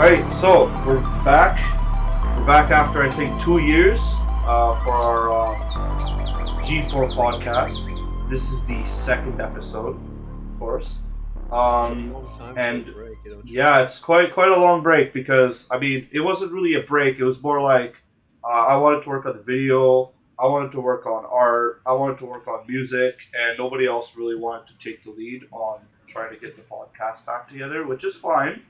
Alright, so we're back. We're back after I think 2 years for our G4 podcast. This is the second episode, of course. And yeah, it's quite a long break because I mean it wasn't really a break. It was more like I wanted to work on the video, I wanted to work on art, I wanted to work on music, and nobody else really wanted to take the lead on trying to get the podcast back together, which is fine.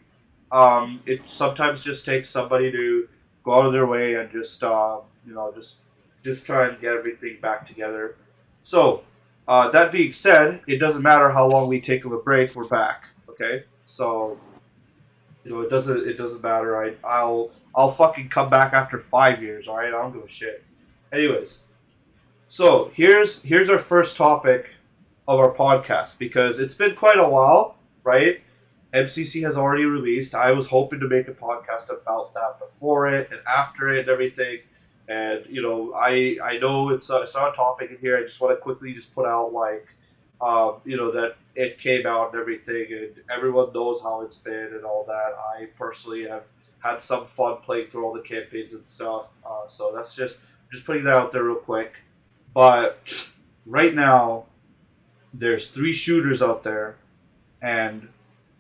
It sometimes just takes somebody to go out of their way and just try and get everything back together. So, that being said, it doesn't matter how long we take of a break, we're back. Okay, so it doesn't matter. I'll fucking come back after 5 years. All right, I don't give a shit. Anyways, so here's our first topic of our podcast because it's been quite a while, right? MCC has already released. I was hoping to make a podcast about that before it and after it and everything. And, I know it's not a topic in here. I just want to quickly just put out, that it came out and everything. And everyone knows how it's been and all that. I personally have had some fun playing through all the campaigns and stuff. So that's just putting that out there real quick. But right now, there's 3 shooters out there. And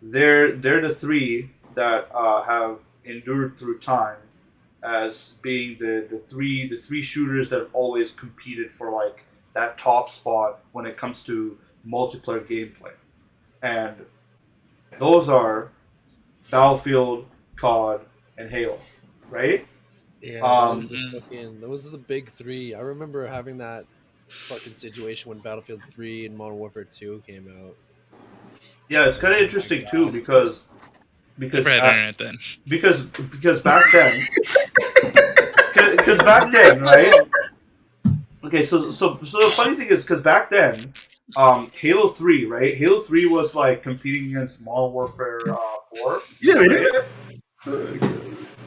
they're the 3 that have endured through time as being the three shooters that have always competed for that top spot when it comes to multiplayer gameplay, and those are Battlefield, COD, and Halo, right? Yeah, those are the big 3. I remember having that fucking situation when Battlefield 3 and Modern Warfare 2 came out. Yeah, it's kind of interesting too because because back then, right? Okay, so the funny thing is because back then, Halo 3, right? Halo 3 was competing against Modern Warfare 4. Yeah, right?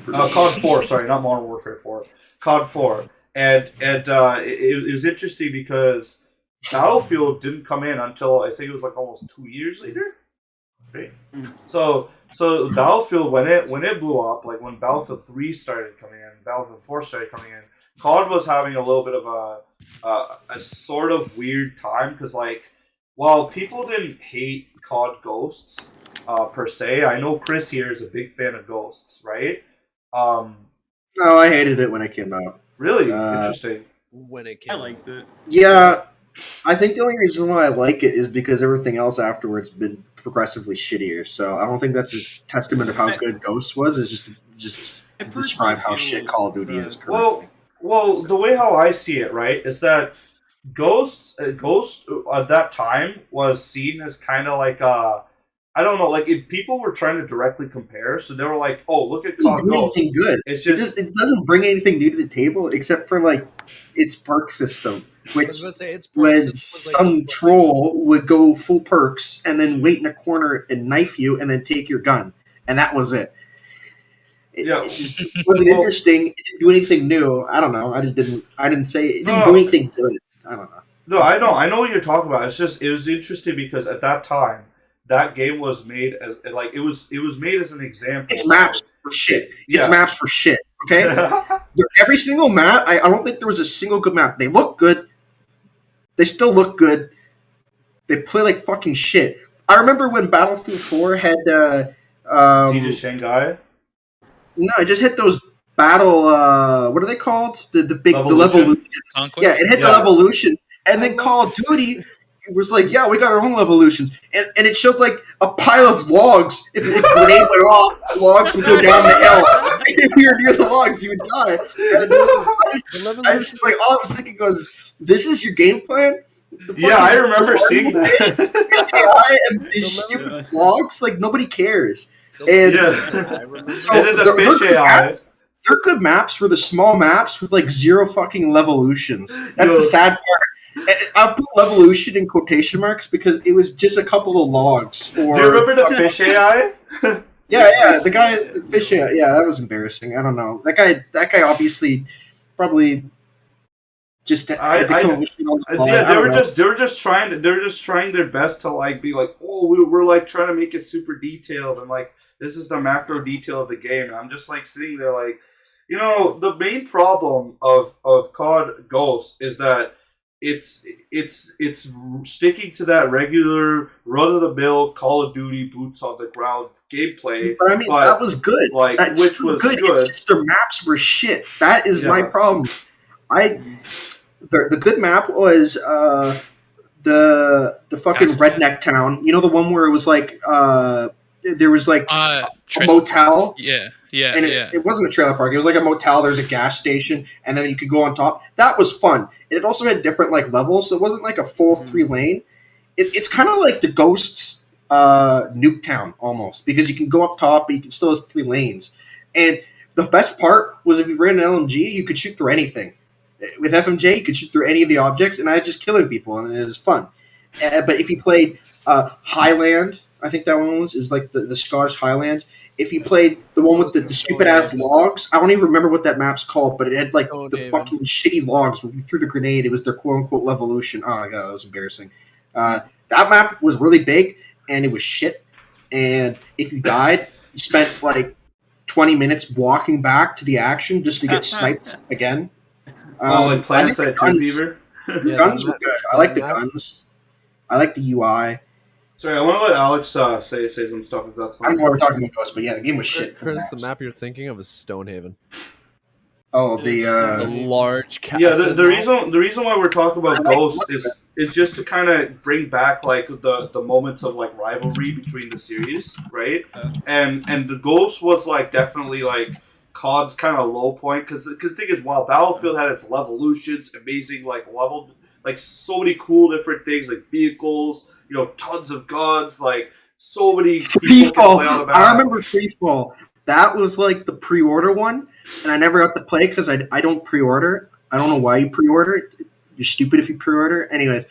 COD 4, sorry, not Modern Warfare 4. COD 4, and it was interesting because Battlefield didn't come in until I think it was almost 2 years later, right? So Battlefield when it blew up, when Battlefield 3 started coming in, Battlefield 4 started coming in, COD was having a little bit of a sort of weird time because while people didn't hate COD Ghosts per se, I know Chris here is a big fan of Ghosts, right? No, I hated it when it came out. Really interesting. When it came, I liked it. Yeah, I think the only reason why I like it is because everything else afterwards been progressively shittier. So I don't think that's a testament of how good Ghost was. It's just to describe how shit Call of Duty is currently. Well, the way how I see it, right, is that Ghost at that time was seen as kind of I don't know, if people were trying to directly compare, so they were like, "Oh, look at COD Ghost." Anything good. It's just it doesn't bring anything new to the table except for its perk system, which when some troll would go full perks and then wait in a corner and knife you and then take your gun, and that was it. It just wasn't interesting. It didn't do anything new. I don't know. I didn't say it didn't do anything good. I don't know. No, I know what you're talking about. It's just it was interesting because at that time that game was made as it was made as an example. It's maps for shit. It's maps for shit. Okay, every single map. I don't think there was a single good map. They look good. They still look good. They play like fucking shit. I remember when Battlefield 4 had Siege of Shanghai. No, it just hit those battle. What are they called? The Levolutions. Yeah, it hit the Levolutions, and then Call of Duty. It was we got our own Levolutions, and it showed a pile of logs. If a grenade went off, the logs would go down the hill. If you were near the logs, you would die. And I just all I was thinking was, this is your game plan? I remember seeing that. And these stupid logs, nobody cares. And they're good maps for the small maps with 0 fucking Levolutions. That's the sad part. I put Levolution in quotation marks because it was just a couple of logs. Do you remember the fish AI? Yeah, the fish AI. Yeah, that was embarrassing. I don't know. That guy obviously probably just to come up with shit on the fly. Yeah, they were just trying their best to like be like, oh, we're like trying to make it super detailed and like this is the macro detail of the game. And I'm just like sitting there like, you know, the main problem of COD Ghost is that it's sticking to that regular run of the mill Call of Duty boots on the ground gameplay. But I mean, that was good. Like, That's which was good. It's just their maps were shit. That is my problem. The good map was the fucking redneck town. You know, the one where it was like there was like a motel. Yeah. And it wasn't a trailer park. It was like a motel. There's a gas station, and then you could go on top. That was fun. It also had different like levels, so it wasn't like a full 3-lane. It's kind of like the Ghosts Nuketown almost, because you can go up top, but you can still have 3 lanes. And the best part was if you ran an LMG, you could shoot through anything. With FMJ, you could shoot through any of the objects, and I was just killing people, and it was fun. But if you played Highland, I think that one was like the Scottish Highlands. If you played the one with the stupid ass logs, I don't even remember what that map's called, but it had like fucking shitty logs. When you threw the grenade, it was their quote unquote Levolution. Oh my god, that was embarrassing. That map was really big and it was shit. And if you died, you spent like 20 minutes walking back to the action just to get sniped again. Like Plants at Two Fever. The guns were good. I like the guns. I like the UI. Sorry, I want to let Alex say some stuff if that's fine. I don't know why we're talking about Ghost, but yeah, the game was shit. Chris, the map you're thinking of is Stonehaven. Oh, the large castle. Yeah, the reason why we're talking about Ghost is just to kind of bring back like the moments of like rivalry between the series, right? And the Ghost was like definitely like COD's kind of low point because the thing is, while Battlefield had its Levolutions, amazing like level. Like, so many cool different things, like vehicles, you know, tons of guns, like, so many people can play on the map. I remember Freefall. That was, like, the pre-order one, and I never got to play because I don't pre-order. I don't know why you pre-order it. You're stupid if you pre-order. Anyways,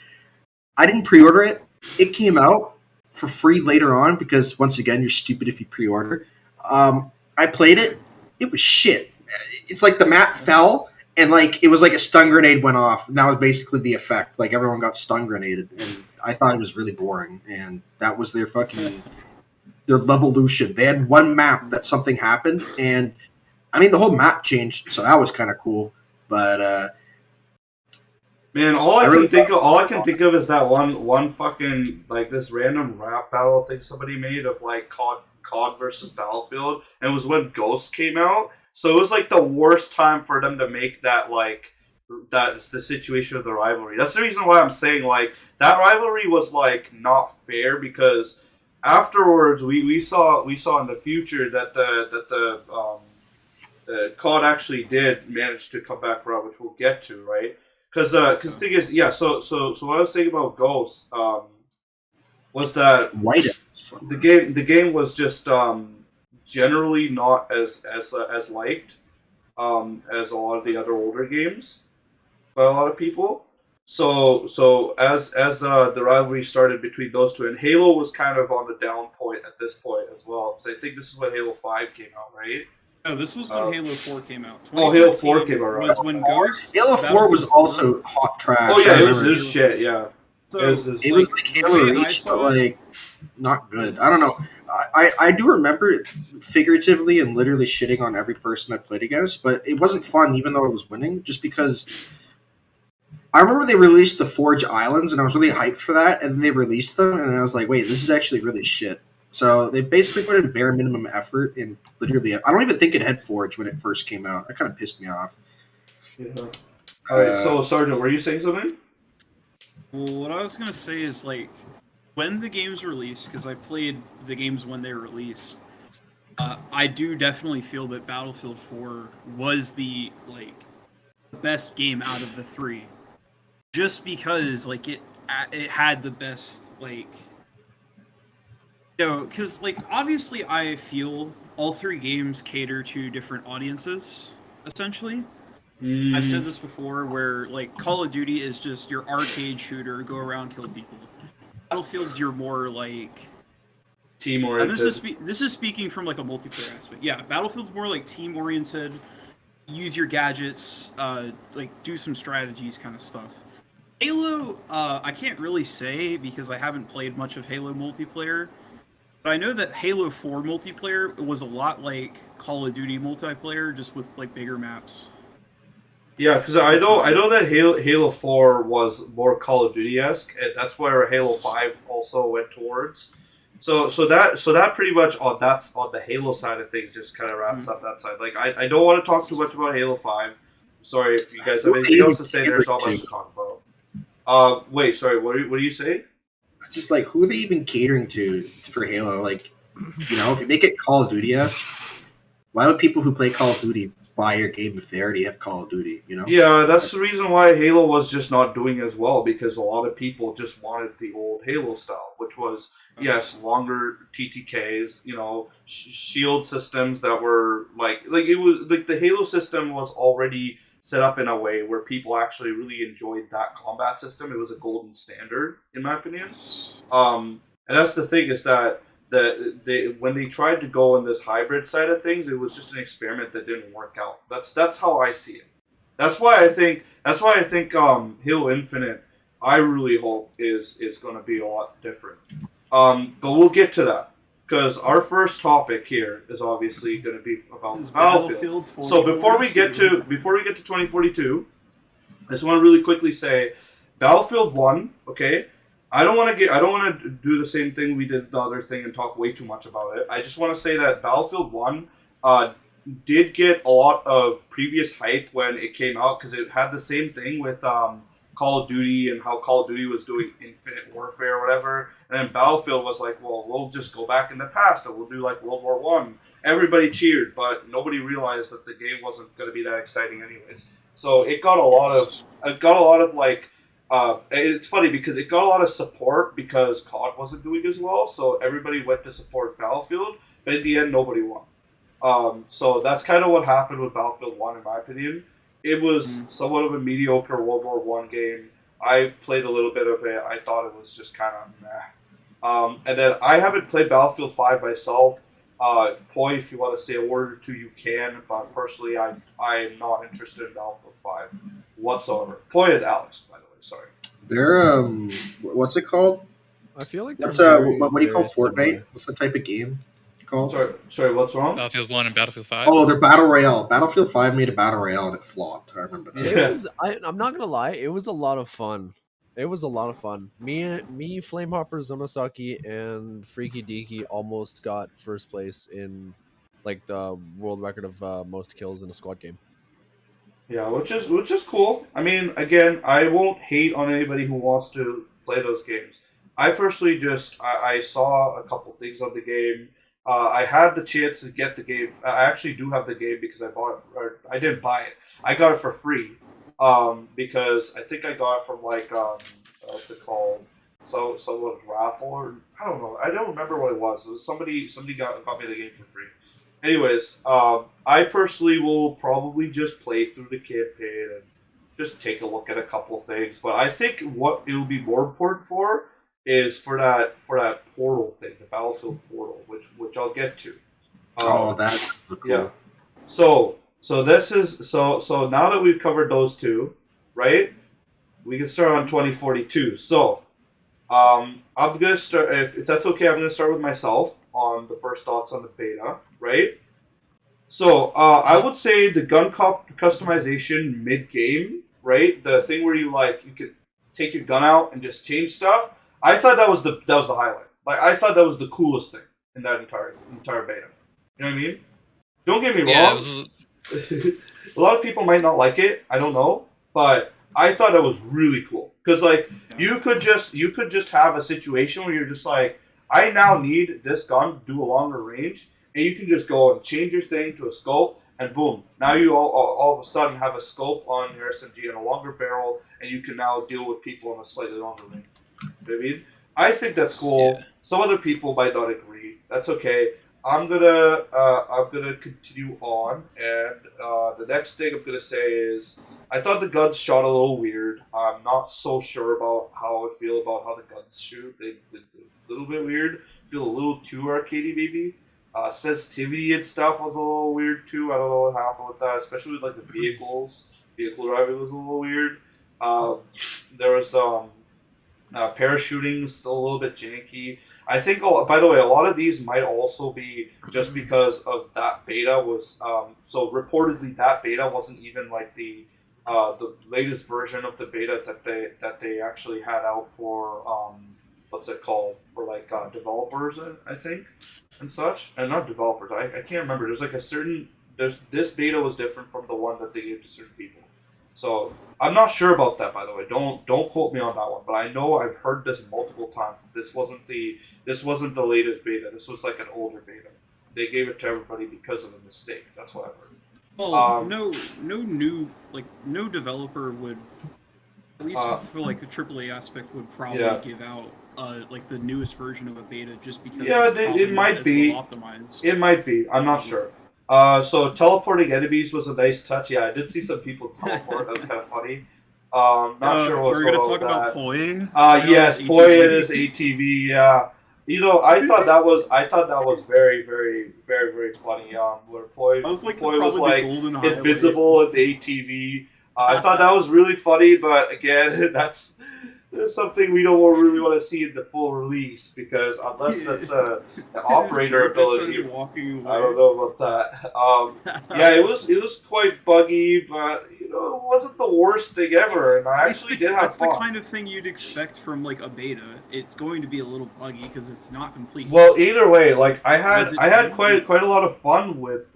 I didn't pre-order it. It came out for free later on because, once again, you're stupid if you pre-order. I played it. It was shit. It's like the map fell. And, like, it was like a stun grenade went off. And that was basically the effect. Like, everyone got stun grenaded. And I thought it was really boring. And that was their Levolution. They had one map that something happened. And, I mean, the whole map changed. So that was kind of cool. But, man, all I can think of is that one fucking, like, this random rap battle thing somebody made of, like, COD versus Battlefield. And it was when Ghost came out. So it was like the worst time for them to make that like that's the situation of the rivalry. That's the reason why I'm saying like that rivalry was like not fair because afterwards we saw in the future that the COD actually did manage to come back around, which we'll get to, right? Because the thing is, yeah. So what I was saying about Ghost was that the game was just generally not as liked as a lot of the other older games by a lot of people. So as the rivalry started between those two, and Halo was kind of on the down point at this point as well. So I think this is when Halo 5 came out, right? No, this was when Halo 4 came out. Oh, Halo 4 came out, right? Was when Ghost, Halo 4 was also hot trash. Oh yeah, it was shit. Yeah, so, it was like Halo Reach, but like not good. I don't know. I do remember figuratively and literally shitting on every person I played against, but it wasn't fun even though I was winning, just because I remember they released the Forge Islands and I was really hyped for that, and then they released them and I was like, wait, this is actually really shit. So they basically put in bare minimum effort and literally, I don't even think it had Forge when it first came out. That kind of pissed me off. Yeah. Alright, so Sergeant, were you saying something? Well, what I was going to say is like, when the games released, because I played the games when they were released, I do definitely feel that Battlefield 4 was the best game out of the three, just because like it had the best because obviously I feel all three games cater to different audiences essentially. I've said this before, where Call of Duty is just your arcade shooter, go around kill people. Battlefield's your more team oriented. This is speaking from a multiplayer aspect. Yeah, Battlefield's more team oriented. use your gadgets, like do some strategies kind of stuff. Halo, I can't really say because I haven't played much of Halo multiplayer, but I know that Halo 4 multiplayer was a lot like Call of Duty multiplayer, just with like bigger maps. Yeah, because I know that Halo 4 was more Call of Duty-esque, and that's where Halo 5 also went towards. So that pretty much on the Halo side of things just kind of wraps up that side. Like I don't want to talk too much about Halo 5. Sorry if you guys have anything else to say. There's not much to talk about. Wait, sorry. What do you say? It's just like, who are they even catering to for Halo? Like, if you make it Call of Duty-esque, why would people who play Call of Duty buy your game if they already have Call of Duty? Yeah, that's the reason why Halo was just not doing as well, because a lot of people just wanted the old Halo style, which was, yes, longer TTKs, shield systems that were like it was like the Halo system was already set up in a way where people actually really enjoyed that combat system. It was a golden standard, in my opinion. And that's the thing, is that when they tried to go on this hybrid side of things, it was just an experiment that didn't work out. That's how I see it. That's why I think Halo Infinite, I really hope is going to be a lot different. But we'll get to that, because our first topic here is obviously going to be about Battlefield. So before we get to 2042, I just want to really quickly say Battlefield 1, okay? I don't want to do the same thing we did the other thing and talk way too much about it. I just want to say that Battlefield 1 did get a lot of previous hype when it came out, because it had the same thing with Call of Duty and how Call of Duty was doing Infinite Warfare or whatever, and then Battlefield was like, well, we'll just go back in the past and we'll do like World War One. Everybody cheered, but nobody realized that the game wasn't going to be that exciting anyways. So it got a lot of like. It's funny because it got a lot of support because COD wasn't doing as well, so everybody went to support Battlefield, but in the end, nobody won. So that's kind of what happened with Battlefield 1, in my opinion. It was somewhat of a mediocre World War One game. I played a little bit of it. I thought it was just kind of meh. And then I haven't played Battlefield 5 myself. Poi, if you want to say a word or two, you can. But personally, I'm not interested in Battlefield 5 whatsoever. Poi and Alex, by the way. Sorry. They're what's it called? I feel like what do you call Fortnite? Similar. What's the type of game called? Sorry, what's wrong? Battlefield 1 and Battlefield 5. Oh, they're Battle Royale. Battlefield 5 made a Battle Royale and it flopped. I remember that. It was, I'm not gonna lie, it was a lot of fun. It was a lot of fun. Me, Flamehopper, Zonosaki, and Freaky Deaky almost got first place in like the world record of most kills in a squad game. Yeah, which is cool. I mean, again, I won't hate on anybody who wants to play those games. I personally I saw a couple things on the game. I had the chance to get the game. I actually do have the game because I bought it. I didn't buy it. I got it for free. Because I think I got it from like what's it called? Someone's raffle, or I don't know. I don't remember what it was. It was somebody got me the game for free. Anyways, I personally will probably just play through the campaign and just take a look at a couple things. But I think what it will be more important for is for that portal thing, the Battlefield portal, which I'll get to. That's cool. Yeah. So this is so now that we've covered those two, right? We can start on 2042. So I'm gonna start, if that's okay. I'm gonna start with myself on the first thoughts on the beta, right? So I would say the gun customization mid game, right? The thing where you could take your gun out and just change stuff. I thought that was the highlight. Like I thought that was the coolest thing in that entire beta. You know what I mean? Don't get me wrong. A lot of people might not like it. I don't know, but I thought it was really cool because you could just have a situation where you're just like, I now need this gun to do a longer range, and you can just go and change your thing to a scope, and boom, now you all of a sudden have a scope on your SMG and a longer barrel, and you can now deal with people on a slightly longer range. You know what I mean? I think that's cool. Yeah. Some other people might not agree. That's okay. I'm gonna continue on, and the next thing I'm gonna say is I thought the guns shot a little weird. I'm not so sure about how I feel about how the guns shoot. They're a little bit weird. Feel a little too arcadey, maybe. Sensitivity and stuff was a little weird too. I don't know what happened with that, especially with like the vehicles. Vehicle driving was a little weird. There was parachuting was still a little bit janky. I think, by the way, a lot of these might also be just because of that beta was. So reportedly, that beta wasn't even like the latest version of the beta that they actually had out for what's it called, for like developers, I think, and such, and not developers. I can't remember. There's like a certain this beta was different from the one that they gave to certain people. So I'm not sure about that, by the way. Don't quote me on that one, but I know I've heard this multiple times. This wasn't the latest beta. This was like an older beta. They gave it to everybody because of a mistake. That's what I've heard. Well, no developer would, at least for like the AAA aspect, would probably give out like the newest version of a beta just because. Yeah, it might be. Optimized. It might be. I'm not sure. So teleporting enemies was a nice touch. Yeah, I did see some people teleport. That was kind of funny. Not sure what's going on. We're going to talk about Poi. Yes, Poi is ATV. Yeah, I thought that was very, very, very, very funny. Where Poi was like invisible at the ATV. I thought that was really funny, but again, that's something we don't really want to see in the full release, because unless that's an operator ability, I don't know about that. Yeah, it was quite buggy, but it wasn't the worst thing ever, and I actually did have fun. That's the kind of thing you'd expect from like a beta. It's going to be a little buggy because it's not complete. Well, either way, like I had quite a lot of fun with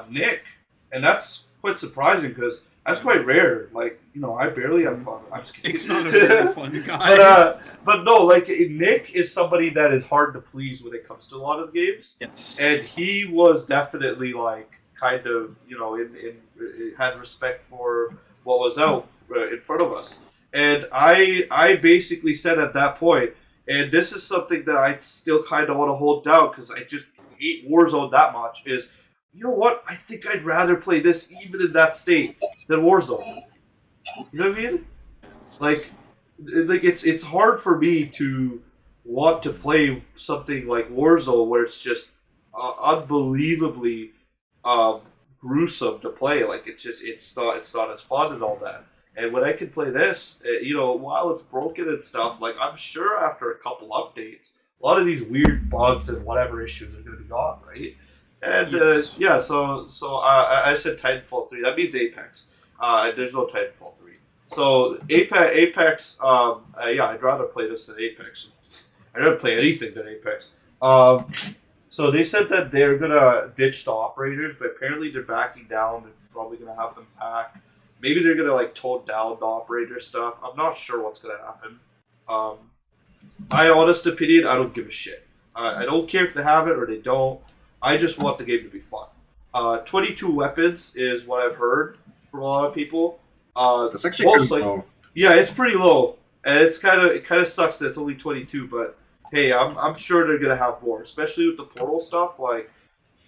Nick, and that's quite surprising because that's quite rare. Like, I barely have fun. I'm just kidding. It's not a very fun guy. But no, like, Nick is somebody that is hard to please when it comes to a lot of games. Yes. And he was definitely, like, kind of, had respect for what was out in front of us. And I basically said at that point, and this is something that I still kind of want to hold down because I just hate Warzone that much, is, you know what? I think I'd rather play this even in that state than Warzone. You know what I mean? Like it's hard for me to want to play something like Warzone where it's just unbelievably gruesome to play. Like it's not as fun and all that. And when I can play this, while it's broken and stuff, like I'm sure after a couple updates, a lot of these weird bugs and whatever issues are going to be gone, right? And yes. So I said Titanfall 3. That means Apex. There's no Titanfall 3. So Apex. I'd rather play this than Apex. I'd rather play anything than Apex. So they said that they're gonna ditch the operators, but apparently they're backing down. They're probably gonna have them back. Maybe they're gonna like tone down the operator stuff. I'm not sure what's gonna happen. My honest opinion, I don't give a shit. I don't care if they have it or they don't. I just want the game to be fun. 22 weapons is what I've heard from a lot of people. That's actually pretty low. Yeah, it's pretty low, and it kind of sucks that it's only 22. But hey, I'm sure they're gonna have more, especially with the portal stuff. Like,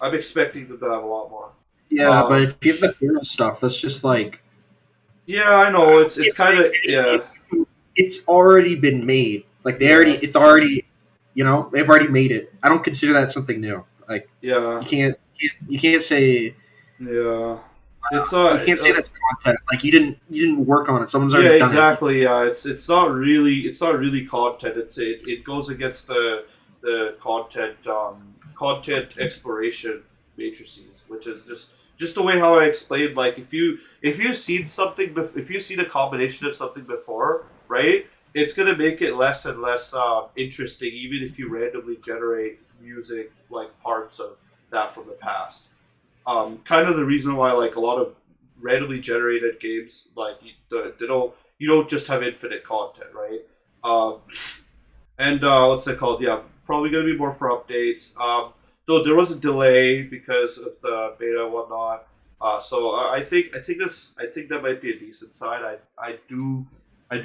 I'm expecting them to have a lot more. Yeah, but if you have the portal stuff, that's just like. Yeah, I know. It's kind of It's already been made. Like they've already made it. I don't consider that something new. Like, you can't say. Yeah. You can't say that's content. Like you didn't work on it. Someone's already done it. Yeah, exactly. Yeah, it's not really content. It goes against the content exploration matrices, which is just the way how I explained. Like if you've seen something, if you've seen a combination of something before, right? It's gonna make it less and less interesting, even if you randomly generate music like parts of that from the past. Kind of the reason why like a lot of randomly generated games, like you don't just have infinite content, right? What's it called? Yeah, probably gonna be more for updates. Though there was a delay because of the beta and whatnot. So I think that might be a decent sign. I do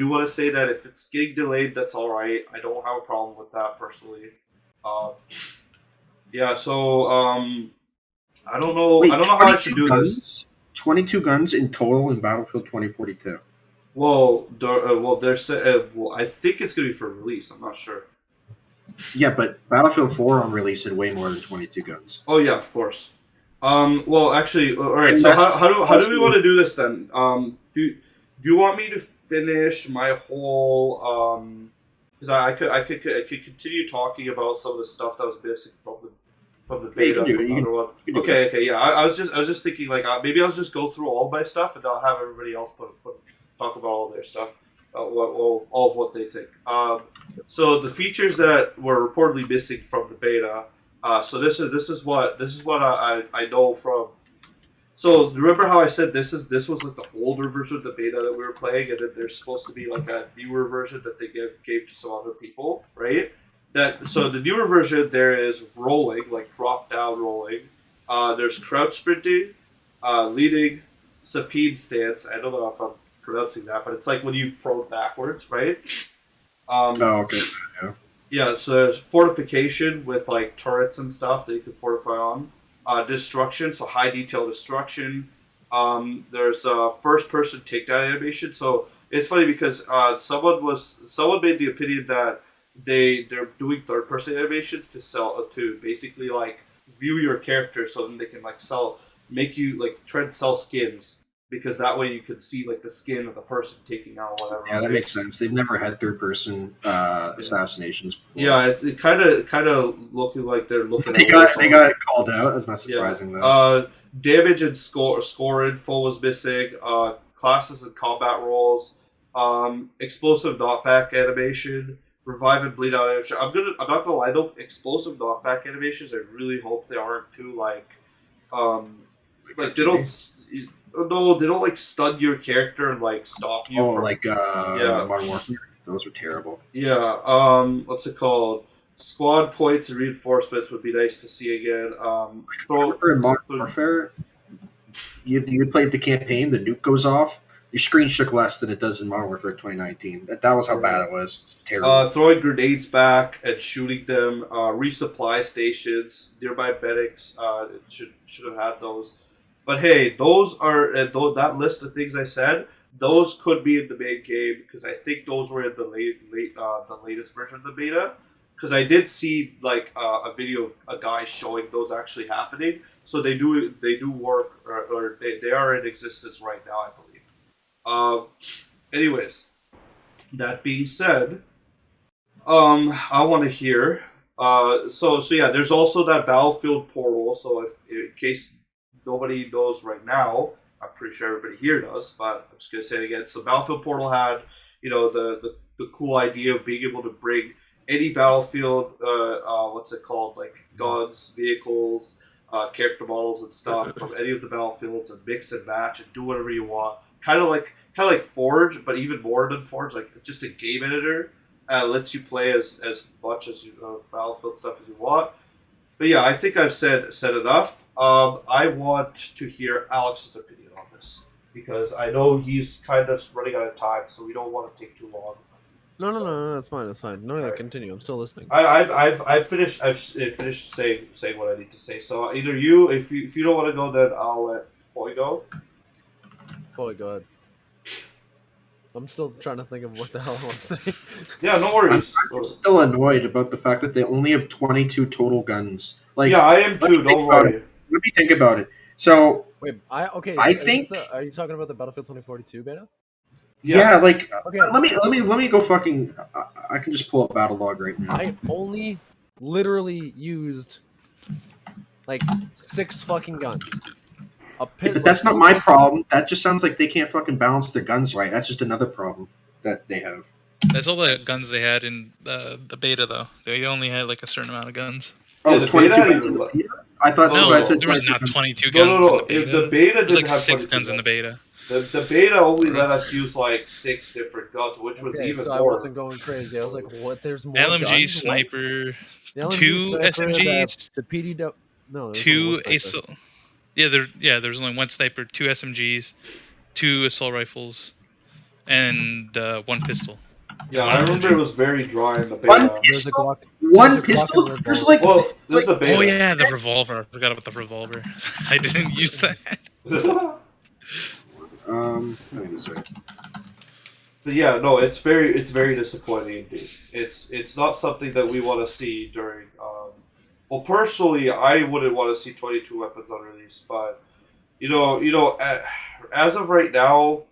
want to say that if it's getting delayed, that's all right. I don't have a problem with that personally. So I don't know. Wait, I don't know how I should do this. 22 guns in total in Battlefield 2042. Well, I think it's gonna be for release. I'm not sure. Yeah, but Battlefield 4 on release had way more than 22 guns. Oh yeah, of course. Well, actually, all right. And So that's how do we also- want to do this then? Do you want me to finish my whole because I could continue talking about some of the stuff that was missing from the Yeah, you beta. can do it. From You the can- other one. you can do Okay, yeah. I was just thinking like maybe I'll just go through all my stuff and I'll have everybody else talk about all their stuff, all of what they think. So the features that were reportedly missing from the beta. So this is what I know from. So remember how I said this was like the older version of the beta that we were playing, and then there's supposed to be like a newer version that they gave to some other people, right? So the newer version there is rolling, like drop down rolling. There's crouch sprinting, leading, supine stance. I don't know if I'm pronouncing that, but it's like when you prone backwards, right? Oh, okay. Yeah. Yeah, so there's fortification with like turrets and stuff that you can fortify on. Destruction, so high detail destruction. There's first person takedown animation. So it's funny because someone made the opinion that they're doing third person animations to basically like view your character so then they can like make you like try to sell skins because that way you can see like the skin of the person taking out whatever. Yeah, that makes sense. They've never had third-person assassinations before. Yeah, it kind of looking like they're looking. They got called out. That's not surprising though. Damage and score info was missing. Classes and combat roles. Explosive knockback animation. Revive and bleed out animation. I'm not gonna lie though. Explosive knockback animations. I really hope they aren't too like they don't. No, they don't like stun your character and like stop you. Modern Warfare. Those were terrible. Yeah. What's it called? Squad points and reinforcements would be nice to see again. Remember in Modern Warfare, you played the campaign. The nuke goes off. Your screen shook less than it does in Modern Warfare 2019. That was how bad it was. Terrible. Throwing grenades back and shooting them. Resupply stations. Nearby medics. It should have had those. But hey, those are that list of things I said. Those could be in the main game because I think those were in the the latest version of the beta. Because I did see like a video of a guy showing those actually happening. So they do work or they are in existence right now, I believe. Anyways, that being said, I want to hear. So yeah, there's also that Battlefield portal. So if in case nobody knows right now, I'm pretty sure everybody here does, but I'm just gonna say it again. So Battlefield Portal had, the cool idea of being able to bring any Battlefield, what's it called, like guns, vehicles, character models and stuff from any of the Battlefields and mix and match and do whatever you want. Kind of like Forge, but even more than Forge, like just a game editor. Lets you play as much as Battlefield stuff as you want. But yeah, I think I've said enough. I want to hear Alex's opinion on this because I know he's kind of running out of time, so we don't want to take too long. No, that's fine. No, Right. continue. I'm still listening. I've finished saying what I need to say. So either you, if you don't want to go, then I'll let Boy go. Boy, go ahead. I'm still trying to think of what the hell I want to say. Yeah, no worries. I'm still annoyed about the fact that they only have 22 total guns. Like, yeah, I am too. Don't worry. Let me think about it. So Wait, I think. Are you talking about the Battlefield 2042 beta? Yeah, like Okay. let me go fucking. I can just pull up Battlelog right now. I only literally used like 6 fucking guns. But that's not my problem. That just sounds like they can't fucking balance their guns right. That's just another problem that they have. That's all the guns they had in the beta, though. They only had like a certain amount of guns. Oh, the 22 beta guns in the beta? I thought No, I said there was 22 not guns. 22 guns No. in the If beta. the beta There was didn't like have 6 22 guns in the beta. The beta only let us use like 6 different guns, which was even so more. I wasn't going crazy. I was like, "What? There's more LMG guns? sniper, The LMG 2 sniper, SMGs, the PDW. No, there's only 2 one sniper. assault. There's only 1 sniper, 2 SMGs, 2 assault rifles, and 1 pistol. Yeah, I remember it was very dry in the beta. One There's a pistol? Glock. One There's a pistol? Glock and There's revolver. like Well, this is the beta. Oh yeah, the revolver. I forgot about the revolver. I didn't use that. I think that's right. But yeah, no, it's very disappointing indeed. It's not something that we want to see during. Well, personally, I wouldn't want to see 22 weapons on release, but as of right now,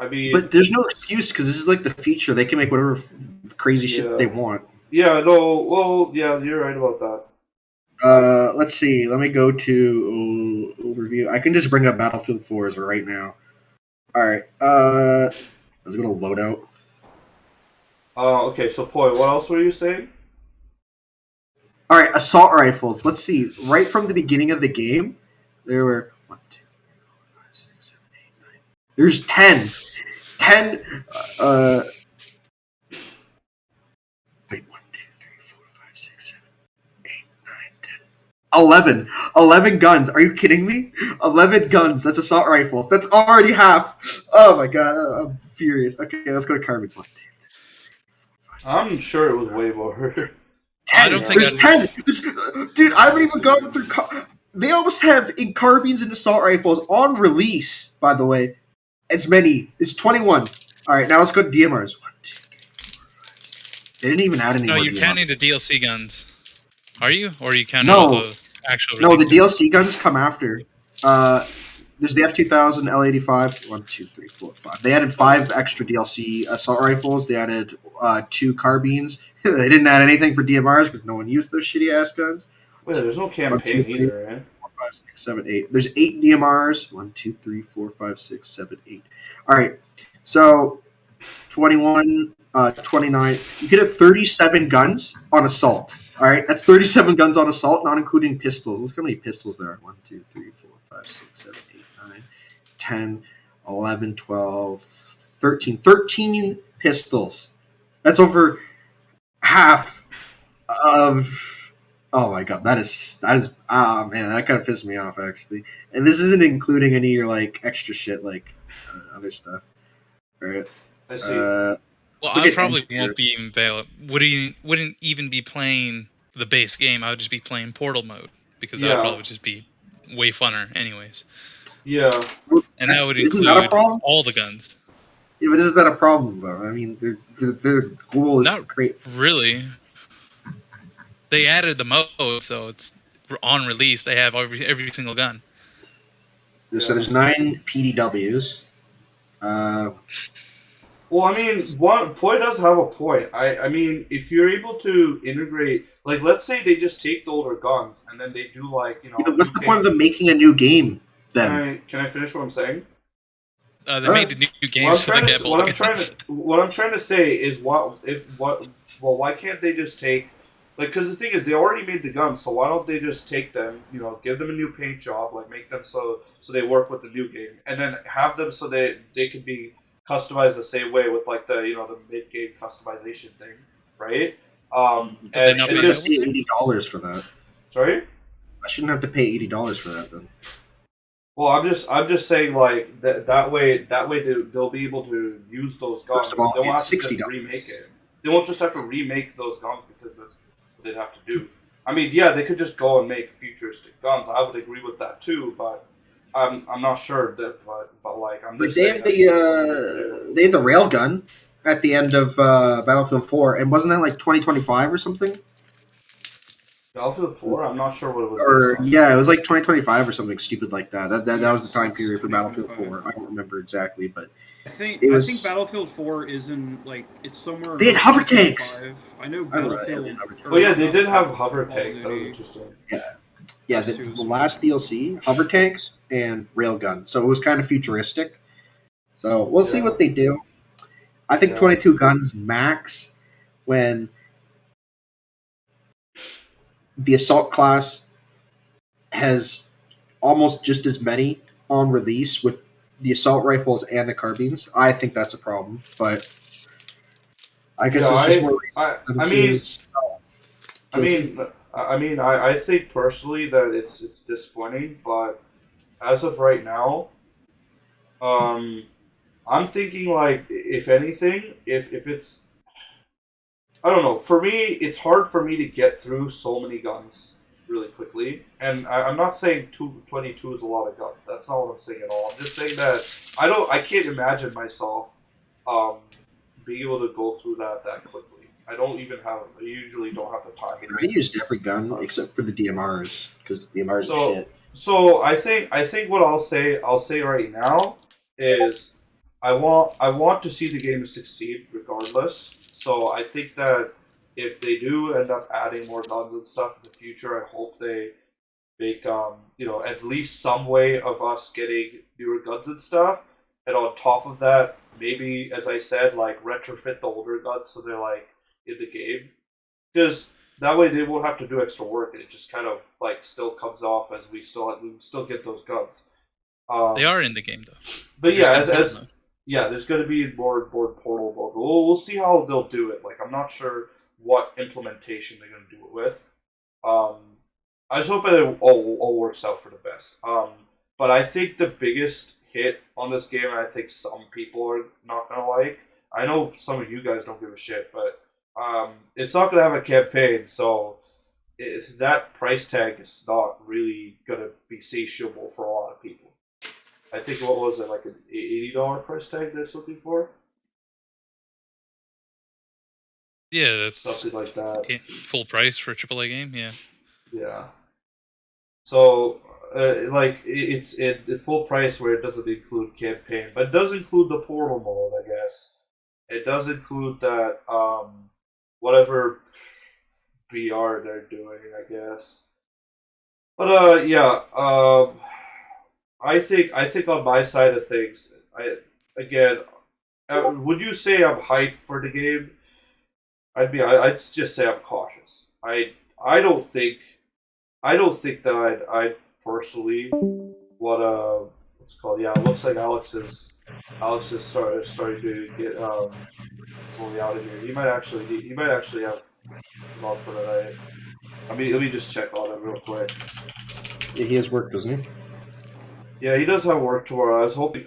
I mean, But there's no excuse because this is like the feature. They can make whatever crazy shit Yeah. they want. yeah, no, well, yeah, you're right about that. Let's see. Let me go to overview. I can just bring up Battlefield 4 as right now. All right. Let's go to loadout. Okay, so Poi, what else were you saying? All right, assault rifles. Let's see. Right from the beginning of the game, there were 1, 2, 3, 4, 5, 6, 7, 8, 9. There's 10. 10. Wait, 1, 2, 3, 4, 5, 6, 7, 8, 9, 10. 11. 11 guns. Are you kidding me? 11 guns. That's assault rifles. That's already half. Oh my god, I'm furious. Okay, let's go to carbines. 1, 2, 3, 4, 5, I'm 6, sure it was way more. 10. I don't think There's 10. Dude, I haven't even gotten through. They almost have in carbines and assault rifles on release. By the way, as many. It's 21. All right, now let's go to DMRs. 1, 2, 3, 4, 5. They didn't even add any No, more you're DMRs. counting the DLC guns. Are you? Or are you counting No. all the actual No, the release guns? DLC guns come after. There's the F2000, L85. 1, 2, 3, 4, 5. They added 5 extra DLC assault rifles. They added 2 carbines. They didn't add anything for DMRs because no one used those shitty ass guns. Wait, there's no 1, 2, campaign 3, either, eh? 4, 5, 6, 7, 8. There's 8 DMRs. 1, 2, 3, 4, 5, 6, 7, 8. All right. So 21, 29. You get 37 guns on assault. All right, that's 37 guns on assault, not including pistols. Let's see how many pistols there are. 1, 2, 3, 4, 5, 6, 7, 8, 9, 10, 11, 12, 13. 13 pistols. That's over half of. Oh my god, that is. Ah man, that kind of pissed me off actually. And this isn't including any like extra shit like other stuff. All right. I see. Well, Let's look I at probably engineer. won't be even wouldn't even be playing the base game. I would just be playing Portal mode because that would Yeah. probably just be way funner, anyways. Yeah. And that would Isn't that a include problem? all the guns. Yeah, but isn't that a problem though? I mean, their goal is to Not create. really. They added the mode, so it's on release. They have every single gun. So there's 9 PDWs. Well, I mean, Poi does have a point. I mean, if you're able to integrate, like, let's say they just take the older guns and then they do like, Yeah, but what's the point of them making a new game then? Can I finish what I'm saying? They made the new game so they get all the guns. What I'm trying to say is why can't they just take, like, because the thing is they already made the guns, so why don't they just take them, give them a new paint job, like make them so they work with the new game, and then have them so they can be customized the same way with like the the mid game customization thing, right? But I they're not shouldn't made have to pay $80 for that. Sorry. I shouldn't have to pay $80 for that then. Well, I'm just saying like that way they'll be able to use those guns. First of all, They won't it's have to just $60. remake it. They won't just have to remake those guns because that's what they'd have to do. I mean, yeah, they could just go and make futuristic guns. I would agree with that too, but I'm not sure that, but like I'm But just they saying had the railgun at the end of Battlefield 4, and wasn't that like 2025 or something? Battlefield 4. I'm not sure what it was. Or based on. yeah, it was like 2025 or something stupid like that. That was the time period for Battlefield 4. I don't remember exactly, but I think It was- I think Battlefield 4 is in like it's somewhere. They had around hover tanks! 25. I know I don't know, Battlefield. they had hover tanks. Oh yeah, they did have Call hover of tanks. That was Duty. interesting. yeah, That's the too last DLC, hover tanks and railgun. So it was kind of futuristic. So we'll see Yeah. what they do. I think Yeah. 22 guns max when the assault class has almost just as many on release with the assault rifles and the carbines. I think that's a problem, but I guess Yeah, it's just more reason I for them to mean, sell. I think personally that it's disappointing, but as of right now, I'm thinking like if anything, if it's, I don't know. For me, it's hard for me to get through so many guns really quickly, and I'm not saying 22 is a lot of guns. That's not what I'm saying at all. I'm just saying that I can't imagine myself being able to go through that quickly. I usually don't have the time. I used every gun except for the DMRs because DMRs are shit. So I think what I'll say right now is I want to see the game succeed regardless. So I think that if they do end up adding more guns and stuff in the future, I hope they make at least some way of us getting newer guns and stuff. And on top of that, maybe, as I said, like retrofit the older guns so they're like in the game, because that way they won't have to do extra work, and it just kind of like still comes off as we still get those guns. They are in the game though. But yeah, there's going to be more portal mode. We'll see how they'll do it. Like, I'm not sure what implementation they're going to do it with. I just hope it all works out for the best. But I think the biggest hit on this game, and I think some people are not going to like. I know some of you guys don't give a shit, but it's not going to have a campaign, so that price tag is not really going to be satiable for a lot of people. I think, what was it, like an $80 price tag they're looking for? Yeah, that's something like that. Full price for a AAA game, yeah. Yeah. So, it's the full price where it doesn't include campaign, but it does include the portal mode, I guess. It does include that, whatever VR they're doing, I guess. But, yeah, I think on my side of things, would you say I'm hyped for the game? I'd just say I'm cautious. I don't think that I'd personally want what's it called? Yeah, it looks like Alex is starting to get fully out of here. He might actually have gone for the night. Let me just check on him real quick. Yeah, he has work, doesn't he? Yeah, he does have work tomorrow. I was hoping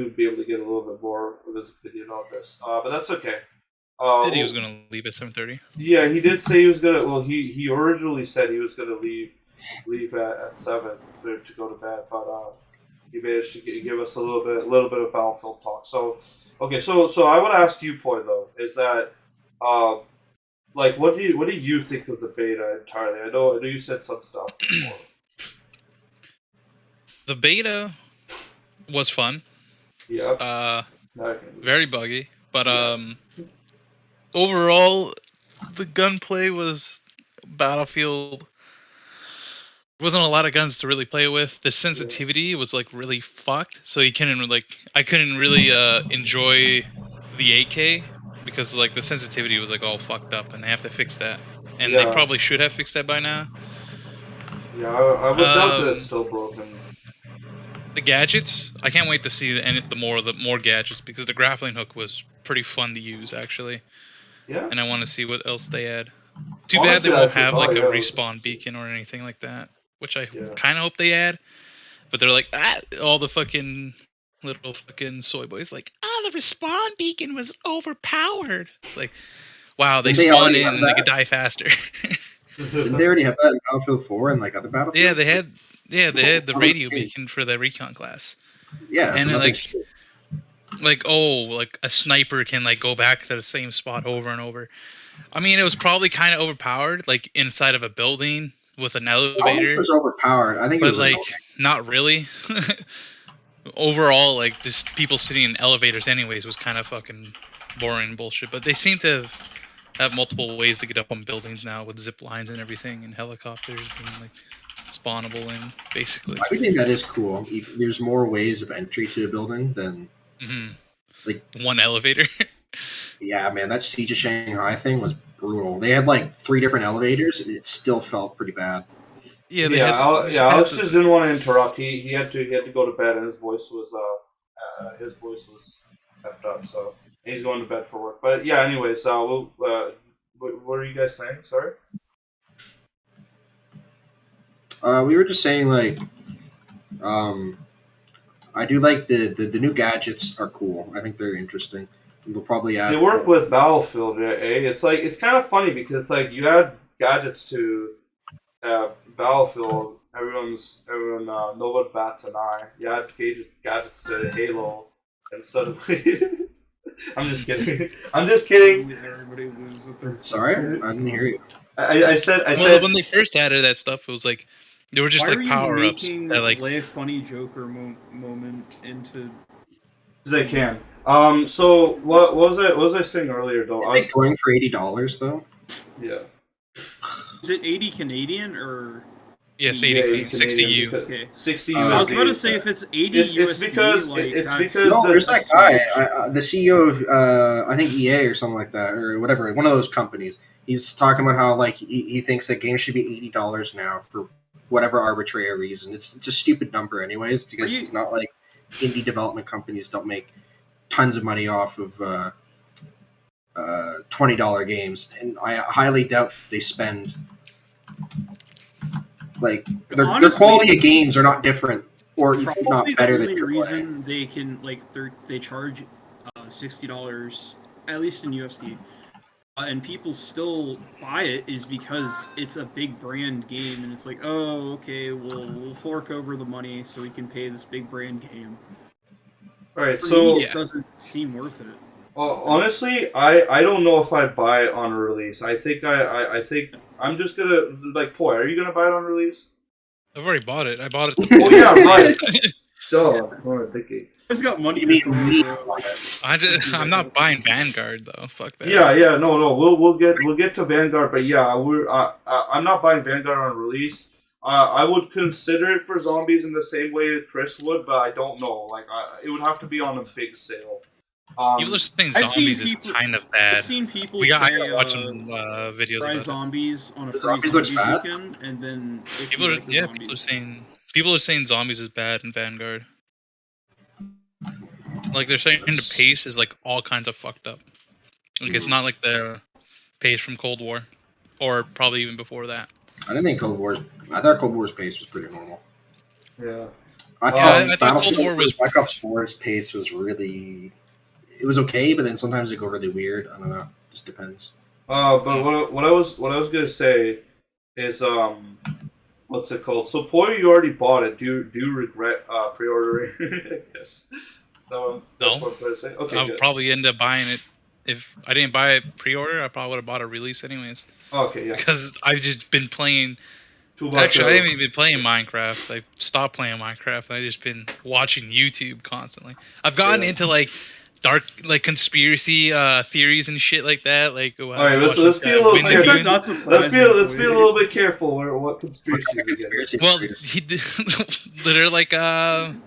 we'd be able to get a little bit more of his opinion on this, but that's okay. Said he was gonna leave at 7:30. Yeah, he did say he was gonna. Well, he originally said he was gonna leave at 7 to go to bed, but he managed to give us a little bit of Battlefield talk. So, okay, so I want to ask you, Poi, though, is that like what do you think of the beta entirely? I know you said some stuff before. The beta was fun. Yeah. Very buggy, but overall, the gunplay was Battlefield. There wasn't a lot of guns to really play with. The sensitivity was like really fucked, so I couldn't really enjoy the AK because like the sensitivity was like all fucked up, and they have to fix that. And they probably should have fixed that by now. Yeah, I would doubt that it's still broken. The gadgets, I can't wait to see the more gadgets, because the grappling hook was pretty fun to use actually. Yeah. And I want to see what else they add. Too bad they won't have like a respawn beacon or anything like that, which I kind of hope they add. But they're like, all the fucking little fucking soy boys like, the respawn beacon was overpowered. It's like, wow, they spawn in and they could die faster. Didn't they already have that in Battlefield 4 and like other Battlefields? Yeah, they had the radio beacon for the recon class. Yeah, and like a sniper can like go back to the same spot over and over. I mean, it was probably kind of overpowered, like inside of a building with an elevator. I think it was overpowered. I think it was like not really. Overall, like just people sitting in elevators anyways was kind of fucking boring bullshit. But they seem to have multiple ways to get up on buildings now with zip lines and everything, and helicopters being like spawnable in, basically. I think that is cool. There's more ways of entry to a building than like one elevator. Yeah, man, that Siege of Shanghai thing was brutal. They had like 3 different elevators, and it still felt pretty bad. Alex just didn't want to interrupt. He had to go to bed, and his voice was effed up. So he's going to bed for work. But yeah, anyways, what are you guys saying? Sorry. We were just saying like, I do like the new gadgets are cool. I think they're interesting. They'll probably add. They work with Battlefield, It's kind of funny because it's like you add gadgets to Battlefield. No one bats an eye. You add gadgets to Halo, and suddenly I'm just kidding. I'm just kidding. Everybody loses their. Sorry, I didn't hear you. I said when they first added that stuff, it was like there were just Why like power ups are you making that like laugh funny Joker moment into? As I can. So what was I saying earlier though? Is it going for $80 though? Yeah. Is it 80 Canadian or? yes, Yeah, 80 it's 60 Canadian U. because- Okay. 60 I USD. I was about to say if it's 80 It's USD, because- like it's that's- because No, there's that guy, the- the CEO of I think EA or something like that, or whatever, one of those companies. He's talking about how like he thinks that games should be $80 now for whatever arbitrary reason. It's a stupid number, anyways, because it's not like indie development companies don't make tons of money off of $20 games, and I highly doubt they spend like their Honestly, quality of games are not different, or if not probably better the than only AAA. reason they can like they charge $60 at least in USD, and people still buy it is because it's a big brand game, and it's like, oh, okay, we'll fork over the money so we can pay this big brand game. All right, For so me, it doesn't seem worth it. honestly, I don't know if I'd buy it on release. I think I think I'm just gonna like Poi. Are you gonna buy it on release? I've already bought it. I bought it. Oh yeah, right. Duh. What am I thinking? It's got money. You mean to throw, we- bro. I'm not buying Vanguard though. Fuck that. Yeah, no. We'll get to Vanguard, but yeah, I'm not buying Vanguard on release. I would consider it for zombies in the same way Chris would, but I don't know. Like, it would have to be on a big sale. People are saying I've seen zombies is people- kind of I've bad. seen people I say gotta watch some videos try about it. zombies on a The free zombies looks zombies bad? weekend, and then if People you are like the people are saying zombies is bad in Vanguard. Like they're saying the pace is like all kinds of fucked up. Like it's not like the pace from Cold War, or probably even before that. I didn't think Cold War's. I thought Cold War's pace was pretty normal. Yeah. I thought Battlefield Cold War was- Black Ops 4's pace was really. It was okay, but then sometimes it go really weird. I don't know. Just depends. But what I was gonna say is what's it called? So Poi, you already bought it. Do you regret pre-ordering? Yes. No. That's what I'm trying to say. Okay. I'll good. probably end up buying it. If I didn't buy it pre-order, I probably would have bought a release anyways. Okay. Yeah. Because I've just been playing. Too much Actually, I of- haven't even been playing Minecraft. I stopped playing Minecraft, and I've just been watching YouTube constantly. I've gotten Yeah. into like dark, like conspiracy theories and shit like that. Like, All right, let's be a little Like, careful. not surprised. Let's be a little bit careful. What conspiracy we get. Conspiracy Well, theories. they're like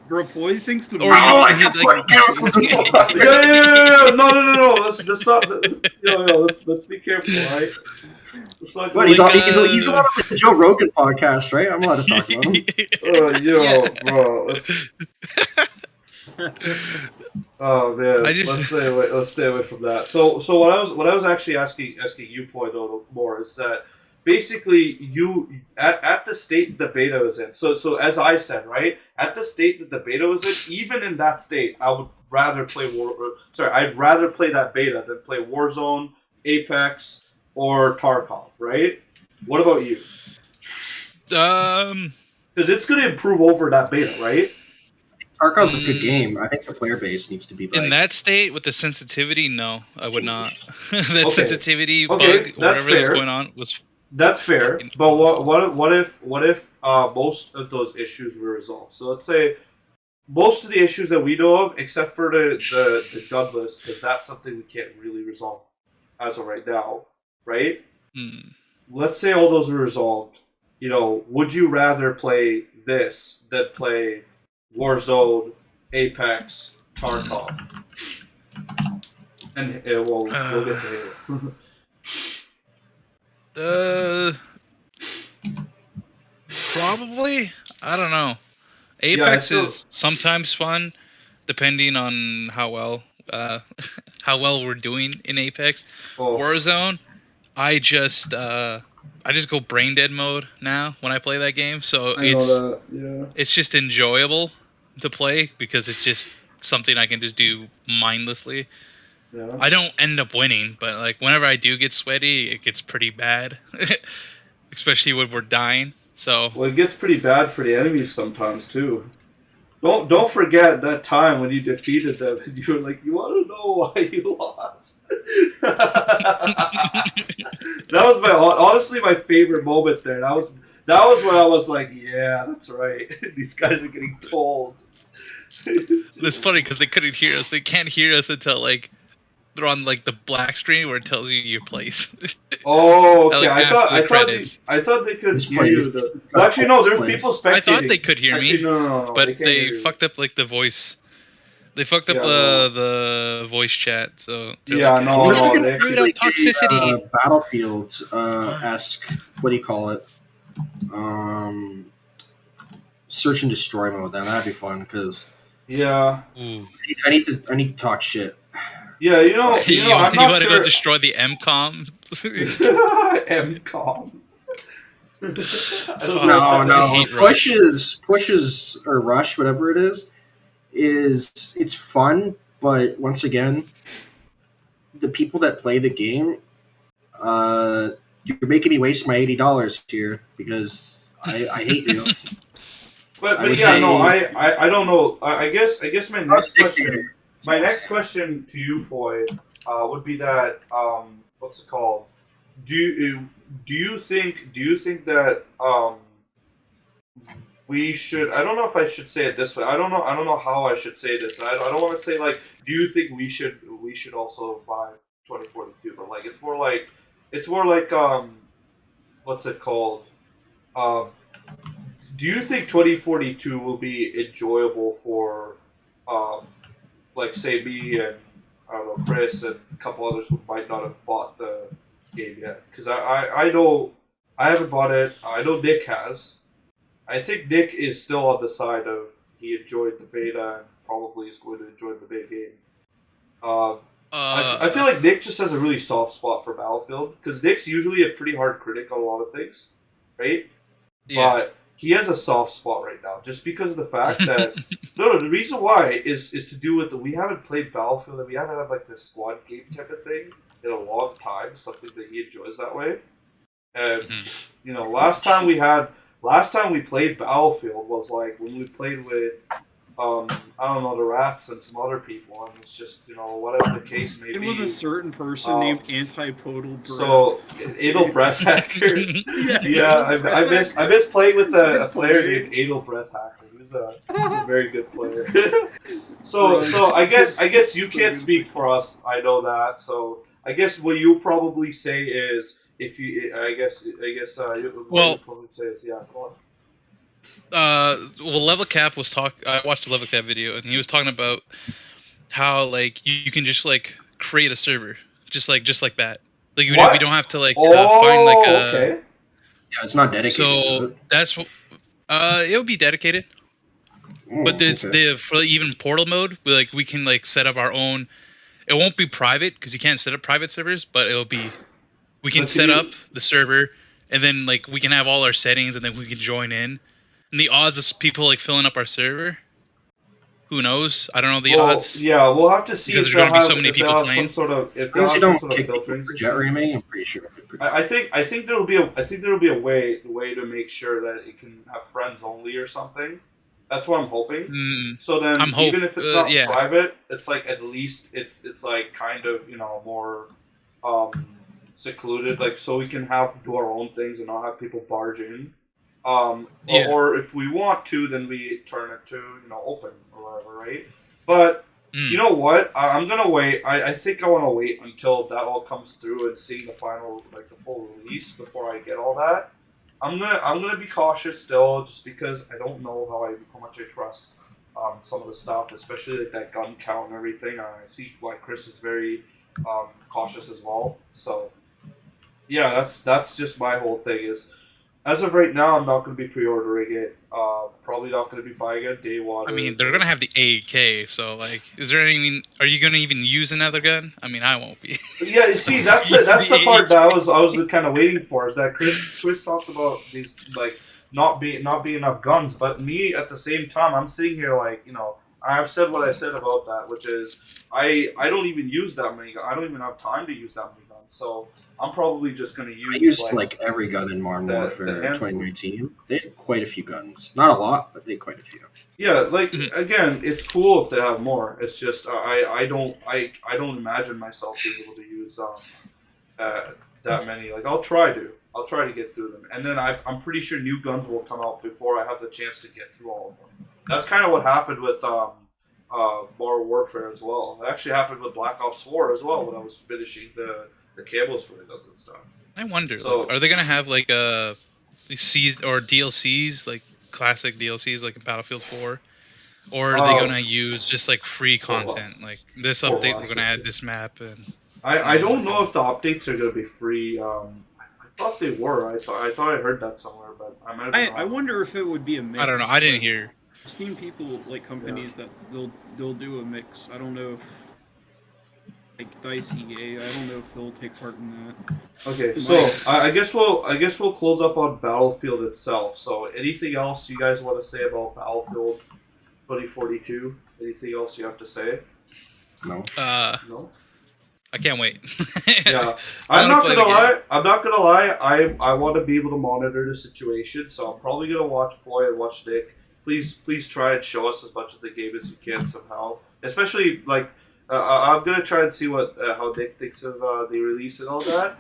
Bro, Poi thinks the Or Oh, he- like he- a like- fucking Yeah. No. Let's stop. Let's be careful, all right? Let's not go What, he's Like, allowed on the Joe Rogan podcast, right? I'm allowed to talk about him. Yo, bro. Oh man, I just- let's stay away from that. So what I was actually asking you, Poi, though, more is that basically you at the state the beta is in. So as I said, right, at the state that the beta was in, even in that state, I would rather play I'd rather play that beta than play Warzone, Apex, or Tarkov, right? What about you? Because it's going to improve over that beta, right? Tarkov's a good game. I think the player base needs to be like. in that state with the sensitivity, no, I would not. That Okay. sensitivity Okay, bug, that's whatever that's fair. going on, was That's fair, but what if most of those issues were resolved? So let's say most of the issues that we know of, except for the gun list, because that's something we can't really resolve as of right now, right? Let's say all those are resolved. You know, would you rather play this than play Warzone, Apex, Tarkov? And we'll get to Halo. Probably. I don't know. Yeah, Apex so- is sometimes fun, depending on how well we're doing in Apex. Oh. Warzone, I just go brain dead mode now when I play that game. So I know that. Yeah. it's just enjoyable to play because it's just something I can just do mindlessly. Yeah. I don't end up winning, but like whenever I do get sweaty, it gets pretty bad, especially when we're dying. So Well, it gets pretty bad for the enemies sometimes too. Don't forget that time when you defeated them and you were like, you want to know know why you lost. That was honestly my favorite moment there. That was when I was like, yeah, that's right. These guys are getting told. It's funny because they couldn't hear us. They can't hear us until like they're on like the black screen where it tells you your place. Oh, okay. Like, I thought they could hear you. Well, actually, no. There's people spectating. I thought they could hear me. Actually, no. But they fucked up like the voice. They fucked up the voice chat. So yeah, like, no. They toxicity. Battlefield esque. What do you call it? Search and destroy mode. Then that'd be fun because yeah. I need to talk shit. Yeah, you know, I'm not want to sure. go destroy the MCOM? MCOM. No. Pushes or rush, whatever it is it's fun, but once again, the people that play the game, you're making me waste my $80 here because I hate you. But yeah, no, I don't know. I guess my next question to you, Boy, would be that what's it called? Do you think that we should? I don't know if I should say it this way. I don't know how I should say this. I don't want to say like, do you think we should also buy 2042? But like, it's more like what's it called? Do you think 2042 will be enjoyable for like say me and I don't know Chris and a couple others who might not have bought the game yet? Because I know I haven't bought it. I know Nick has. I think Nick is still on the side of he enjoyed the beta and probably is going to enjoy the big game. I feel like Nick just has a really soft spot for Battlefield because Nick's usually a pretty hard critic on a lot of things, right? Yeah. But he has a soft spot right now just because of the fact that no, the reason why is to do with we haven't played Battlefield and we haven't had like this squad game type of thing in a long time. Something that he enjoys that way, and you know, last time we played Battlefield was like when we played with I don't know, the Rats and some other people, and it's just, you know, whatever the case may be. With a certain person named Antipodal Breath. So, Adel Breath Hacker. Yeah, I miss playing with a player named Adel Breath Hacker. He was a very good player. so I guess you can't speak for us. I know that. So I guess what you'll probably say is if you, I guess you'll probably say is go on. Well, Level Cap was I watched a Level Cap video, and he was talking about how like you can just like create a server, just like that. Like you don't have to like find like a. Okay. Yeah, it's not dedicated. So that's it'll be dedicated, but it's for even portal mode. We can like set up our own. It won't be private because you can't set up private servers, but it'll be. We can set up the server, and then like we can have all our settings, and then we can join in. And the odds of people like filling up our server, who knows? I don't know the odds. Yeah, we'll have to see because there's going to be so many people playing. If they have some sort of filtering system, I'm pretty sure. I think there will be a way to make sure that it can have friends only or something. That's what I'm hoping. So then, even if it's not private, it's like at least it's like kind of, you know, more secluded, like so we can do our own things and not have people barge in. Or if we want to, then we turn it to, you know, open or whatever, right? But you know what? I'm gonna wait. I think I want to wait until that all comes through and see the final, like the full release before I get all that. I'm gonna be cautious still, just because I don't know how much I trust some of the stuff, especially like that gun count and everything. I see why Chris is very cautious as well. So yeah, that's just my whole thing is. As of right now, I'm not going to be pre-ordering it. Probably not going to be buying it day one. I mean, they're going to have the AK, so like, are you going to even use another gun? I mean, I won't be. Yeah, you see, that's the part that I was kind of waiting for. Is that Chris talked about these like not being enough guns, but me at the same time, I'm sitting here like, you know, have said what I said about that, which is I don't even use that many. I don't even have time to use that many guns. So I'm probably just going to use. I used like every gun in Modern Warfare 2019. They had quite a few guns, not a lot, but they had quite a few. Yeah, like again, it's cool if they have more. It's just I don't imagine myself being able to use that many. Like I'll try to get through them, and then I'm pretty sure new guns will come out before I have the chance to get through all of them. That's kind of what happened with Modern Warfare as well. It actually happened with Black Ops 4 as well when I was finishing the camos for the guns and stuff. I wonder, like, are they gonna have like C's or DLCs, like classic DLCs, like in Battlefield 4, or are they gonna use just like free content, like this update we're gonna add this map? And I don't know if the updates are gonna be free. I thought they were. I thought I heard that somewhere, but I wonder if it would be a mix. I don't know. I didn't hear. I've seen people like companies that they'll do a mix. I don't know if like DICE EA. I don't know if they'll take part in that. Okay, so I guess we'll close up on Battlefield itself. So anything else you guys want to say about Battlefield 2042? Anything else you have to say? No. No. I can't wait. Yeah, I'm not gonna lie. I want to be able to monitor the situation, so I'm probably gonna watch Ploy and watch Nick. Please try and show us as much of the game as you can somehow. Especially like I'm gonna try and see what how Nick thinks of the release and all that.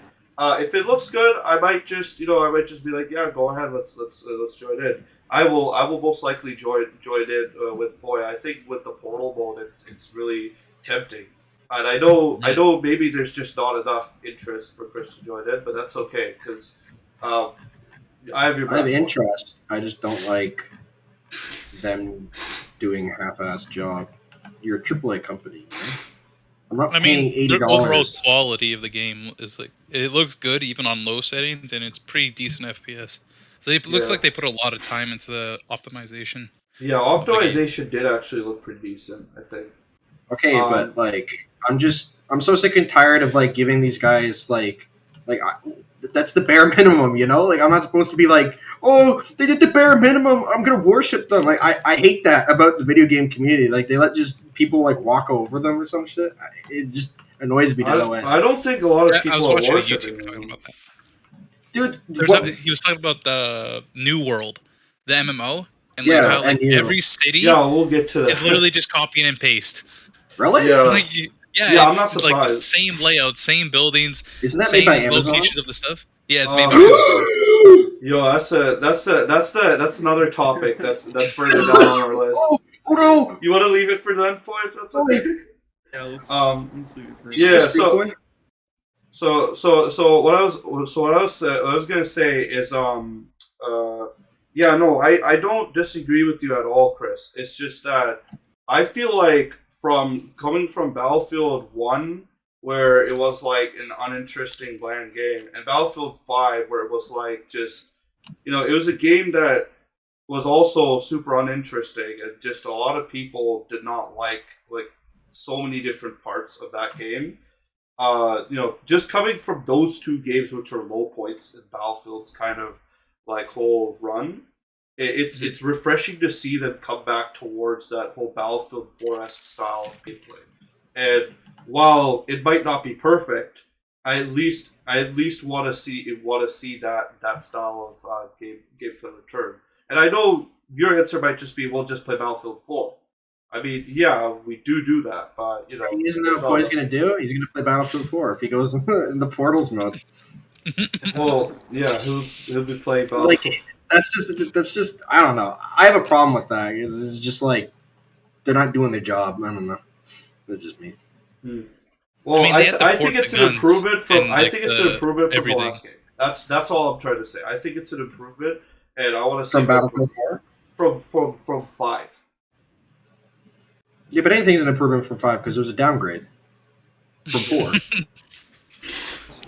If it looks good, I might just be like, yeah, go ahead, let's join in. I will most likely join in with Ploy. I think with the portal mode, it's really tempting. And I know maybe there's just not enough interest for Chris to join in, but that's okay because I have your. I have interest. I just don't like them doing a half-assed job. You're a AAA company. Man. I'm not paying $80. The overall quality of the game is like it looks good even on low settings, and it's pretty decent FPS. So it looks like they put a lot of time into the optimization. Yeah, optimization did actually look pretty decent, I think. Okay, but like I'm so sick and tired of like giving these guys that's the bare minimum, you know? Like I'm not supposed to be like, oh, they did the bare minimum, I'm gonna worship them. Like I hate that about the video game community. Like they let just people like walk over them or some shit. It just annoys me to no end. I don't think a lot of people I was watching a YouTube talking about that. Dude, he was talking about the New World, the MMO, and like how like every city we'll get to that. is literally just copying and paste. Really? Yeah. Like, I'm not surprised. Like the same layout, same buildings. Isn't that made by Amazon? Locations of the stuff. Yeah, it's made by Amazon. Yo, that's another topic. That's further down on our list. Oh no! You want to leave it for then, boy? That's okay. Yeah, let's leave it for yeah. So what I was gonna say is yeah, no, I don't disagree with you at all, Chris. It's just that I feel like coming from Battlefield 1, where it was like an uninteresting, bland game, and Battlefield 5, where it was like just, it was a game that was also super uninteresting, and just a lot of people did not like so many different parts of that game. Just coming from those two games, which are low points in Battlefield's kind of like whole run, it's refreshing to see them come back towards that whole Battlefield 4-esque style of gameplay. And while it might not be perfect, I at least want to see that style of gameplay return. And I know your answer might just be, we'll just play Battlefield 4. I mean, yeah, we do that, but isn't that what he's going to do? He's going to play Battlefield 4 if he goes in the Portals mode. Well, yeah, he'll be playing Battlefield. Like that's just I don't know. I have a problem with that. It's just like they're not doing their job. I don't know. That's just me. Well, I think it's an improvement from the last game. That's all I'm trying to say. I think it's an improvement, and I want to say from Battlefield 4 from 5. Yeah, but anything's an improvement from 5 because it was a downgrade from 4.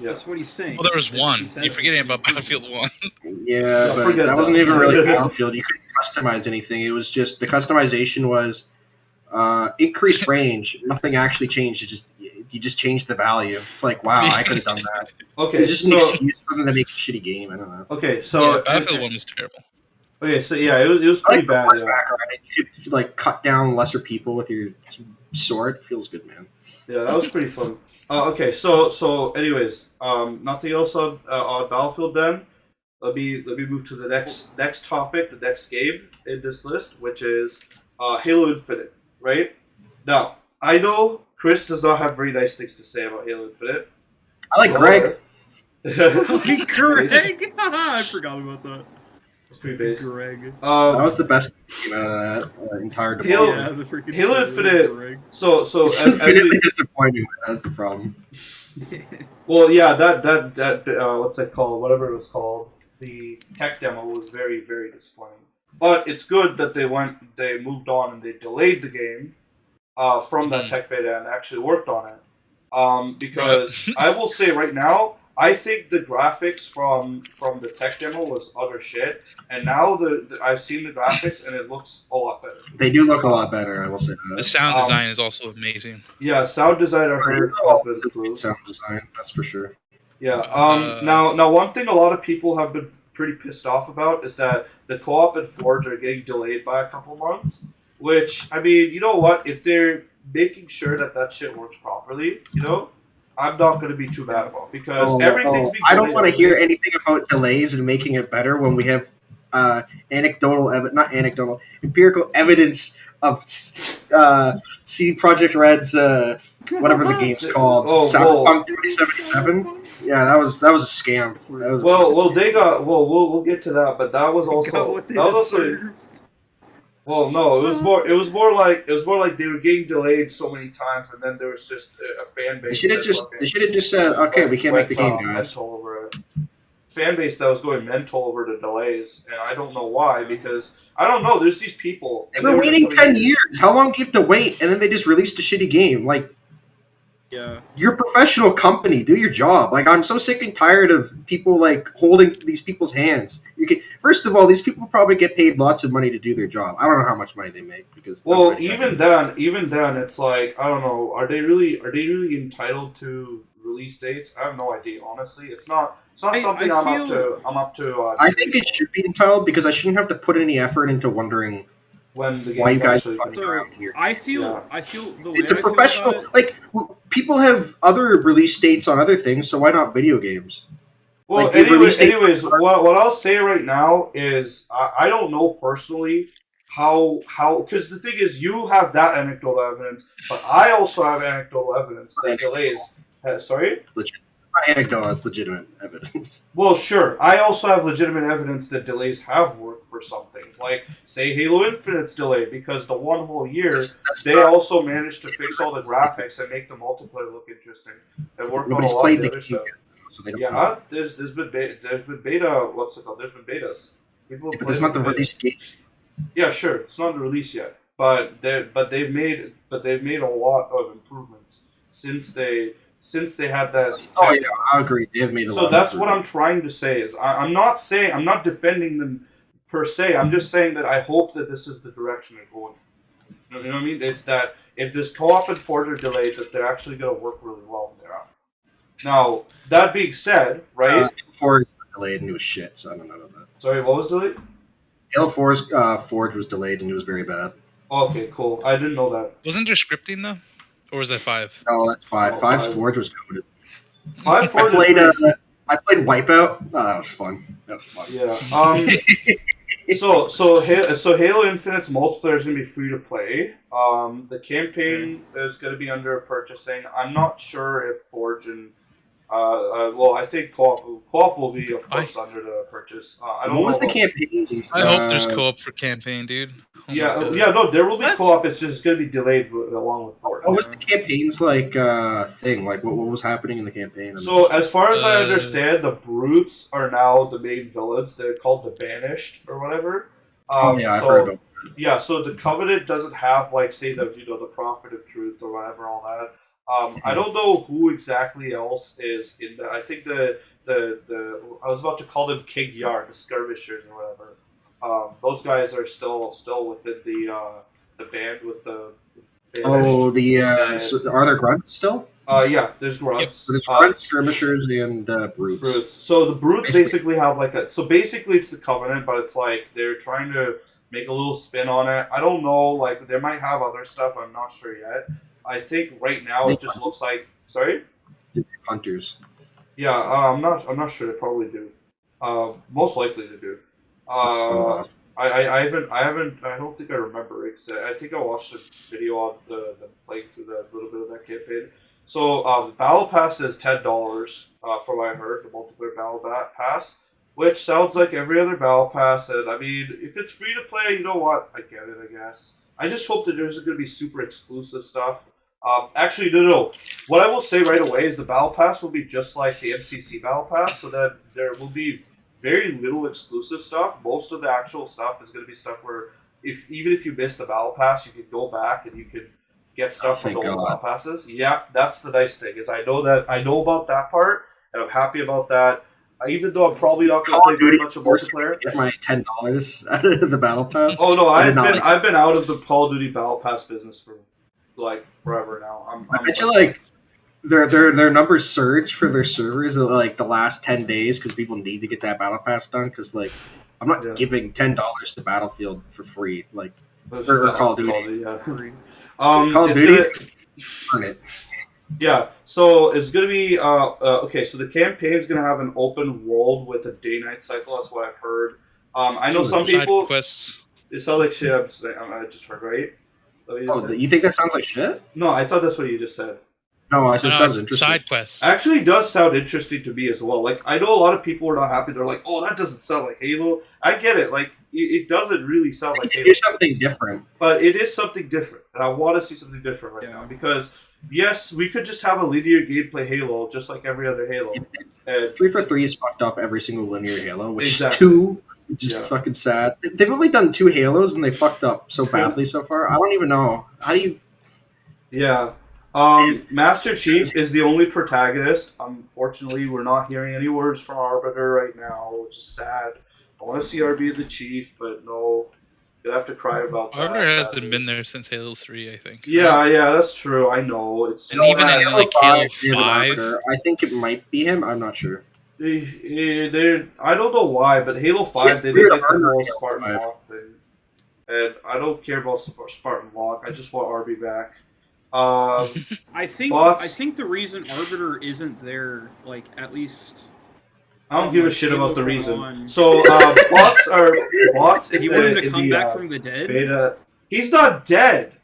That's what he's saying. Well, there was 1. You're forgetting about Battlefield 1. Yeah, but that wasn't even really Battlefield. You couldn't customize anything. It was just the customization was increased range. Nothing actually changed. You just changed the value. It's like, wow, I could have done that. Okay, it's just an excuse for them to make a shitty game. I don't know. Okay, so Battlefield 1 was terrible. Okay, so yeah, it was I pretty like bad. Yeah. horseback riding. You could like cut down lesser people with your sword. It feels good, man. Yeah, that was pretty fun. Okay, so anyways, nothing else on Battlefield then. Let me move to the next topic, the next game in this list, which is Halo Infinite. Right now, I know Chris does not have very nice things to say about Halo Infinite. I like Greg. Greg! I forgot about that. It's pretty basic. Greg. That was the best thing out of that entire debate. Yeah, the freaking Halo Infinite. Greg. So It's infinitely disappointing. That's the problem. Well, yeah, that what's it called? Whatever it was called, the tech demo was very, very disappointing. But it's good that they moved on and they delayed the game from that tech beta and actually worked on it. Because I will say right now, I think the graphics from the tech demo was utter shit, and now I've seen the graphics and it looks a lot better. They do look a lot better, I will say that. The sound design is also amazing. Yeah, sound design I heard has been improved. Sound design, that's for sure. Yeah. Now one thing a lot of people have been pretty pissed off about is that the co-op and Forge are getting delayed by a couple months. Which, I mean, you know what? If they're making sure that shit works properly, I'm not going to be too bad about it because everything's being I don't delayed want to hear anyways. anything about delays and making it better when we have empirical evidence of CD Projekt Red's whatever the game's called, Cyberpunk 2077. Yeah, that was a scam. That was we'll get to that, but that was also well, no, it was more like they were getting delayed so many times, and then there was just a fan base. They should have just said, okay, we can't make the game, guys. Fan base that was going mental over the delays, and I don't know why, because I don't know. There's these people. They were waiting 10 years. How long do you have to wait? And then they just released a shitty game. Like, yeah, you're a professional company. Do your job. Like, I'm so sick and tired of people like holding these people's hands. First of all, these people probably get paid lots of money to do their job. I don't know how much money they make because. Well, even then, it's like I don't know. Are they really entitled to release dates? I have no idea. Honestly, it's not something I'm up to. I think it should be entitled because I shouldn't have to put any effort into wondering when the game why you guys are actually fucking around here. I feel the way It's a I feel professional. about it- Like people have other release dates on other things, so why not video games? Well, Like, anyways, what I'll say right now is I don't know personally how because the thing is you have that anecdotal evidence, but I also have anecdotal evidence that delays. Sorry? Legit. Not anecdotal, it's legitimate evidence. Well, sure. I also have legitimate evidence that delays have worked for some things. Like, say, Halo Infinite's delayed because the one whole year, they also managed to fix all the graphics and make the multiplayer look interesting. And work on a Nobody's lot played of the the other game stuff. yet, so they don't Yeah, know. there's been beta. What's it called? There's been betas. People Yeah, but that's not the release game. Yeah, sure. It's not the release yet, but they've made a lot of improvements since they had that. Oh yeah, I agree. They have made a lot. So that's what I'm trying to say is I'm not defending them per se. I'm just saying that I hope that this is the direction they're going. You know what I mean? It's that if this co-op and Forge are delayed, that they're actually going to work really well when they're out. Now, that being said, right? Forge was delayed and it was shit, so I don't know about that. Sorry, what was delayed? Halo 4's Forge was delayed and it was very bad. Okay, cool. I didn't know that. Wasn't there scripting though, or was that 5? No, that's 5. Oh, 5 5. Forge was coded. I I played Wipeout. Oh, that was fun. That was fun. Yeah. So Halo Infinite's multiplayer is going to be free to play. The campaign is going to be under purchasing. I'm not sure if Forge and I think co-op will be of course under the purchase. I don't What was know the campaign? I hope there's co-op for campaign, dude. Oh my God. No, there will be co-op. It's just going to be delayed along with Forge. What was the campaign's thing? Like what was happening in the campaign? So as far as I understand, the Brutes are now the main villains. They're called the Banished or whatever. I've heard about that. Yeah, so the Covenant doesn't have the Prophet of Truth or whatever, all that. I don't know who exactly else is in there. I think the I was about to call them King Yard, the Skirmishers or whatever. Those guys are still within the band with the Banished. So are there grunts still? Yeah, there's grunts. So there's grunts, skirmishers, and brutes. Brutes. So the brutes basically have like a. So basically, it's the Covenant, but it's like they're trying to make a little spin on it. I don't know. Like they might have other stuff. I'm not sure yet. I think right now it just looks like. Sorry. Hunters. Yeah, I'm not sure. They probably do. Most likely they do. I don't think I remember it. I think I watched a video on the playing through the little bit of that campaign. So the battle pass is $10 from what I heard, the multiplayer battle pass, which sounds like every other battle pass. And I mean, if it's free to play, you know what? I get it, I guess. I just hope that there's going to be super exclusive stuff. Actually, no. What I will say right away is the battle pass will be just like the MCC battle pass, so that there will be very little exclusive stuff. Most of the actual stuff is going to be stuff where even if you miss the battle pass, you can go back and you can get stuff from the old battle passes. Yeah, that's the nice thing is I know about that part and I'm happy about that. Even though I'm probably not going to play very much of multiplayer. Get my $10 out of the battle pass. Oh no, I've been out of the Call of Duty battle pass business for like forever now. I bet you like their numbers surge for their servers in like the last 10 days because people need to get that battle pass done. Because like I'm not giving $10 to Battlefield for free, like or Call of Duty. Call of Duty, earn it. Yeah, so it's gonna be okay. So the campaign is gonna have an open world with a day-night cycle. That's what I've heard. I know some people. Quests. It sounds like shit. I just heard right. You think that sounds like shit? No, I thought that's what you just said. No, I said sounds interesting. Side quests. Actually, does sound interesting to me as well. Like I know a lot of people are not happy. They're like, "Oh, that doesn't sound like Halo." I get it. Like it doesn't really sound like Halo. It's something different. But it is something different, and I want to see something different right now because yes, we could just have a linear gameplay Halo, just like every other Halo. 343 is fucked up every single linear Halo, which is fucking sad. They've only done 2 Halos, and they fucked up so badly so far. I don't even know how do you. Yeah. Master Chief is the only protagonist. Unfortunately, we're not hearing any words from Arbiter right now, which is sad. I want to see RB the Chief, but no. You'll have to cry about that. Arbiter hasn't been there since Halo 3, I think. Yeah, that's true. I know. It's and even in like Halo 5. I think it might be him. I'm not sure. I don't know why, but Halo 5, they did like the whole Spartan Walk thing. And I don't care about Spartan Walk. I just want RB back. I think the reason Arbiter isn't there, like at least, I don't give a shit about the reason. So bots. If you want him to come back from the dead, beta, he's not dead.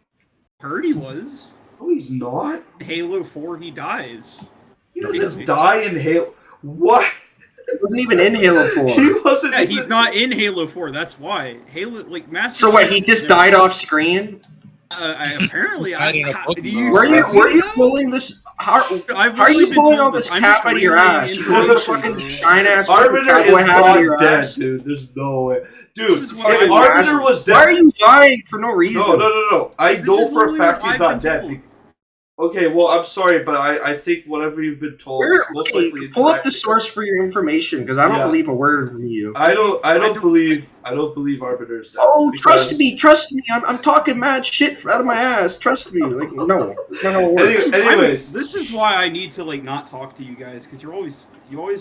Heard he was. No, he's not. Halo 4, he dies. He doesn't die in Halo. What? He wasn't even in Halo 4. He wasn't. Yeah, he's not in Halo 4. That's why Halo, like Master. So what? He just died off screen. Apparently, were you pulling this? How are you pulling all this cap out of your ass? You pulled the fucking giant ass Arbiter is not dead, dude. There's no way. Dude, if Arbiter was dead... Why are you lying for no reason? No. I know for a fact he's not dead. Okay, well, I'm sorry, but I think whatever you've been told is most likely pull up the source for your information, because I don't believe a word from you. I don't believe Arbiter's dead. Oh, trust me. I'm talking mad shit out of my ass. Trust me. Like, no, it's not how it works. Anyways, this is why I need to like not talk to you guys, because you always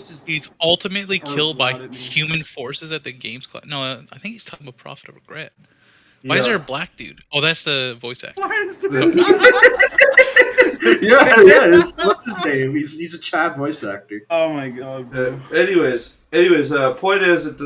just. He's ultimately killed by human forces at the games class. No, I think he's talking about Prophet of Regret. Why is there a black dude? Oh, that's the voice actor. Why is the what's his name? He's a Chad voice actor. Oh my god. Bro. Anyways, point is that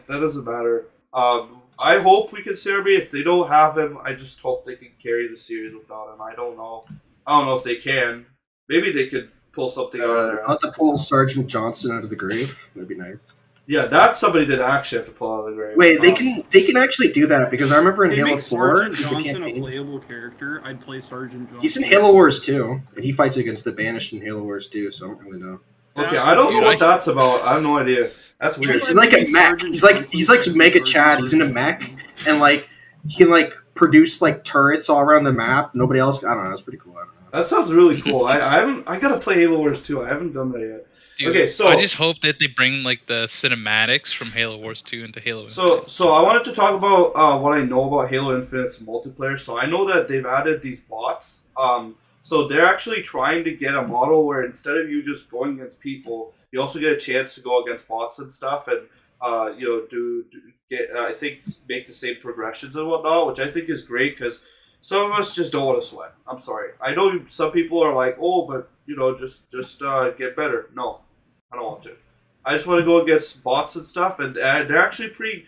doesn't matter. I hope we can see RB. If they don't have him, I just hope they can carry the series without him. I don't know if they can. Maybe they could pull something out of their ass. To pull Sergeant Johnson out of the grave. That'd be nice. Yeah, that's somebody that actually have to pull out of the grave. Wait, they can actually do that, because I remember in Halo 4, Sergeant Johnson a playable character, I'd play Sergeant Johnson. He's in Halo Wars 2, and he fights against the Banished in Halo Wars 2, so I don't really know. Okay, I don't know what that's about. I have no idea. That's weird. He's like a mech. He's like Mega Chad. He's in a mech, and like he can like produce like turrets all around the map. Nobody else. I don't know. It's pretty cool. I don't know. That sounds really cool. I gotta play Halo Wars 2. I haven't done that yet. Dude, okay, so I just hope that they bring like the cinematics from Halo Wars 2 into Halo Infinite. So I wanted to talk about what I know about Halo Infinite's multiplayer. So I know that they've added these bots. So they're actually trying to get a model where instead of you just going against people, you also get a chance to go against bots and stuff, and I think make the same progressions and whatnot, which I think is great because some of us just don't want to sweat. I'm sorry. I know some people are like, oh, but just get better. No, I don't want to. I just want to go against bots and stuff, and they're actually pretty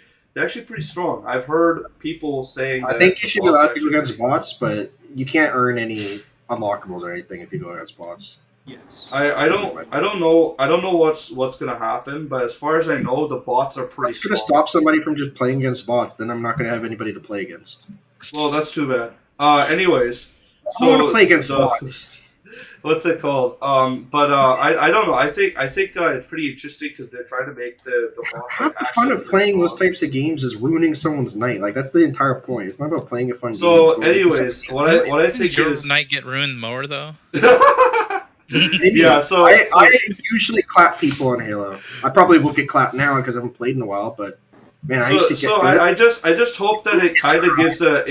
strong. I've heard people saying. I think you should be allowed to go against bots, but you can't earn any unlockables or anything if you go against bots. Yes. I don't know what's gonna happen, but as far as I know, the bots are pretty. It's gonna stop somebody from just playing against bots. Then I'm not gonna have anybody to play against. Well, that's too bad. Anyways, I want to play against bots. What's it called? I don't know. I think it's pretty interesting because they're trying to make the bots. Half the fun of playing those types of games is ruining someone's night. Like that's the entire point. It's not about playing a fun game. So, anyways, what I think your is night get ruined more though. Yeah, so I usually clap people on Halo. I probably won't get clapped now because I haven't played in a while, but man, I used to get good. I just hope that it kind of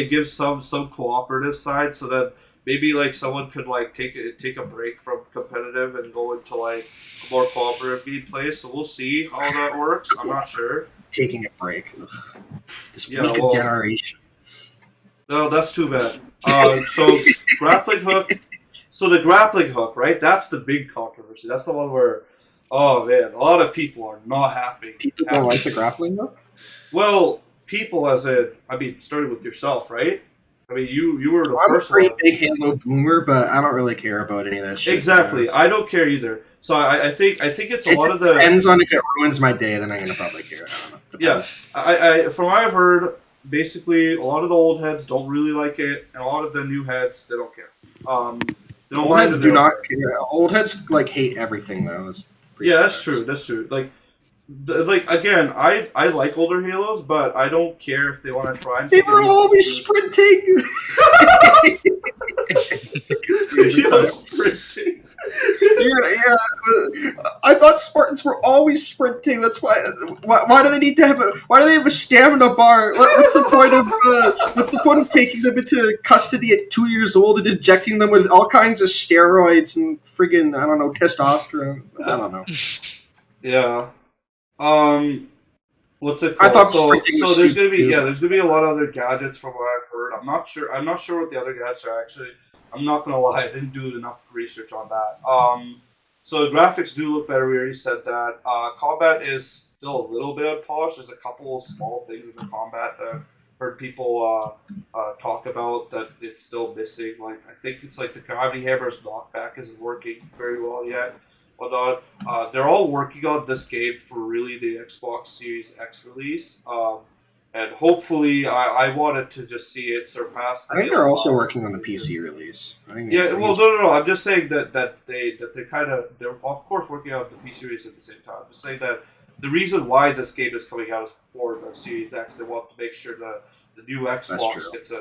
gives some cooperative side, so that maybe like someone could like take a break from competitive and go into like more cooperative gameplay. So we'll see how that works. I'm not sure. Taking a break. Ugh. This weak generation. No, that's too bad. So grappling hook. So the grappling hook, right? That's the big controversy. That's the one where, oh man, a lot of people are not happy. People don't like the grappling hook? Well, people as in, starting with yourself, right? I mean, you were the first one. I'm a one. pretty big Halo boomer, but I don't really care about any of that shit. Exactly. I don't care either. So I think it's a lot of the... depends on if it ruins my day, then I'm going to probably care. I don't know. Depends. Yeah. I from what I've heard, basically, a lot of the old heads don't really like it, and a lot of the new heads, they don't care. Old heads do not care. Old heads like hate everything though. That's true. That's true. Like again, I like older Halos, but I don't care if they want to try. They were always sprinting. Sprinting. Yeah. I thought Spartans were always sprinting. That's why. Why do they need to have a? Why do they have a stamina bar? What's the point of? What's the point of taking them into custody at 2 years old and injecting them with all kinds of steroids and friggin' I don't know testosterone? I don't know. Yeah. What's it called? I thought sprinting was there's gonna be too. there's gonna be a lot of other gadgets from what I've heard. I'm not sure what the other gadgets are actually. I'm not gonna lie, I didn't do enough research on that. So the graphics do look better. We already said that. Combat is still a little bit unpolished. There's a couple of small things in the combat that I've heard people talk about that it's still missing. Like I think it's like the gravity hammer's knockback isn't working very well yet. They're all working on this game for really the Xbox Series X release. And hopefully, I wanted to just see it surpass. I think they're also working on the PC release. No. I'm just saying that they're of course working on the PC release at the same time. I'm just saying that the reason why this game is coming out is for the Series X. They want to make sure that the new Xbox gets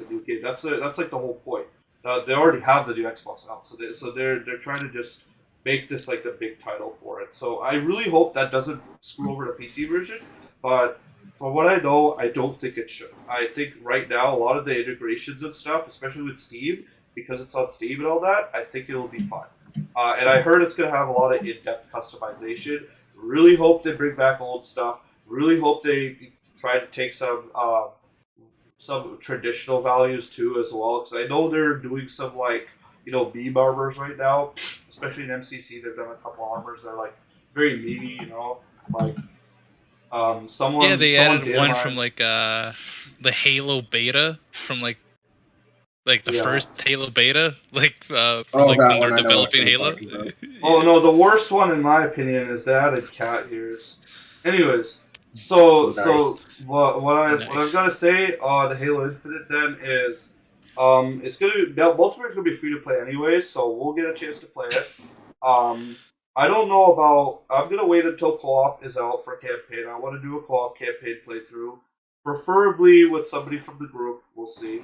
a new game. That's like the whole point. They already have the new Xbox out, so they're trying to just make this like the big title for it. So I really hope that doesn't screw over the PC version, but. From what I know, I don't think it should. I think right now, a lot of the integrations and stuff, especially with Steam, because it's on Steam and all that, I think it'll be fine. And I heard it's going to have a lot of in-depth customization. Really hope they bring back old stuff. Really hope they try to take some traditional values too as well. Because I know they're doing some beam armors right now, especially in MCC. They've done a couple armors that are like very meaty, like. They added one from the Halo beta from like the first Halo beta, when they're developing Halo. Oh no, the worst one in my opinion is the added cat ears. Anyways, so what I've got to say on the Halo Infinite then is it's gonna be multiplayer is gonna be free to play anyways, so we'll get a chance to play it. I don't know about... I'm going to wait until co-op is out for campaign. I want to do a co-op campaign playthrough. Preferably with somebody from the group. We'll see.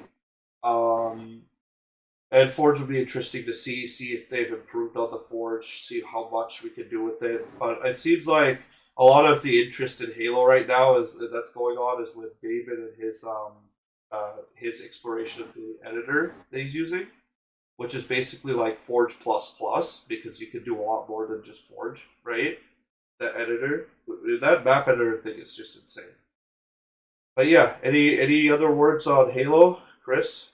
And Forge will be interesting to see if they've improved on the Forge, see how much we can do with it. But it seems like a lot of the interest in Halo right now that's going on is with David and his exploration of the editor that he's using. which is basically like Forge++, because you can do a lot more than just Forge, right? That editor, that map editor thing is just insane. But yeah, any other words on Halo, Chris?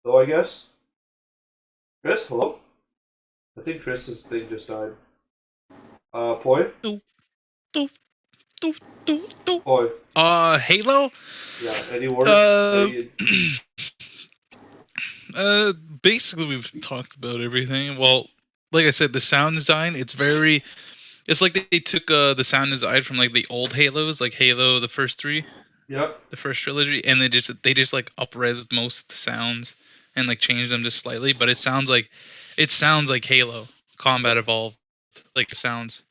Hello, I guess. Chris, hello. I think Chris's thing just died. Poi. Poi. Halo. Yeah. Any words? Basically we've talked about everything. Well, like I said, the sound design, it's like they took the sound design from like the old Halos, like Halo the first 3. Yep. The first trilogy, and they just like up-resed most of the sounds and like changed them just slightly, but it sounds like Halo Combat Evolved, like it sounds.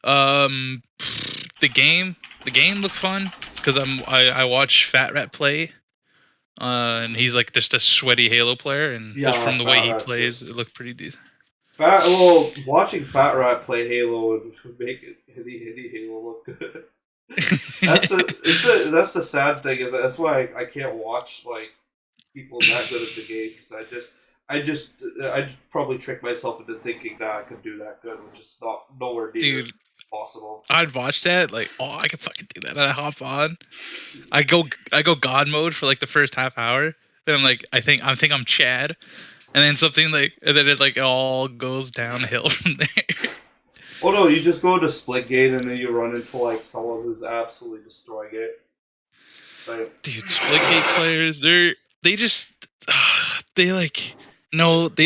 The game looked fun because I watch Fat Rat play, and he's like just a sweaty Halo player, and just from the way he plays, it looked pretty decent. Watching Fat Rat play Halo would make any Halo look good. That's the sad thing, is that's why I can't watch like people that good at the game, because I probably trick myself into thinking that I could do that good, which is nowhere near possible. I'd watch that like, oh, I can fucking do that, and I hop on. I go God mode for like the first half hour. Then I'm like, I think I'm Chad, and then something like, and then it like all goes downhill from there. Oh no, you just go to Splitgate and then you run into like someone who's absolutely destroying it. Like, dude, Splitgate players, they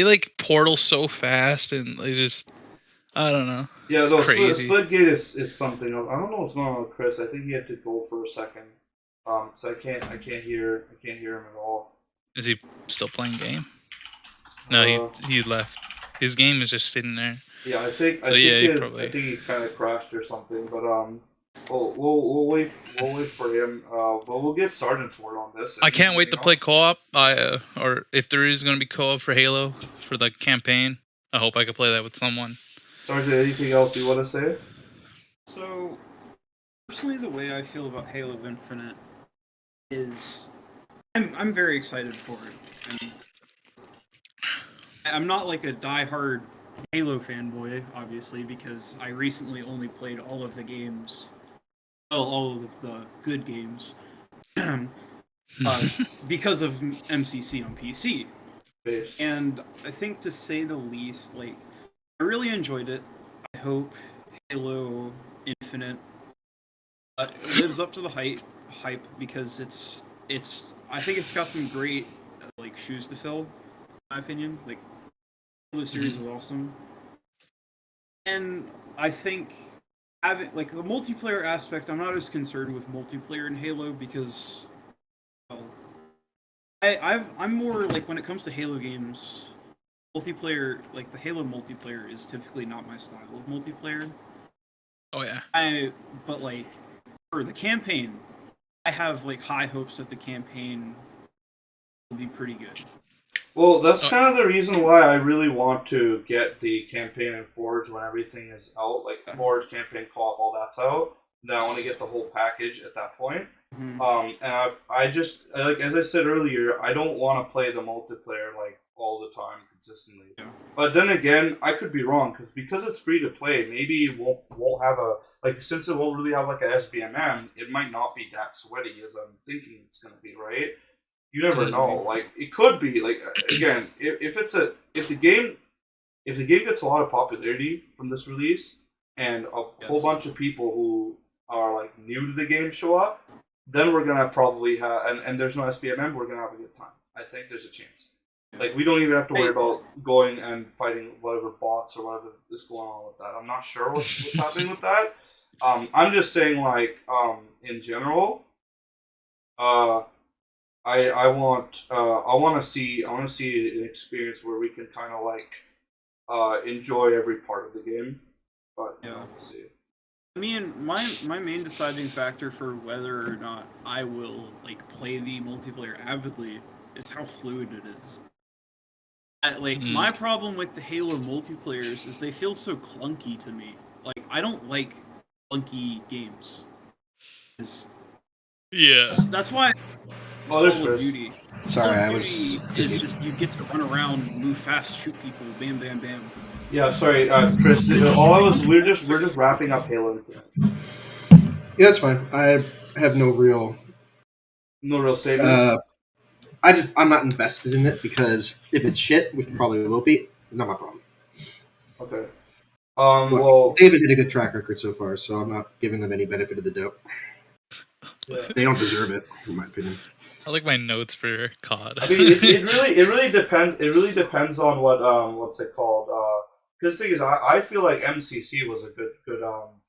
like portal so fast, and they just, I don't know. Yeah, no, crazy. Splitgate is something. I don't know what's going on with Chris. I think he had to go for a second. So I can't hear him at all. Is he still playing game? No, he left. His game is just sitting there. Yeah, I think he kind of crashed or something. But we'll wait for him. But we'll get Sergeant's word on this. I can't wait to play co-op. Or if there is going to be co-op for Halo for the campaign, I hope I can play that with someone. Sergeant, anything else you want to say? So, personally, the way I feel about Halo Infinite is I'm very excited for it. I'm not like a die-hard Halo fanboy, obviously, because I recently only played all of the games, well, all of the good games, because of MCC on PC. And I think, to say the least, like, I really enjoyed it. I hope Halo Infinite lives up to the hype, because it's I think it's got some great like shoes to fill, in my opinion. Like, the series is awesome, and I think having like the multiplayer aspect, I'm not as concerned with multiplayer in Halo, because I'm more like, when it comes to Halo games, multiplayer, like the Halo multiplayer is typically not my style of multiplayer. Oh yeah. But like for the campaign, I have like high hopes that the campaign will be pretty good. Well, that's kind of the reason why I really want to get the campaign in Forge when everything is out, like Forge, campaign, co-op, all that's out. Then I want to get the whole package at that point. Mm-hmm. And I just, like, as I said earlier, I don't want to play the multiplayer like all the time consistently. Yeah. But then again, I could be wrong, because it's free to play. Maybe it won't have a, like, since it won't really have like a SBMM, it might not be that sweaty as I'm thinking it's gonna be, right? You never know. Like, it could be. Like, again, if the game gets a lot of popularity from this release, and a whole bunch of people who are like new to the game show up, then we're gonna probably have, and there's no SBMM, we're gonna have a good time. I think there's a chance. Like, we don't even have to worry about going and fighting whatever bots or whatever is going on with that. I'm not sure what's happening with that. I'm just saying, like, in general, I want to see an experience where we can kind of like enjoy every part of the game. But yeah, we'll see. I mean, my main deciding factor for whether or not I will like play the multiplayer avidly is how fluid it is. My problem with the Halo multiplayers is they feel so clunky to me. Like, I don't like clunky games. Yeah. That's why Oh, there's Call of Chris. Duty. Sorry, Call I of was. Duty is just you get to run around, move fast, shoot people, bam, bam, bam. Yeah, sorry, Chris. We're just wrapping up Halo Infinite. Yeah, that's fine. I have no real. No real statement. I'm not invested in it because if it's shit, which probably will be, it's not my problem. Okay. Well, David had a good track record so far, so I'm not giving them any benefit of the doubt. Yeah. They don't deserve it, in my opinion. I like my notes for COD. I mean, it really depends. It really depends on what's it called? Because the thing is, I feel like MCC was a good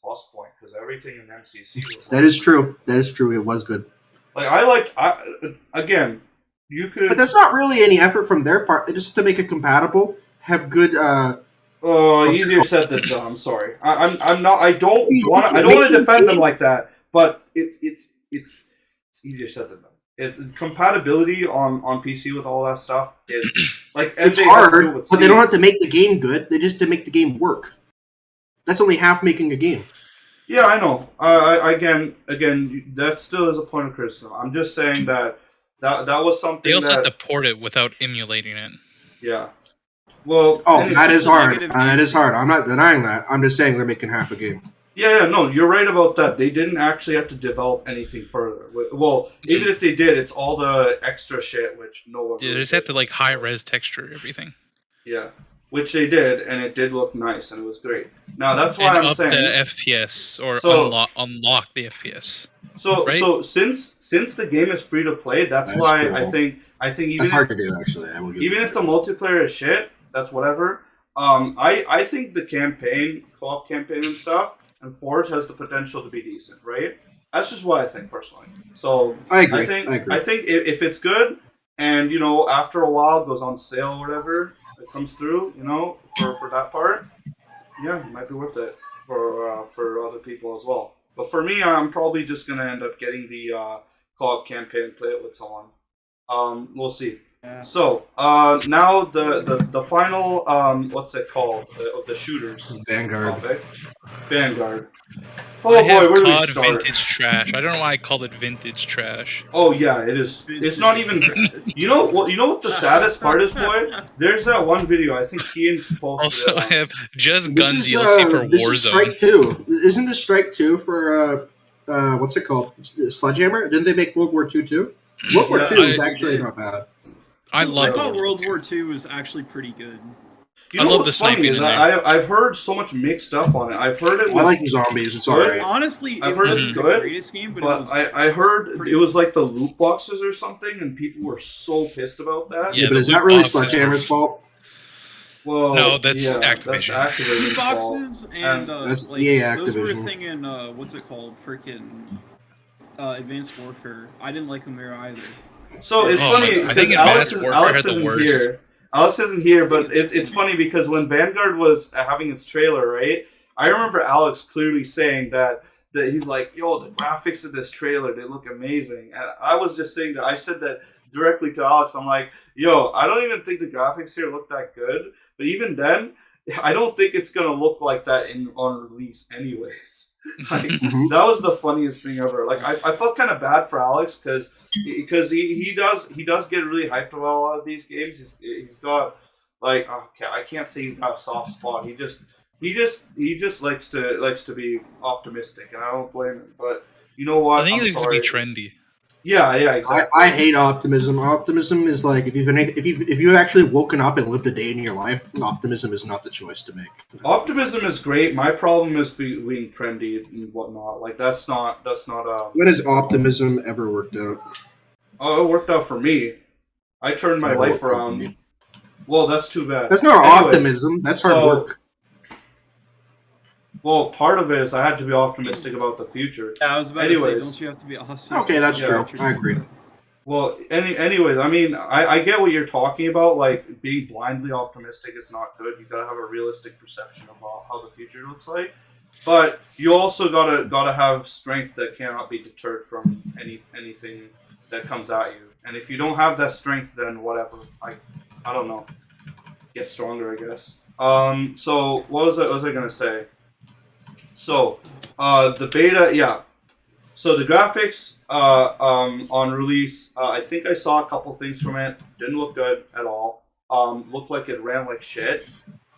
plus point because everything in MCC was. That is true. That is true. It was good. Like again, you could. But that's not really any effort from their part. They just have to make it compatible. Have good. Easier said than done. I'm sorry. I'm not. I don't want to defend them like that. But it's easier said than done. Compatibility on PC with all that stuff is like it's hard, but they don't have to make the game good. They just have to make the game work. That's only half making a game. Yeah, I know. Again, that still is a point of criticism. I'm just saying that was something. They also have to port it without emulating it. Yeah. Well. That is hard. That is hard. I'm not denying that. I'm just saying they're making half a game. Yeah, no, you're right about that. They didn't actually have to develop anything further. Well, even if they did, it's all the extra shit which no one. Yeah, they just have to high res texture everything. Yeah, which they did, and it did look nice, and it was great. Now that's why I'm saying the FPS or unlock the FPS. So right? So since the game is free to play, that's why cool. I think even that's hard to do actually. I will even if the multiplayer is shit, that's whatever. I think the campaign, co-op campaign and stuff. And Forge has the potential to be decent, right? That's just what I think personally. So I agree. I think if it's good, and after a while it goes on sale or whatever, it comes through, for that part, yeah, it might be worth it for other people as well. But for me, I'm probably just gonna end up getting the co-op campaign and play it with someone. We'll see. Yeah. So now the final what's it called the shooters Vanguard. Topic. Vanguard. Oh boy, where do we start? Vintage trash. I don't know why I called it vintage trash. Oh yeah, it is. It's not even. You know what the saddest part is, boy? There's that one video I think Kian posted. Also, I have just gun DLC for this Warzone. Is Strike 2. Isn't this Strike 2 for what's it called? Sledgehammer? Didn't they make World War II too? World War II is actually not bad. I thought World War II was actually pretty good. I love the sniping in there. I've heard so much mixed stuff on it. I've heard it. I like zombies. It's alright. Honestly, I've heard it's good. The greatest game, but I heard it was like the loot boxes or something, and people were so pissed about that. Yeah, but is that really Sledgehammer's fault? Well, no, that's Activision. That's loot boxes and that's Activision. Those were a thing in what's it called? Freaking Advanced Warfare. I didn't like them there either. So it's funny because Alex isn't here. Alex isn't here, but it's funny because when Vanguard was having its trailer, right? I remember Alex clearly saying that he's like, "Yo, the graphics of this trailer, they look amazing." And I was just saying that I said that directly to Alex. I'm like, "Yo, I don't even think the graphics here look that good." But even then, I don't think it's gonna look like that on release, anyways. Like, that was the funniest thing ever. Like I felt kind of bad for Alex because he does get really hyped about a lot of these games. He's got like okay, I can't say he's got a soft spot. He just likes to be optimistic, and I don't blame him. But you know what? I think he likes to be trendy. Yeah, exactly. I hate optimism. Optimism is like if you've actually woken up and lived a day in your life, optimism is not the choice to make. Optimism is great. My problem is being trendy and whatnot. Like that's not. When has optimism ever worked out? Oh, it worked out for me. I turned my life around. Well, that's too bad. That's not optimism. That's hard work. Well, part of it is I had to be optimistic about the future. Yeah, I was about to say, don't you have to be optimistic? Okay, that's true. I agree. Well, anyways, I mean, I get what you're talking about. Like, being blindly optimistic is not good. You gotta have a realistic perception about how the future looks like. But you also gotta have strength that cannot be deterred from anything that comes at you. And if you don't have that strength, then whatever. I don't know. Get stronger, I guess. So what was I gonna say? So, the beta, yeah. So the graphics on release, I think I saw a couple things from it. Didn't look good at all. Looked like it ran like shit.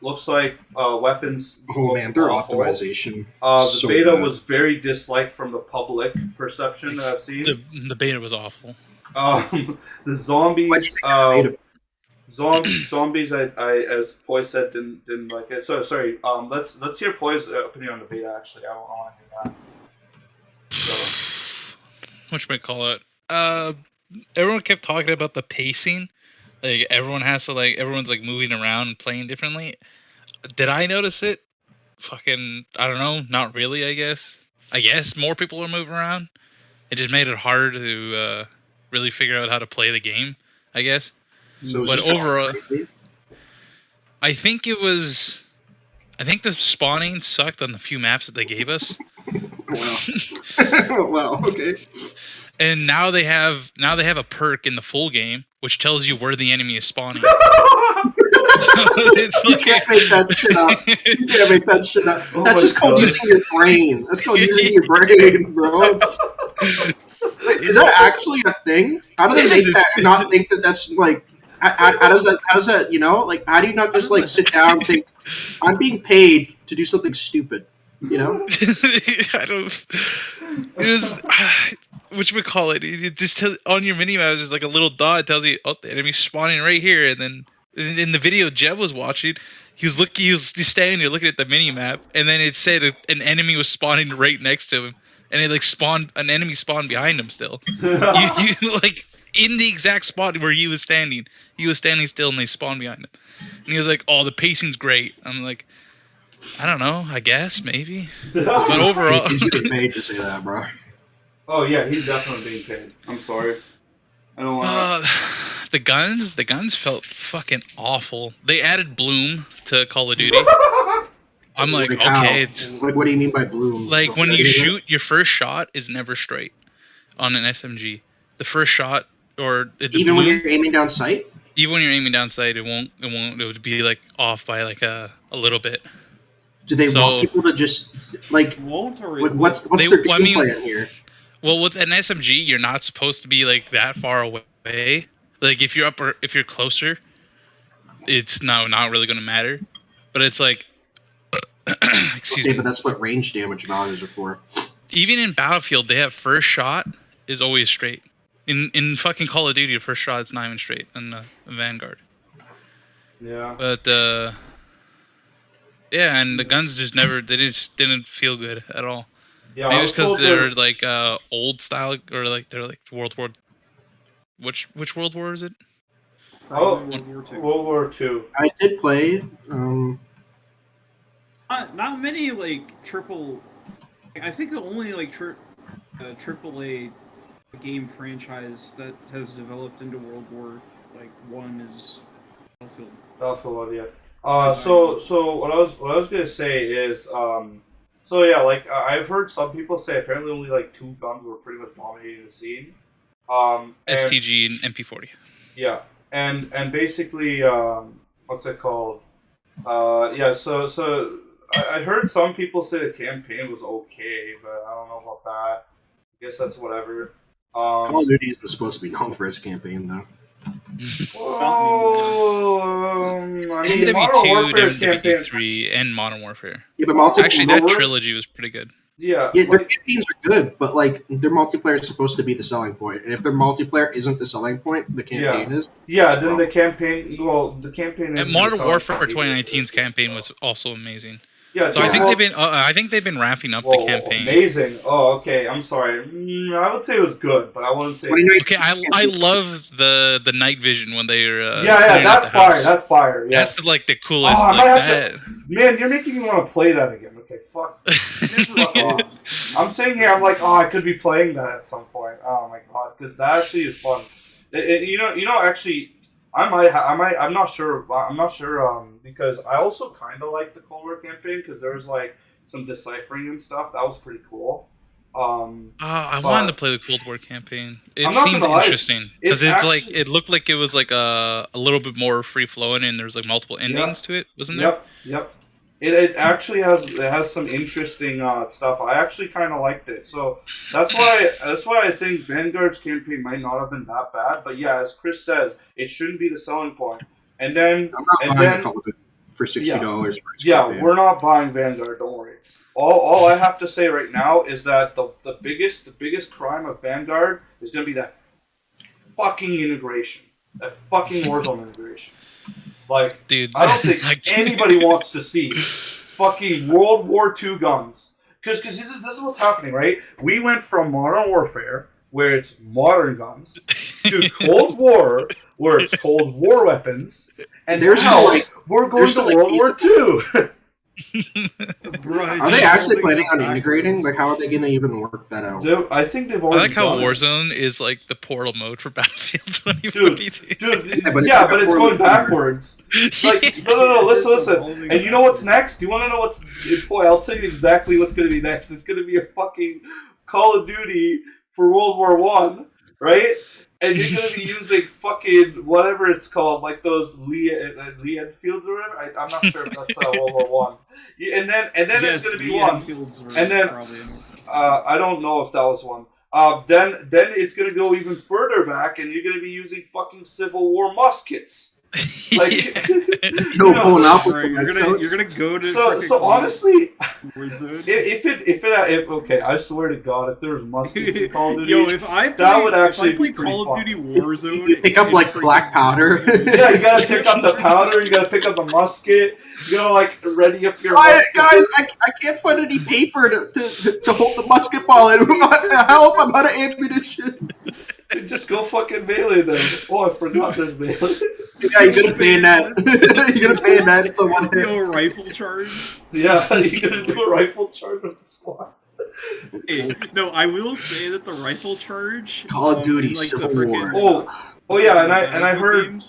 Looks like weapons. Oh man, their awful. optimization. The beta was very disliked from the public perception that I've seen. The beta was awful. Why'd The zombies. you think of beta? Zombies. I as Poi said didn't like it. So sorry. Let's hear Poi's opinion on the beta. Actually, I want to hear that. So. Whatchamacallit? Everyone kept talking about the pacing. Like everyone's like moving around and playing differently. Did I notice it? Fucking, I don't know. Not really, I guess. I guess more people are moving around. It just made it harder to really figure out how to play the game, I guess. So but overall, I think the spawning sucked on the few maps that they gave us. Wow. Wow. Okay. And now they have a perk in the full game which tells you where the enemy is spawning. So it's You can't make that shit up. You can't make that shit up. Oh That's just called using your brain. That's called using your brain, bro. Wait, is that actually a thing? How do they make that and not think that that's like? How does that? You know, like how do you not just like sit down and think I'm being paid to do something stupid? You know? I don't. It was. Whatchamacallit? It just tells on your mini map. There's like a little dot. It tells you, oh, the enemy's spawning right here. And then in the video Jeff was watching, he was just standing there looking at the mini map, and then it said an enemy was spawning right next to him, and it like an enemy spawned behind him still. you like in the exact spot where he was standing. He was standing still, and they spawned behind him. And he was like, "Oh, the pacing's great." I'm like, I don't know. I guess maybe, but overall, he's getting paid to say that, bro. Oh yeah, he's definitely being paid. I'm sorry. I don't want the guns felt fucking awful. They added bloom to Call of Duty. I'm like okay. Like, what do you mean by bloom? Like when you shoot, your first shot is never straight on an SMG. The first shot, or even when you're aiming down sight. Even when you're aiming down sight, it won't. It would be like off by like a little bit. Do they want people to just like? What's their game plan here? Well, with an SMG, you're not supposed to be like that far away. Like if you're if you're closer, it's not really going to matter. But it's like, excuse me. But that's what range damage values are for. Even in Battlefield, they have first shot is always straight. In fucking Call of Duty, the first shot is not even straight in the Vanguard. Yeah. But yeah, and the guns just didn't feel good at all. Yeah, maybe it's because they're like old style, or like they're like World War. Which World War is it? Oh, World War II. I did play. Not many like triple. I think the only like AAA game franchise that has developed into World War like one is Battlefield. Battlefield, yeah. So what I was gonna say is so yeah, like I've heard some people say apparently only like two guns were pretty much dominating the scene. STG and MP40. Yeah, and basically what's it called? Yeah, so I heard some people say the campaign was okay, but I don't know about that. I guess that's whatever. Call of Duty isn't supposed to be known for its campaign, though. Oh, I mean, MW2, MW3, and Modern Warfare. Yeah, but actually, that trilogy was pretty good. Yeah, their campaigns are good, but like their multiplayer is supposed to be the selling point, and if their multiplayer isn't the selling point, the campaign is. Yeah, then the campaign. Well, the campaign. And Modern Warfare 2019's campaign was also amazing. Yeah, so I think they've been ramping up the campaign. Amazing. Oh, okay. I'm sorry. I would say it was good, but I wouldn't say. Okay, I love the night vision when they're. Yeah, that's fire. That's fire. Yeah. That's like the coolest. Oh, I might have to, man, you're making me want to play that again. Okay, fuck. I'm sitting here. I'm like, oh, I could be playing that at some point. Oh my god, because that actually is fun. You know, actually. I'm not sure. Because I also kind of like the Cold War campaign because there was like some deciphering and stuff. That was pretty cool. I wanted to play the Cold War campaign. It seemed interesting because it looked like it was like a little bit more free flowing and there's like multiple endings to it, wasn't there? Yep. It actually has some interesting stuff. I actually kind of liked it, so that's why I think Vanguard's campaign might not have been that bad. But yeah, as Chris says, it shouldn't be the selling point. And then I'm not buying a Call of Duty for $60. Yeah, we're not buying Vanguard. Don't worry. All I have to say right now is that the biggest crime of Vanguard is going to be that fucking integration, that fucking Warzone integration. Like, dude, I don't think anybody wants to see fucking World War II guns. Because this is what's happening, right? We went from Modern Warfare, where it's modern guns, to Cold War, where it's Cold War weapons, and now we're going to World War II. Are they actually planning on integrating? Like, how are they going to even work that out? I think they've already. I like how done Warzone is like the portal mode for Battlefield 2042. Dude, but it's going backwards. Like, no, listen. And you know what's next? Do you want to know what's? Boy, I'll tell you exactly what's going to be next. It's going to be a fucking Call of Duty for World War One, right? And you're going to be using fucking whatever it's called, like those Lee Enfields or whatever. I'm not sure if that's World War One. And then it's going to be one. And then I don't know if that was one. Then it's going to go even further back, and you're going to be using fucking Civil War muskets. Like, you're gonna go to. So honestly, if okay, I swear to God, if there was muskets in Call of Duty, that would actually be pretty Call fun. of Duty Warzone. You pick up like black powder. Yeah, you gotta pick up the powder. You gotta pick up the musket. You gotta like ready up your. Guys, I can't find any paper to hold the musket ball in. Help! I'm out of ammunition. Just go fucking melee then. Oh, I forgot there's melee. Yeah, you're gonna bayonet. You're gonna bayonet. It's a one hit. A rifle charge. Yeah, you're gonna do a rifle charge with the squad. Hey, no, I will say that the rifle charge. Call of Duty Civil War. Oh yeah, and I heard.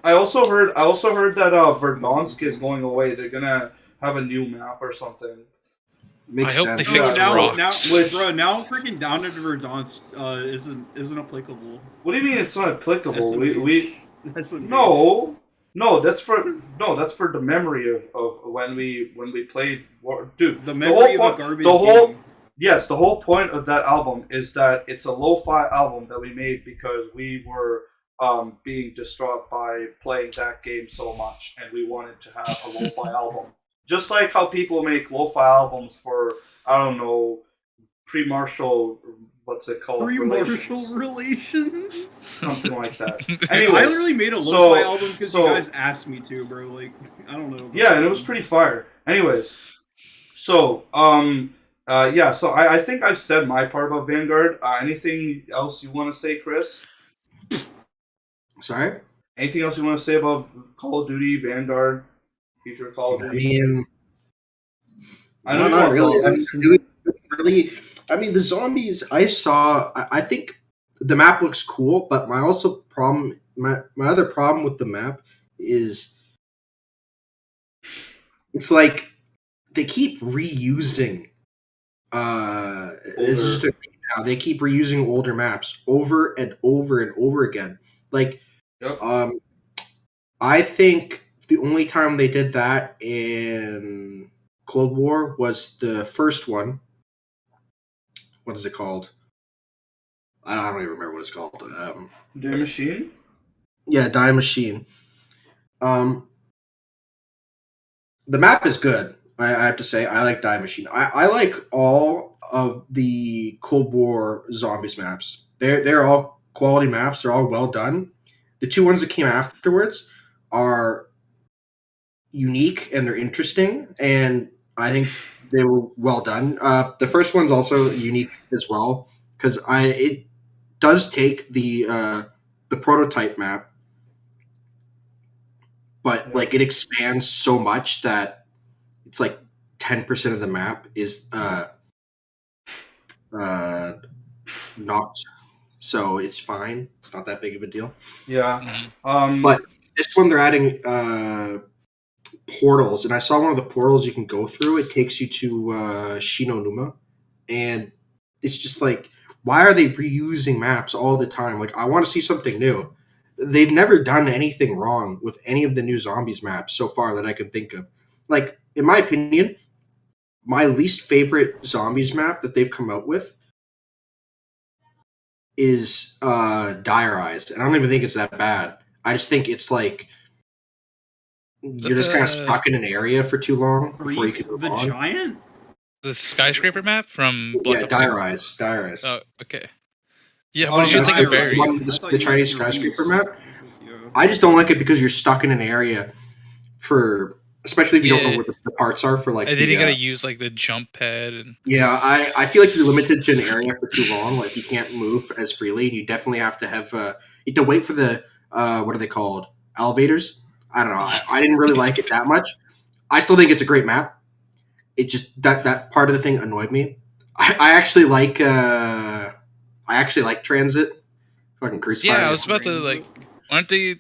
I also heard that Verdansk is going away. They're gonna have a new map or something. Makes I hope sense. they fix rocks. Now freaking down to Verdansk isn't applicable. What do you mean it's not applicable? No, that's for the memory of when we played War. Dude, the memory of a garbage game. Yes, the whole point of that album is that it's a lo-fi album that we made because we were being distraught by playing that game so much, and we wanted to have a lo-fi album. Just like how people make lo-fi albums for, I don't know, pre-martial, what's it called? Pre-martial relations? Something like that. Anyways, I literally made a lo-fi album because you guys asked me to, bro. Like, I don't know. Yeah, and it was pretty fire. Anyways, so, so I think I've said my part about Vanguard. Anything else you want to say, Chris? Sorry? Anything else you want to say about Call of Duty, Vanguard? Future Call of Duty. I don't know. Really. I mean, the zombies I saw. I think the map looks cool, but my other problem with the map is it's like they keep reusing. It's just a thing now. They keep reusing older maps over and over and over again. Like, yep. I think the only time they did that in Cold War was the first one. What is it called? I don't even remember what it's called. Die Machine? Yeah, Die Machine. The map is good. I have to say, I like Die Machine. I like all of the Cold War Zombies maps. They're all quality maps. They're all well done. The two ones that came afterwards are unique and they're interesting, and I think they were well done. The first one's also unique as well because it does take the prototype map, but like it expands so much that it's like 10% of the map is knocked, so it's fine. It's not that big of a deal. Yeah. But this one they're adding portals, and I saw one of the portals you can go through. It takes you to Shinonuma, and it's just like, why are they reusing maps all the time? Like, I want to see something new. They've never done anything wrong with any of the new Zombies maps so far that I can think of. Like, in my opinion, my least favorite zombies map that they've come out with is Dire Eyes, and I don't even think it's that bad. I just think it's like you're just kind of stuck in an area for too long before you can move on. Giant? The skyscraper map from Black Ops Dire Eyes. Dire Eyes. Oh, okay. Yeah, what did you think of Barry? The Chinese skyscraper map? I just don't like it because you're stuck in an area for, especially if you don't know where the parts are for like. And then you gotta use like the jump pad and. Yeah, I feel like you're limited to an area for too long. Like you can't move as freely. You definitely have to have you have to wait for the what are they called? Elevators. I don't know. I didn't really like it that much. I still think it's a great map. It just that part of the thing annoyed me. I actually like Transit. Fucking crucify. Yeah, I was about to like. Aren't they?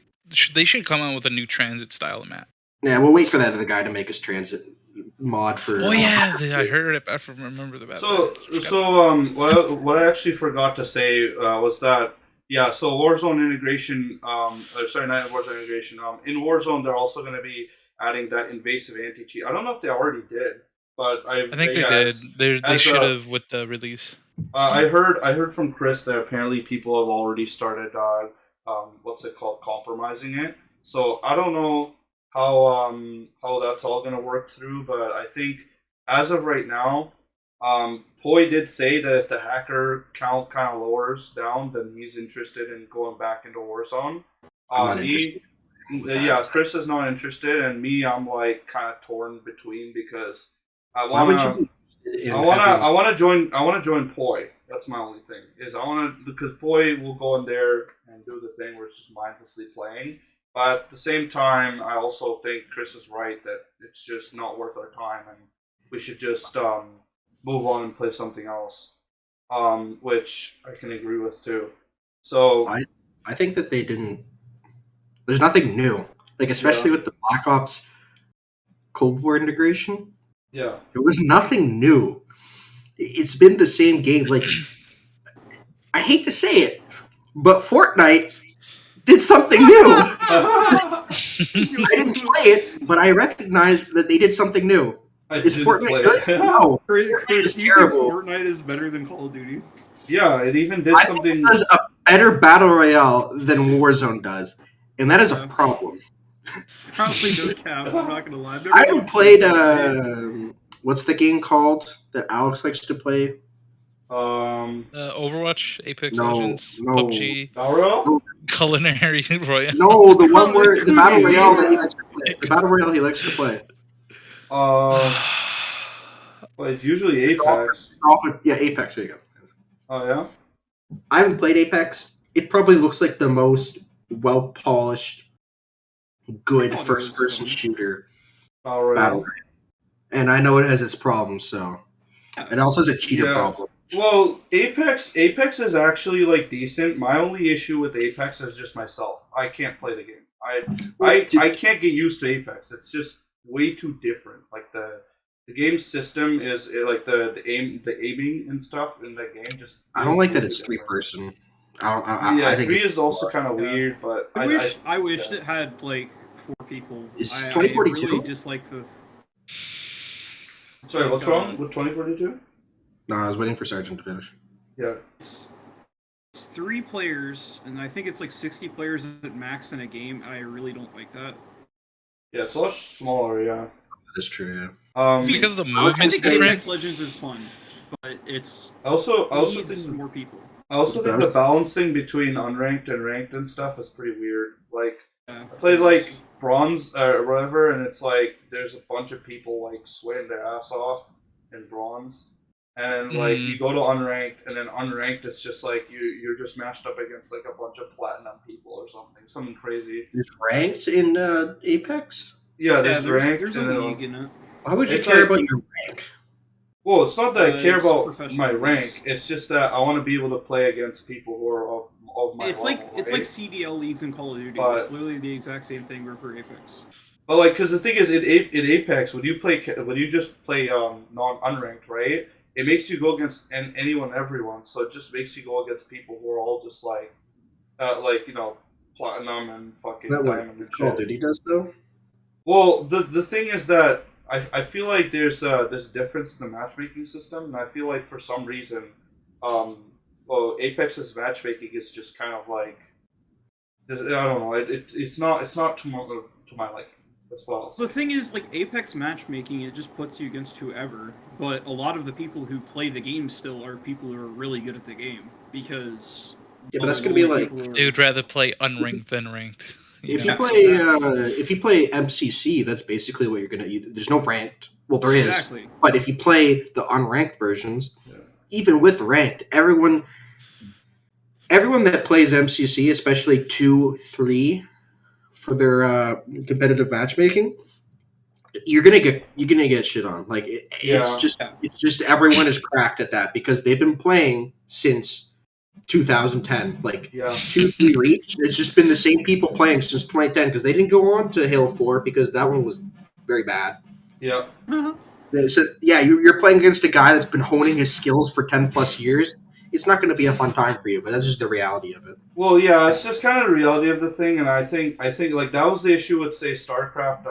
They should come out with a new Transit style map. Yeah, we'll wait for that other guy to make his Transit mod for. Oh yeah, I heard it. I remember the map. What I actually forgot to say was that so Warzone integration. Not Warzone integration. In Warzone, they're also going to be adding that invasive anti-cheat. I don't know if they already did, but I think they did. They should have with the release. I heard from Chris that apparently people have already started compromising it. So I don't know how that's all gonna work through, but I think as of right now, Poi did say that if the hacker count kind of lowers down, then he's interested in going back into Warzone. Chris is not interested, and me, I'm like kind of torn between because I want to join Poi. That's my only thing. Because Poi will go in there and do the thing where it's just mindlessly playing. But at the same time, I also think Chris is right that it's just not worth our time, and we should just move on and play something else, which I can agree with too. So I think that they didn't. There's nothing new, like especially with the Black Ops Cold War integration. Yeah, there was nothing new. It's been the same game. Like I hate to say it, but Fortnite did something new. I didn't play it, but I recognize that they did something new. Is Fortnite good? No. Chris, do you think Fortnite is better than Call of Duty? Yeah, it even did something. Think it does a better battle royale than Warzone does, and that is a problem. Probably no cap. I'm not gonna lie. I haven't played. What's the game called that Alex likes to play? Overwatch, Apex Legends, PUBG, Culinary Royale. No, the one where the battle royale that he likes to play. The battle royale he likes to play. Well, it's usually Apex. Apex. There you go. Oh yeah. I haven't played Apex. It probably looks like the most well polished, good first-person shooter battle. And I know it has its problems, so it also has a cheater problem. Well, Apex is actually like decent. My only issue with Apex is just myself. I can't play the game. I can't get used to Apex. It's just way too different. Like the game system is like the aiming and stuff in the game. Just I don't like that it's 3-person. I think 3 is also kind of weird, but I wish it had like 4 people. Is 2042? I really dislike the. Sorry, what's wrong with 2042? No, I was waiting for Sergeant to finish. Yeah. It's 3 players, and I think it's like 60 players at max in a game, and I really don't like that. Yeah, it's a lot smaller, yeah. That is true, yeah. Because the movement's different. Apex Legends is fun, but it's... I also think more people. I also think the balancing between unranked and ranked and stuff is pretty weird. Like, I played like bronze or whatever, and it's like there's a bunch of people like sweating their ass off in bronze, and like you go to unranked, and then unranked it's just like you're just matched up against like a bunch of platinum people or something crazy. There's ranked in Apex. Yeah, there's ranked. There's a league in it. Why would you care about your rank? Well, it's not that I care about my rank. It's just that I want to be able to play against people who are of my level. It's like CDL leagues in Call of Duty. It's literally the exact same thing for Apex. But like, because the thing is, in Apex, when you just play non-unranked, right? It makes you go against anyone, everyone. So it just makes you go against people who are all just like platinum and fucking diamond and shit. Call of Duty does though. Well, the thing is that I feel like there's a difference in the matchmaking system, and I feel like for some reason, well, Apex's matchmaking is just kind of like, I don't know, it's not to my liking. That's what I'll say. The thing is, like, Apex matchmaking, it just puts you against whoever, but a lot of the people who play the game still are people who are really good at the game, because... Yeah, but that's going to be like... They would rather play unranked than ranked. If you play MCC, that's basically what you're going to... There's no ranked. Well, there is. Exactly. But if you play the unranked versions, even with ranked, everyone that plays MCC, especially 2, 3... for their competitive matchmaking, you're gonna get shit on. Like it's just everyone is cracked at that because they've been playing since 2010. Like 2-3 reach. It's just been the same people playing since 2010 because they didn't go on to Halo 4 because that one was very bad. Yeah. So you're playing against a guy that's been honing his skills for 10 plus years. It's not going to be a fun time for you, but that's just the reality of it. Well, yeah, it's just kind of the reality of the thing, and I think like that was the issue with, say, StarCraft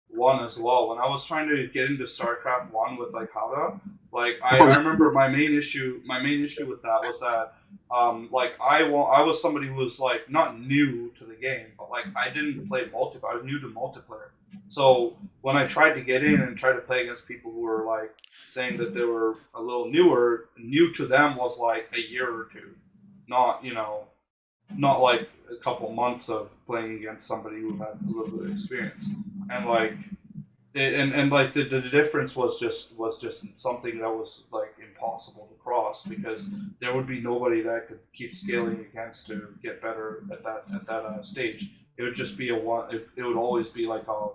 1 as well. When I was trying to get into StarCraft 1 with like Howda, like I remember my main issue with that was that like I was somebody who was like not new to the game, but like I didn't play multiplayer. I was new to multiplayer. So when I tried to get in and try to play against people who were like saying that they were a little new to them was like a year or two, not like a couple months of playing against somebody who had a little bit of experience. And like like the difference was just something that was like impossible to cross because there would be nobody that I could keep scaling against to get better at that stage. It would just be it would always be like a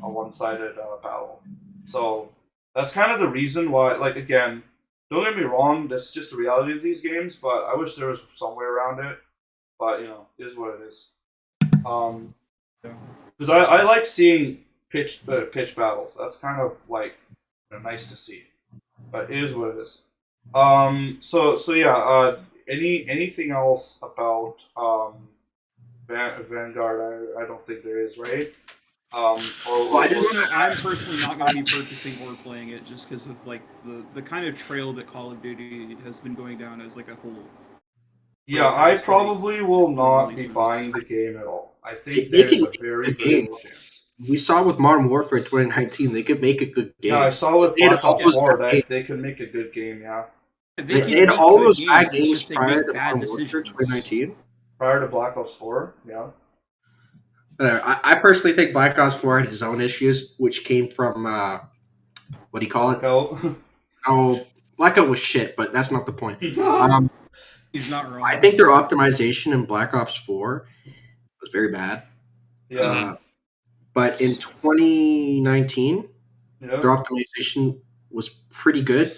one-sided battle. So that's kind of the reason why, like, again, don't get me wrong, that's just the reality of these games, but I wish there was some way around it. But, it is what it is. Because I like seeing pitch battles. That's kind of, like, nice to see. But it is what it is. So yeah, anything else about Vanguard? I don't think there is, right? I'm personally not going to be purchasing or playing it just because of like the kind of trail that Call of Duty has been going down as like a whole. Yeah, I probably will not be buying the game at all. I think there's a very good chance. We saw with Modern Warfare 2019, they could make a good game. Yeah, I saw with Black Ops 4 that they could make a good game. Yeah, they had all those bad games prior to Modern Warfare 2019. Prior to Black Ops 4, yeah. I personally think Black Ops 4 had its own issues, which came from, what do you call it? Blackout. Oh, Blackout was shit, but that's not the point. He's not wrong. I think their optimization in Black Ops 4 was very bad. Yeah. But in 2019, their optimization was pretty good.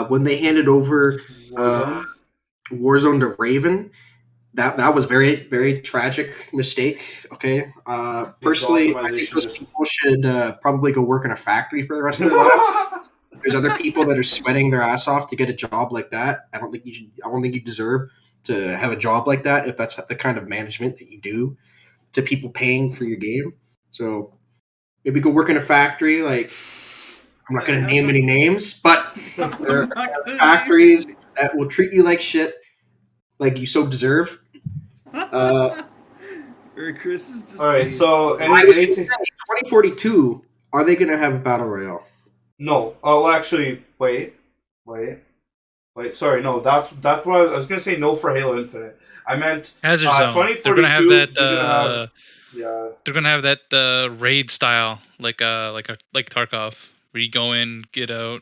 When they handed over Warzone to Raven, that was very, very tragic mistake. Okay, personally, I think those people should probably go work in a factory for the rest of their life. There's other people that are sweating their ass off to get a job like that. I don't think you deserve to have a job like that if that's the kind of management that you do to people paying for your game. So maybe go work in a factory. Like, I'm not going to name any names, but there are factories that will treat you like shit, like you so deserve. Chris is just all right, so 2042, are they going to have a battle royale? No. Oh, actually, wait. Sorry, no. That's what I was going to say. No for Halo Infinite. I meant Hazard Zone. They're going to have that. They're going to have that raid style, like Tarkov, where you go in, get out.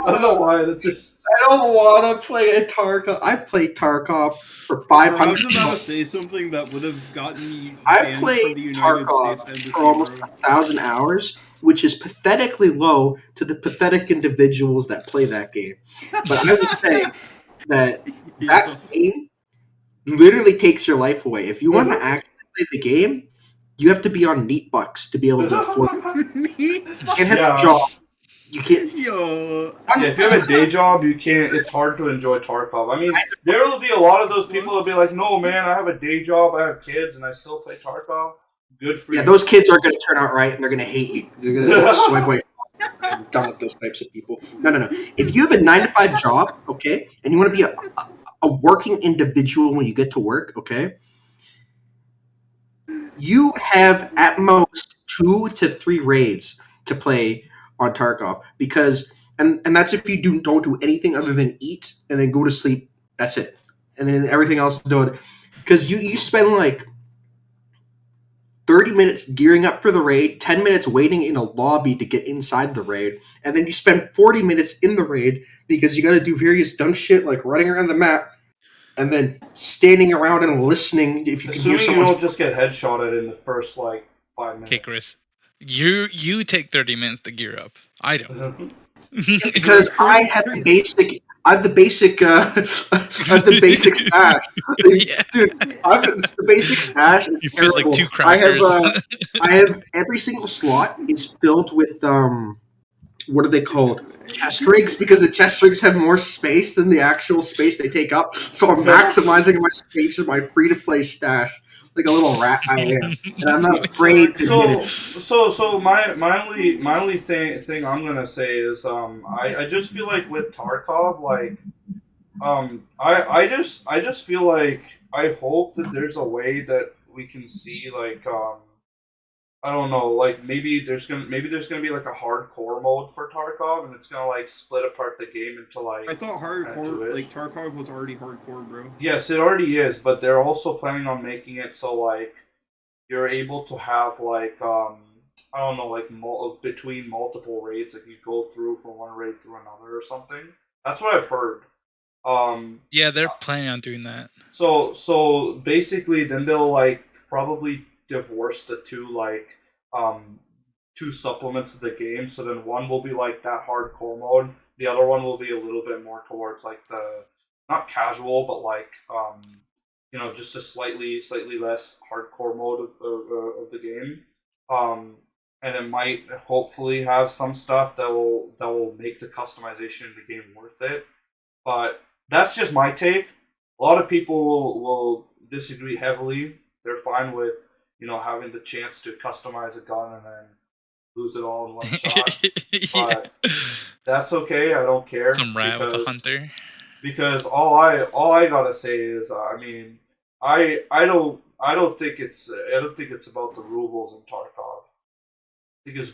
I don't know why. That's just. I don't want to play a Tarkov. I played Tarkov for 500. I was about to say something that would have gotten me. I've played Tarkov for almost 1,000 hours, which is pathetically low to the pathetic individuals that play that game. But I would say that game literally takes your life away. If you want to actually play the game, you have to be on neat bucks to be able to afford it. You can't have a job. You can't. If you have a day job, you can't. It's hard to enjoy Tarkov. I mean, there will be a lot of those people that'll be like, "No, man, I have a day job, I have kids, and I still play Tarkov." Good for Yeah, you. those kids aren't going to turn out right, and they're going to hate you. They're going to swipe away. I'm done with those types of people. No. If you have a 9-to-5 job, okay, and you want to be a working individual when you get to work, okay, you have at most 2 to 3 raids to play on Tarkov because, and that's if you don't do anything other than eat and then go to sleep. That's it, and then everything else do it because you spend like 30 minutes gearing up for the raid, 10 minutes waiting in a lobby to get inside the raid, and then you spend 40 minutes in the raid because you got to do various dumb shit like running around the map and then standing around and listening if you can hear Assuming you someone. don't just get headshotted in the first like 5 minutes. Okay, Chris, you take 30 minutes to gear up. I don't. Because I have the basic. I have the basic. I have the basic stash, Yeah. dude. I have the basic stash is You fit terrible. like 2 crackers. I have every single slot is filled with what are they called? Chest rigs, because the chest rigs have more space than the actual space they take up. So I'm maximizing my space in my free to play stash. Like a little rat I am. And I'm not afraid to get it. So my only thing I'm gonna say is I just feel like with Tarkov like I just feel like I hope that there's a way that we can see like I don't know, like maybe there's gonna be like a hardcore mode for Tarkov, and it's gonna like split apart the game into like. I thought hardcore, two-ish. like Tarkov, was already hardcore, bro. Yes, it already is, but they're also planning on making it so like you're able to have like I don't know, like between multiple raids, like you go through from one raid through another or something. That's what I've heard. Yeah, they're planning on doing that. So basically, then they'll like probably divorce the two supplements of the game. So then one will be like that hardcore mode. The other one will be a little bit more towards like the not casual, but like just a slightly less hardcore mode of the game. And it might hopefully have some stuff that will make the customization of the game worth it. But that's just my take. A lot of people will disagree heavily. They're fine with having the chance to customize a gun and then lose it all in one shot. But that's okay. I don't care. Some rat with a hunter. Because all I gotta say is, I mean, I don't think it's about the rubles in Tarkov. I think it's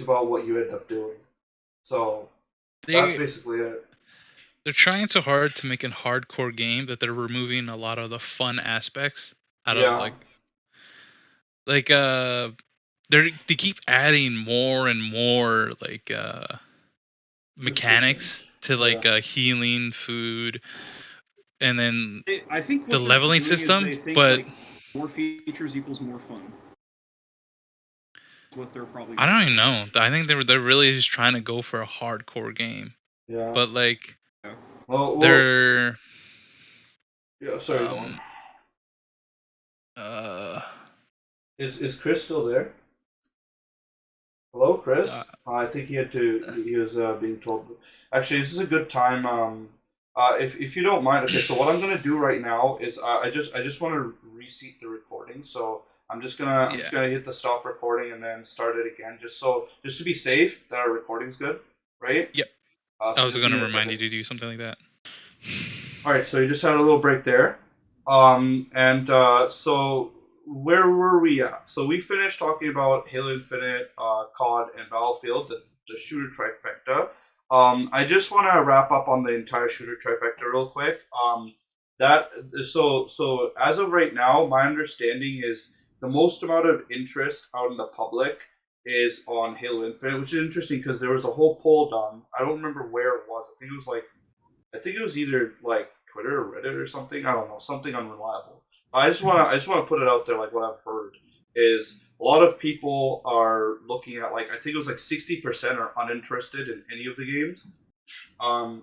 about what you end up doing. So that's basically it. They're trying so hard to make a hardcore game that they're removing a lot of the fun aspects out of they keep adding more and more like mechanics to like healing, food, and then I think the leveling system. But like, more features equals more fun. That's what they're probably. I don't even know. I think they're really just trying to go for a hardcore game. Yeah. But like. Well, they're. Yeah, sorry. Is Chris still there? Hello, Chris. I think he was being told. Actually, this is a good time. If you don't mind, okay. So what I'm gonna do right now is I just want to reseat the recording. So I'm just gonna hit the stop recording and then start it again, just to be safe that our recording's good, right? Yep. I was going to remind you to do something like that. All right, so you just had a little break there. So where were we at? So we finished talking about Halo Infinite, COD, and Battlefield, the shooter trifecta. I just want to wrap up on the entire shooter trifecta real quick. So as of right now, my understanding is the most amount of interest out in the public is on Halo Infinite, which is interesting because there was a whole poll done. I don't remember where it was. I think it was either like Twitter or Reddit or something. I don't know, something unreliable. I just want to put it out there, like what I've heard is a lot of people are looking at like I think it was like 60% are uninterested in any of the games, and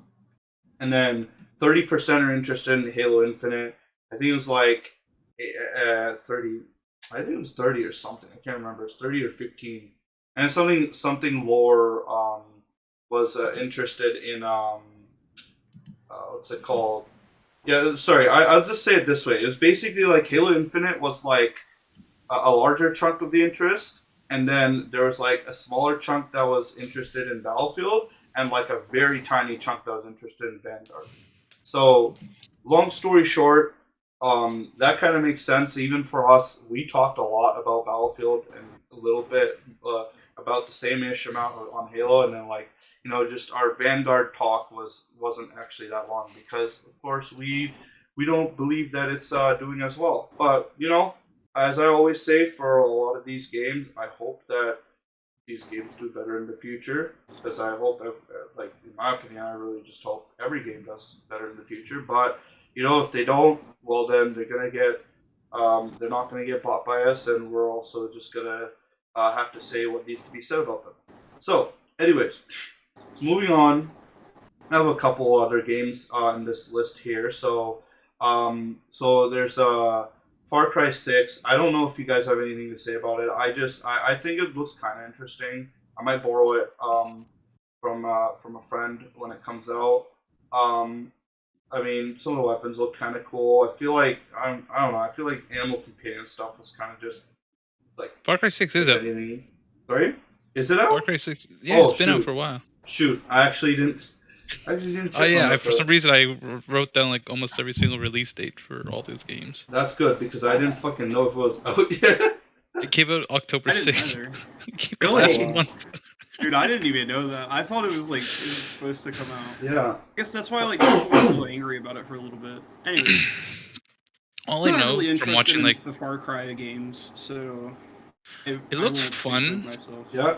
then 30% are interested in Halo Infinite. I think it was like 30. I think it was 30 or something. I can't remember. It's 30 or 15. And something lore was interested in what's it called? Yeah, sorry. I'll just say it this way. It was basically like Halo Infinite was like a larger chunk of the interest, and then there was like a smaller chunk that was interested in Battlefield, and like a very tiny chunk that was interested in Vanguard. So, long story short, that kind of makes sense. Even for us, we talked a lot about Battlefield and a little bit about the same-ish amount on Halo, and then like just our Vanguard talk wasn't actually that long because of course we don't believe that it's doing as well. But as I always say for a lot of these games, I hope that these games do better in the future, because I hope that, like in my opinion, I really just hope every game does better in the future. But if they don't, well then they're gonna get they're not gonna get bought by us, and we're also just gonna have to say what needs to be said about them. So, anyways, moving on, I have a couple other games in this list here. So there's Far Cry 6. I don't know if you guys have anything to say about it. I think it looks kind of interesting. I might borrow it from a friend when it comes out. I mean, some of the weapons look kind of cool. I feel like I don't know. I feel like animal companion stuff was kind of just like Far Cry 6 is out. Sorry, is it out? Far Cry 6. Yeah, it's been out for a while. Shoot, I actually didn't. Oh yeah, for some reason I wrote down like almost every single release date for all these games. That's good because I didn't fucking know if it was out yet. It came out October 6th. Really? Dude, I didn't even know that. I thought it was supposed to come out. Yeah. I guess that's why people were a little angry about it for a little bit. Anyways. All I know really from watching the Far Cry games, so it looks fun. Yeah.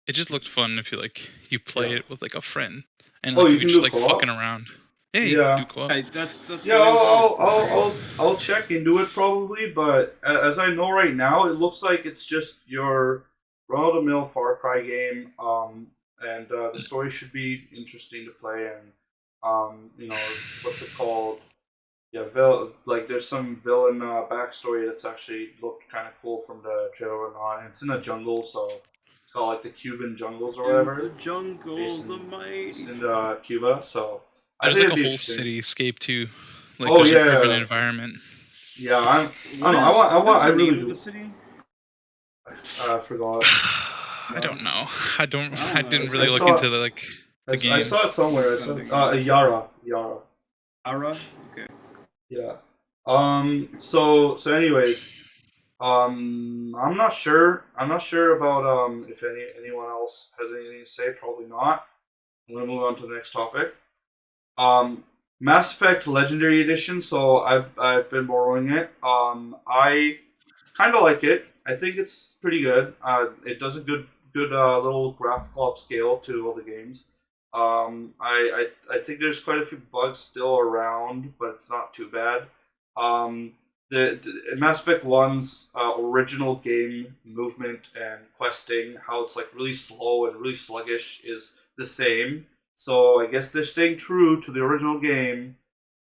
It just looks fun if you play it with a friend. And you you can just co-op? fucking around. Yeah, you can do co-op. That's yeah, I'll check into it probably, but as I know right now, it looks like it's just your run-of-the-mill Far Cry game, and the story should be interesting to play, and what's it called? Yeah, there's some villain backstory that's actually looked kind of cool from the trailer and it's in a jungle, so it's called the Cuban jungles or whatever. The jungle, the mighty. In Cuba, so there's a whole cityscape too. There's an urban environment. Yeah, I don't know. I really do. The city? I forgot. I don't know. I didn't really look into the game. I saw it somewhere. Yara. Yara? Okay. Yeah. So anyways, I'm not sure. I'm not sure about if anyone else has anything to say. Probably not. I'm gonna move on to the next topic. Mass Effect Legendary Edition. So I've been borrowing it. I kind of like it. I think it's pretty good. It does a good little graphical upscale to all the games. I think there's quite a few bugs still around, but it's not too bad. The Mass Effect 1's original game movement and questing, how it's really slow and really sluggish, is the same. So I guess they're staying true to the original game.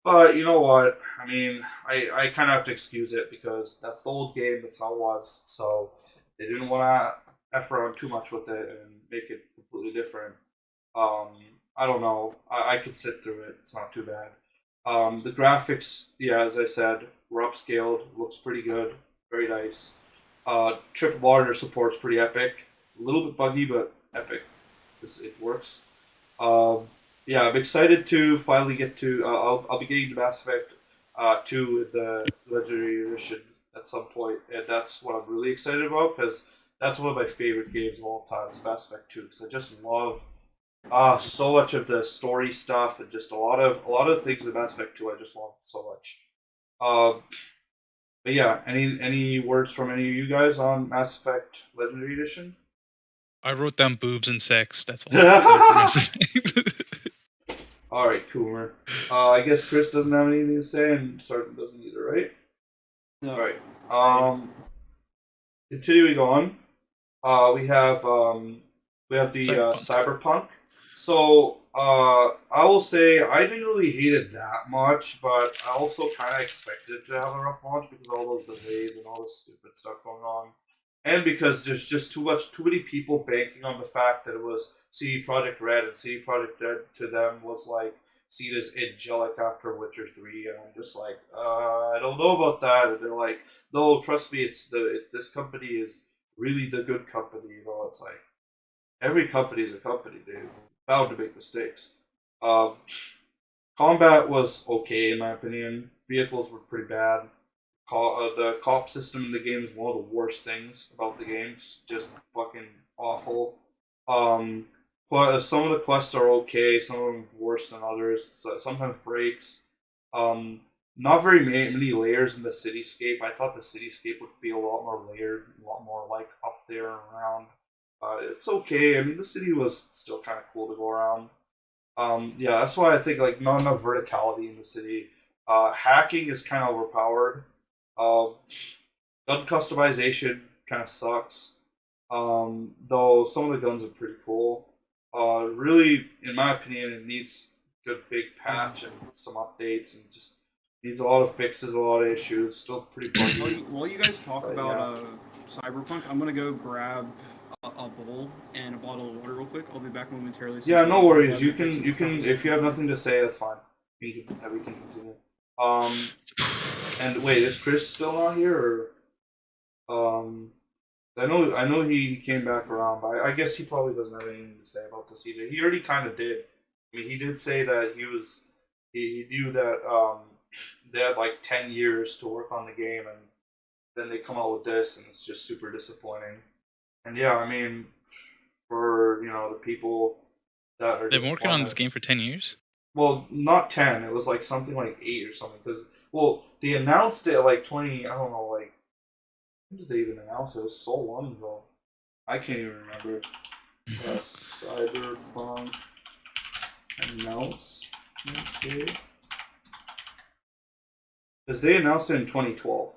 But you know what? I mean, I kind of have to excuse it because that's the old game. That's how it was. So they didn't want to F around too much with it and make it completely different. I don't know. I could sit through it. It's not too bad. The graphics, yeah, as I said, were upscaled. Looks pretty good. Very nice. Triple monitor support's pretty epic. A little bit buggy, but epic. It works. Yeah, I'm excited to finally get to. I'll be getting to Mass Effect 2 with the Legendary Edition at some point, and that's what I'm really excited about because that's one of my favorite games of all time. Is Mass Effect 2 because I just love so much of the story stuff and just a lot of things in Mass Effect 2 I just love so much. But yeah, any words from any of you guys on Mass Effect Legendary Edition? I wrote down boobs and sex. That's all. All right, Coomer. I guess Chris doesn't have anything to say, and Sergeant doesn't either, right? No. All right. Continuing on, we have the Cyberpunk. So I will say I didn't really hate it that much, but I also kind of expected to have a rough launch because of all those delays and all this stupid stuff going on. and because there's just too many people banking on the fact that it was CD Projekt Red, and CD Projekt Red to them was like seen as angelic after Witcher 3, and I'm just like, I don't know about that. And they're like, no, trust me, this company is really the good company. You know, it's like every company is a company, dude. Bound to make mistakes. Um, Combat was okay in my opinion. Vehicles were pretty bad. The cop system in the game is one of the worst things about the game. It's just fucking awful. Um, some of the quests are okay. Some of them worse than others. Sometimes breaks. Um, not very many layers in the cityscape. I thought the cityscape would be a lot more layered, a lot more like up there and around. It's okay. I mean, the city was still kind of cool to go around. Yeah, that's why I think like not enough verticality in the city. Hacking is kind of overpowered. Um, Gun customization kind of sucks. Though some of the guns are pretty cool. Really, in my opinion, it needs a good big patch and some updates, and just needs a lot of fixes, a lot of issues. Still pretty buggy. While you guys talk But, about Cyberpunk, I'm gonna go grab a bowl and a bottle of water real quick. I'll be back momentarily. Yeah, no worries. You can if you have nothing to say, that's fine. We can continue. And wait, is Chris still not here, or I know he came back around, but I guess he probably doesn't have anything to say about this either. He already kind of did. I mean, he did say that he knew that they had like 10 years to work on the game, and then they come out with this, and it's just super disappointing. And yeah, I mean, for the people that are They've been working on this game for 10 years? Well, not 10. It was like something like 8 or something. Because, well, they announced it like 20, I don't know, like, when did they even announce it? It was so long ago. I can't even remember. Cyberpunk announcement date. Because they announced it in 2012.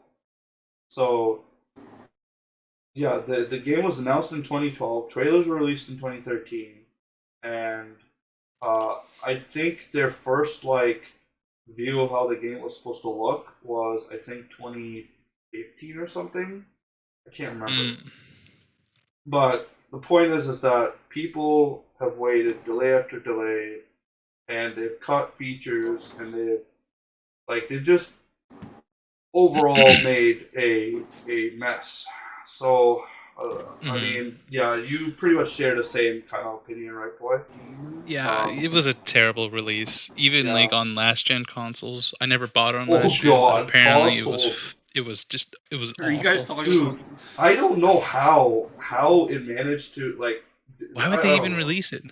So, yeah, the game was announced in 2012. Trailers were released in 2013. And I think their first view of how the game was supposed to look was, I think, 2015 or something. I can't remember. But the point is that people have waited delay after delay, and they've cut features, and they've just overall made a mess. So, I mean, yeah, you pretty much share the same kind of opinion, right, boy? Yeah, it was a terrible release. Even on last gen consoles, I never bought it on last gen. But apparently, consoles. it was Are awful. you guys talking Dude, I don't know how it managed to Why would they even release it?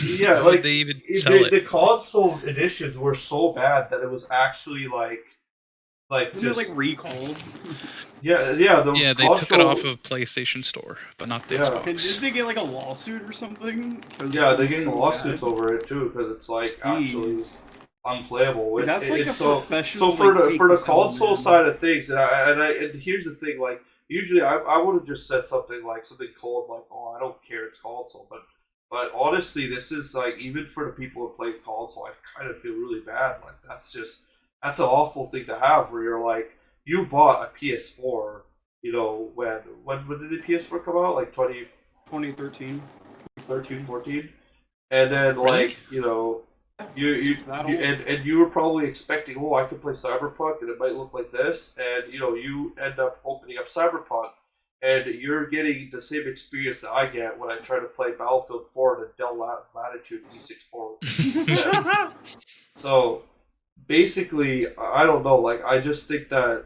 Yeah, why would they even sell it? The console editions were so bad that it was actually Isn't it recalled? Yeah, they took it off of PlayStation Store, but not the Xbox. Did they get a lawsuit or something? Yeah, they're getting lawsuits over it too, because it's actually unplayable. That's a professional. So for the console side of things, and here's the thing, usually I would have just said something cold oh, I don't care, it's console, but honestly, this is even for the people who play console, I kind of feel really bad. That's an awful thing to have, where you're you bought a PS4, when did the PS4 come out? 2013. 14, and then really? you were probably expecting, oh, I could play Cyberpunk and it might look like this, and you end up opening up Cyberpunk and you're getting the same experience that I get when I try to play Battlefield 4 in a Dell Latitude E64. So basically, I don't know, I just think that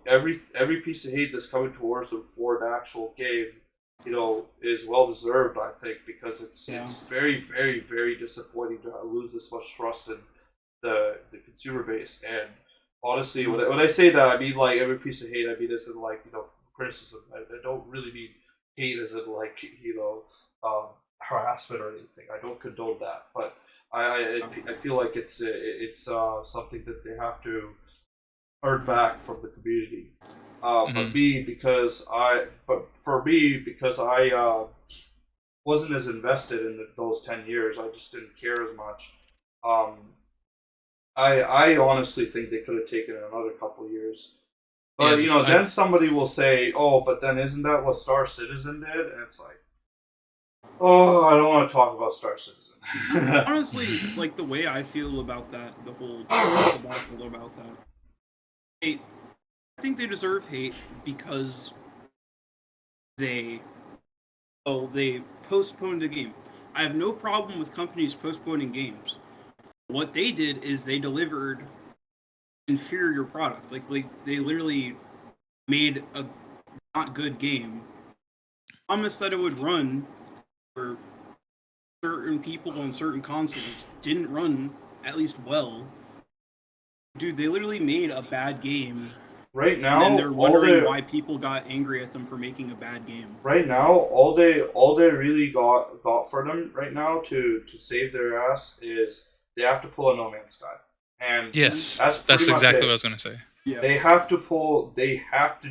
every piece of hate that's coming towards them for the actual game, is well deserved, I think, because it's very, very, very disappointing to lose this much trust in the consumer base. And honestly, when I say that, I mean every piece of hate. I mean this in criticism. I don't really mean hate as in harassment or anything. I don't condone that, but I feel like it's something that they have to earn back from the community. But for me, because I wasn't as invested in those 10 years, I just didn't care as much. I honestly think they could have taken another couple of years. But Yeah, then somebody will say, "Oh, but then isn't that what Star Citizen did?" And it's like, "Oh, I don't want to talk about Star Citizen." Honestly, like the way I feel about that, the whole debacle about that, I think they deserve hate because they postponed the game. I have no problem with companies postponing games. What they did is they delivered inferior product. Like they literally made a not good game. Promised that it would run for certain people on certain consoles. Didn't run at least well. Dude, they literally made a bad game. Right now, And then they're wondering why people got angry at them for making a bad game. Right now, all they really got for them right now to save their ass is they have to pull a No Man's Sky, and yes, that's exactly what I was gonna say. Yeah. They have to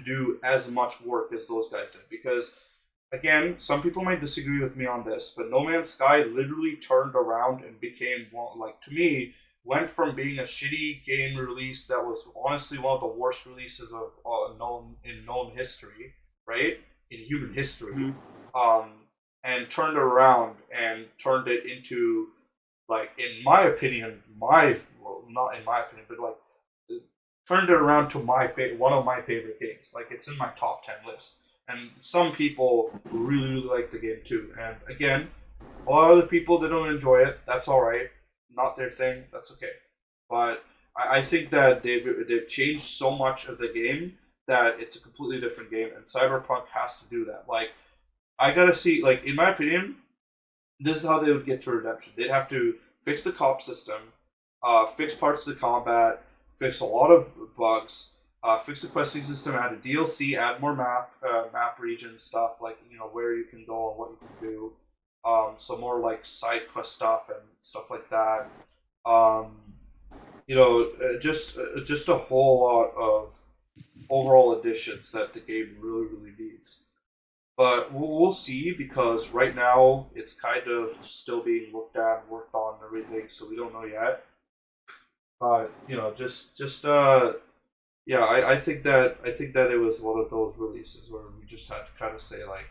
do as much work as those guys did, because again, some people might disagree with me on this, but No Man's Sky literally turned around and became to me, went from being a shitty game release that was honestly one of the worst releases of known history, right, in human history, and turned it around and turned it into, like, in my opinion, not in my opinion, but like, turned it around to one of my favorite games. Like, it's in my top 10 list, and some people really like the game too. And again, a lot of other people, they don't enjoy it. That's all right. Not their thing. That's okay. But I think that they've changed so much of the game that it's a completely different game, and Cyberpunk has to do that. Like, I gotta see. Like, in my opinion, this is how they would get to redemption. They'd have to fix the cop system, fix parts of the combat, fix a lot of bugs, fix the questing system, add a DLC, add more map region stuff, like, where you can go and what you can do. So more like side quest stuff and stuff like that. Just a whole lot of overall additions that the game really needs. But we'll see, because right now it's kind of still being looked at and worked on and everything, so we don't know yet. But I think that it was one of those releases where we just had to kind of say, like,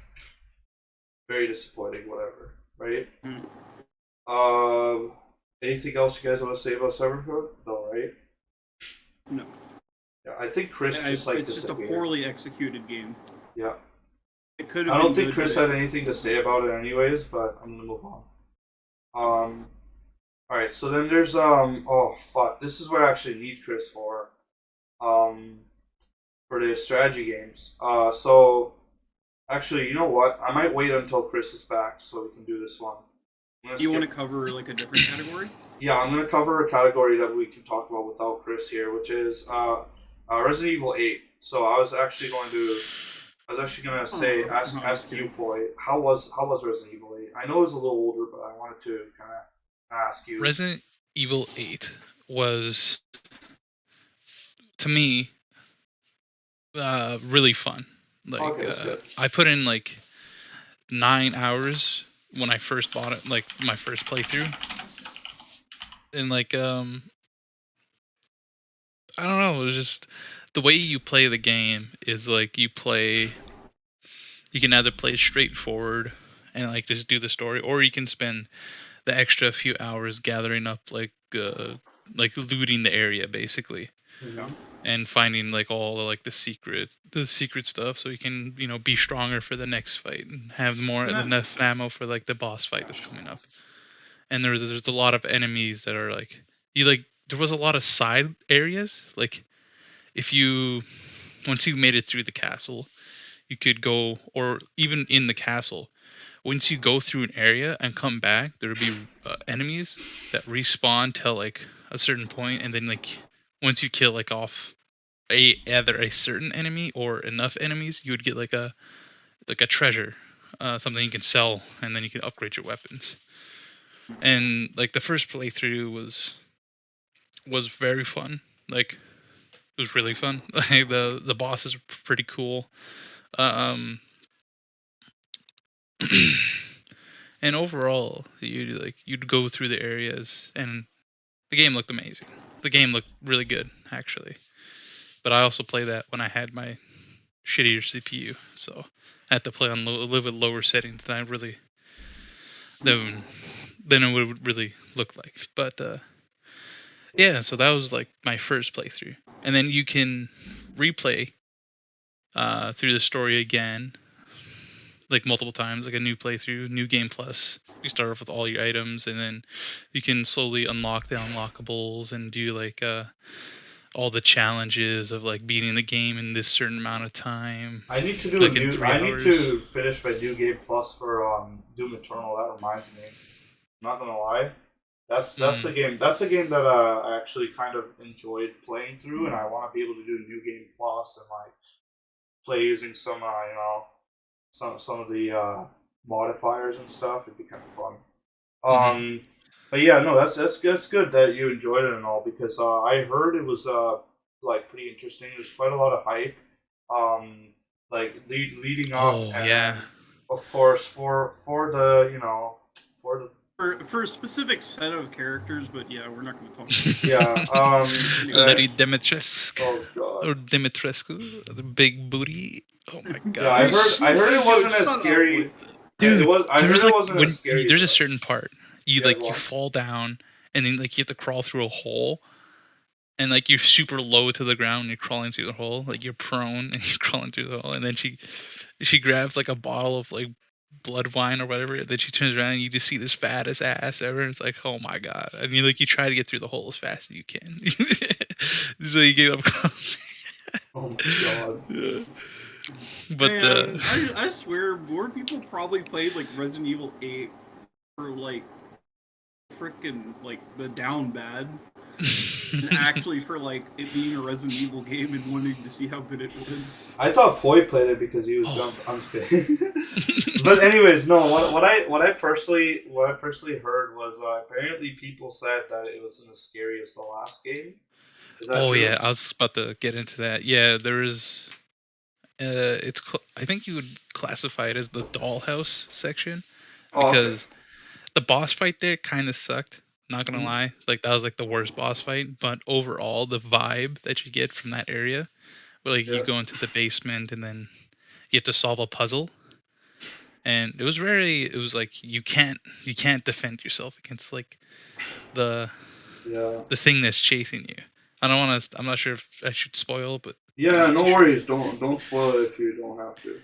very disappointing, whatever, right? Anything else you guys want to say about Cyberpunk? No, right? No. Yeah, I think Chris it's just a poorly executed game. Yeah. It could have. I don't think Chris had anything to say about it, anyways. But I'm gonna move on. All right. So then there's oh fuck, this is what I actually need Chris for the strategy games. So actually, you know what? I might wait until Chris is back so we can do this one. Do you want to cover like a different category? Yeah, I'm gonna cover a category that we can talk about without Chris here, which is Resident Evil 8. So I was actually gonna say, ask you, Boy, how was Resident Evil 8? I know it was a little older, but I wanted to kind of ask you. Resident Evil 8 was, to me, really fun. Like, Okay, I put in like 9 hours when I first bought it, like my first playthrough, and like I don't know, it was just the way you play the game is like you can either play straightforward and like just do the story, or you can spend the extra few hours gathering up like looting the area basically. Yeah. And finding like all the secret stuff, so you can be stronger for the next fight and have enough ammo for like the boss fight that's coming up. And there's a lot of enemies that are like there was a lot of side areas, like once you made it through the castle, you could go, or even in the castle, once you go through an area and come back, there would be enemies that respawn till like a certain point, and then like once you kill like off either a certain enemy or enough enemies, you would get like a treasure, something you can sell, and then you can upgrade your weapons. And like the first playthrough was very fun. Like, it was really fun. Like the bosses were pretty cool. And overall, you'd go through the areas, and the game looked amazing. The game looked really good, actually. but I also play that when I had my shittier CPU, so I had to play on a little bit lower settings than it would really look like. But yeah, so that was like my first playthrough, and then you can replay through the story again, like multiple times, like a new playthrough, new game plus. You start off with all your items, and then you can slowly unlock the unlockables and do like all the challenges of like beating the game in this certain amount of time. I need to do like need to finish my new game plus for Doom Eternal. That reminds me. I'm not gonna lie. That's a game. That's a game that I actually kind of enjoyed playing through, and I want to be able to do new game plus and like play using some some of the modifiers and stuff. It'd be kind of fun. But yeah, no, that's good that you enjoyed it and all, because I heard it was like pretty interesting. There's quite a lot of hype, like leading up. Oh and, yeah. Of course, for the for a specific set of characters, but yeah, we're not going to talk about yeah. Lady Dimitrescu. Oh god. Or Dimitrescu, the big booty. Oh my god. Yeah, I heard it wasn't as scary. Dude, it was, I heard it wasn't as scary. There's a certain part you Yeah, you fall down, and then like you have to crawl through a hole, and like you're super low to the ground and you're crawling through the hole, like you're prone and you're crawling through the hole, and then she grabs like a bottle of like blood wine or whatever, and then she turns around and you just see this fattest ass ever, and it's like, oh my god. I mean, like you try to get through the hole as fast as you can. So you get up close. Oh my god. Yeah. But Man, I swear more people probably played like Resident Evil 8 for like freaking like the down bad than actually for like it being a Resident Evil game and wanting to see how good it was. I thought Poi played it because he was dumb. I'm just kidding. But anyways, no. What I personally heard was apparently people said that it wasn't as scary as the last game. Is that true? yeah, I was about to get into that. Yeah, there is. I think you would classify it as the dollhouse section, because the boss fight there kind of sucked. Not gonna lie, like that was like the worst boss fight. But overall, the vibe that you get from that area, where like you go into the basement and then you have to solve a puzzle, and it was like you can't defend yourself against like the thing that's chasing you. I don't want to. I'm not sure if I should spoil, but yeah, no worries. Don't spoil it if you don't have to.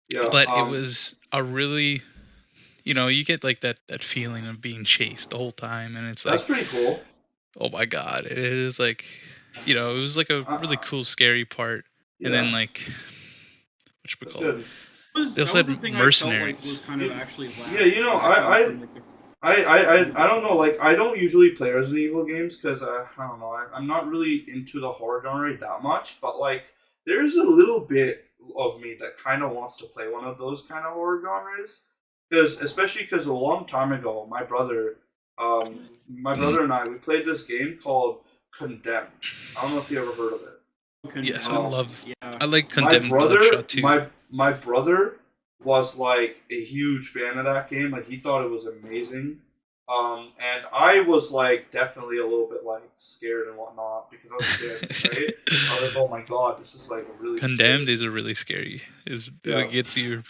Yeah, but it was a really, you get like that feeling of being chased the whole time, and it's like that's pretty cool. Oh my god, it is like, it was like a really cool, scary part, and then like, what you call it? They also had mercenaries. Was kind of actually I don't know, like, I don't usually play Resident Evil games because, I don't know, I'm not really into the horror genre that much, but, like, there's a little bit of me that kind of wants to play one of those kind of horror genres, especially because a long time ago, my brother and I, we played this game called Condemned. I don't know if you ever heard of it. Yes, I like Condemned. My brother was like a huge fan of that game. Like, he thought it was amazing. And I was like definitely a little bit like scared and whatnot because I was a kid, right? I was like, oh my god, this is like a really Condemned is a really scary. It gets you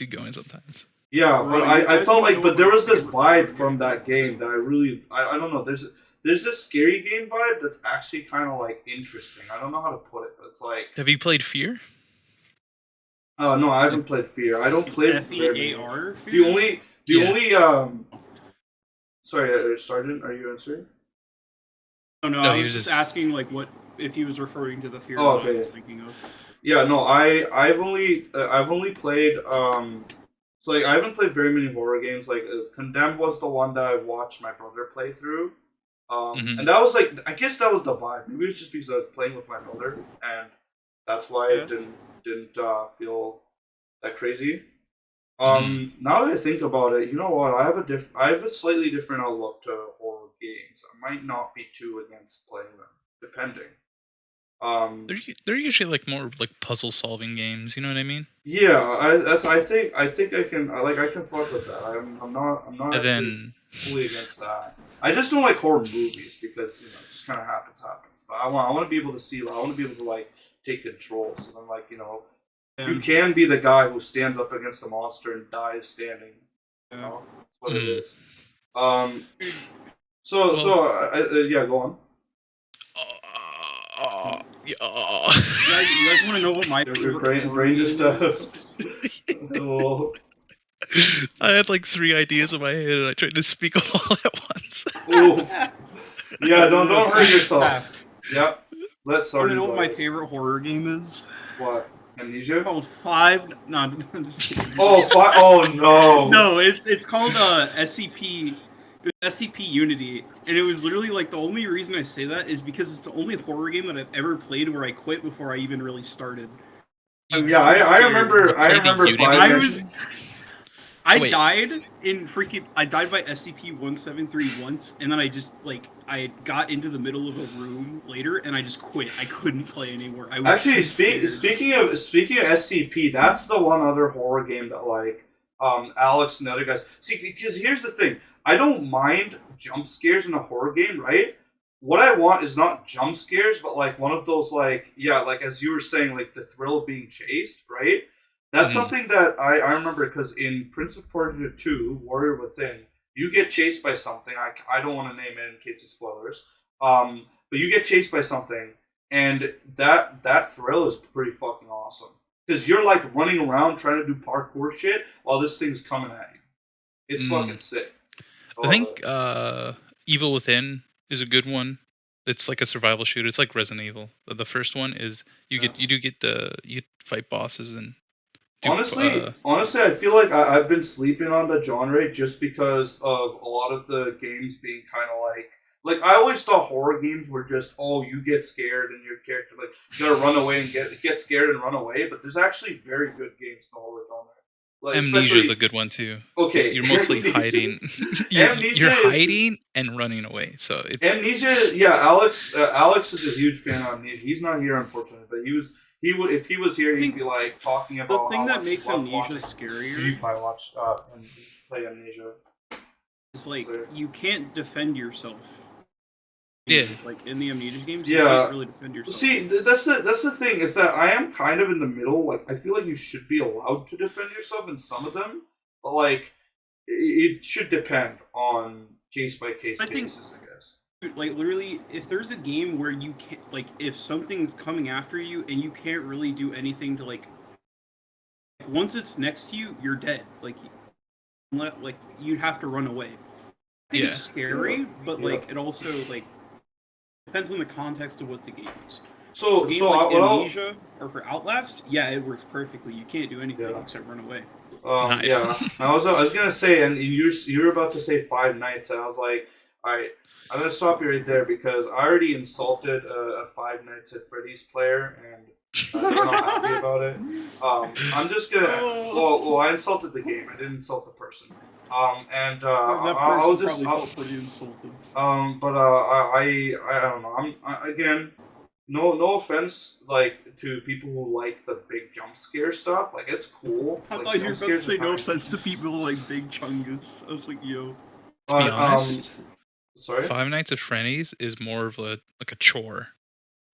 going sometimes. Yeah, but I felt like, but there was this vibe from that game that I don't know. There's this scary game vibe that's actually kind of like interesting. I don't know how to put it, but it's like. Have you played Fear? Oh no, I haven't played Fear. I don't play Fear. The only Sorry, Sergeant, are you answering? Oh no, I was just asking like what if he was referring to the Fear that I was thinking of. Yeah, no, I've only played so like I haven't played very many horror games. Like Condemned was the one that I watched my brother play through. And that was like, I guess that was the vibe. Maybe it's just because I was playing with my brother and that's why it didn't feel that crazy. Now that I think about it, you know what? I have a slightly different outlook to horror games. I might not be too against playing them, depending. They're usually like more like puzzle solving games. You know what I mean? Yeah, I think I can I can fuck with that. I'm not And actually then fully against that. I just don't like horror movies because it just kind of happens. But I want to be able to see. I want to be able to like take control. So then you can be the guy who stands up against the monster and dies standing. You know, that's what it is. Yeah, go on. You guys want to know what my Your brain just cool. I had like 3 ideas in my head, and I tried to speak them all at once. Ooh. Yeah, don't hurt yourself. Yep. Let's start. Want to know what my favorite horror game is? What? Amnesia? Called Five. No, I'm just kidding. Oh no. No, it's called SCP. SCP Unity, and it was literally like the only reason I say that is because it's the only horror game that I've ever played where I quit before I even really started. I remember. I died by SCP-173 once, and then I got into the middle of a room later, and I just quit. I couldn't play anymore. I was speaking of SCP, that's the one other horror game that Alex and the other guys see. Because here's the thing, I don't mind jump scares in a horror game, right? What I want is not jump scares, but one of those as you were saying, the thrill of being chased, right? That's something that I remember because in Prince of Persia 2, Warrior Within, you get chased by something. I don't want to name it in case of spoilers. But you get chased by something, and that thrill is pretty fucking awesome. Because you're running around trying to do parkour shit while this thing's coming at you. It's fucking sick. I think Evil Within is a good one. It's like a survival shooter. It's like Resident Evil. The first one is you fight bosses and. Honestly, I feel like I've been sleeping on the genre just because of a lot of the games being kind of I always thought horror games were just, you get scared and your character you gotta run away and get scared and run away. But there's actually very good games in the horror genre. Amnesia is a good one too. Okay, you're mostly hiding. You're hiding and running away. So it's Amnesia. Yeah, Alex is a huge fan of Amnesia. He's not here unfortunately, but if he was here, he'd be talking about the thing that makes Amnesia scarier. You probably watch and play Amnesia. It's you can't defend yourself. Yeah, in the Amnesia games, you can't really defend yourself. See, that's the thing is that I am kind of in the middle. I feel like you should be allowed to defend yourself in some of them, but it should depend on case by case basis, I guess. Literally, if there's a game where you can't, if something's coming after you and you can't really do anything to once it's next to you, you're dead. You'd have to run away. I think it's scary, but it also depends on the context of what the game is. So, Amnesia or for Outlast, it works perfectly. You can't do anything except run away. Yeah, I was gonna say, and you're about to say Five Nights, and I was like, all right, I'm gonna stop you right there because I already insulted a Five Nights at Freddy's player, and I'm not happy about it. I'm just gonna. Well, I insulted the game. I didn't insult the person. I'll just pretty insulted. But I don't know. Again, no offense to people who like the big jump scare stuff. It's cool. I thought you were about to say no offense to people who like big chungus. I was like, yo. To be honest, sorry. Five Nights at Freddy's is more of a chore.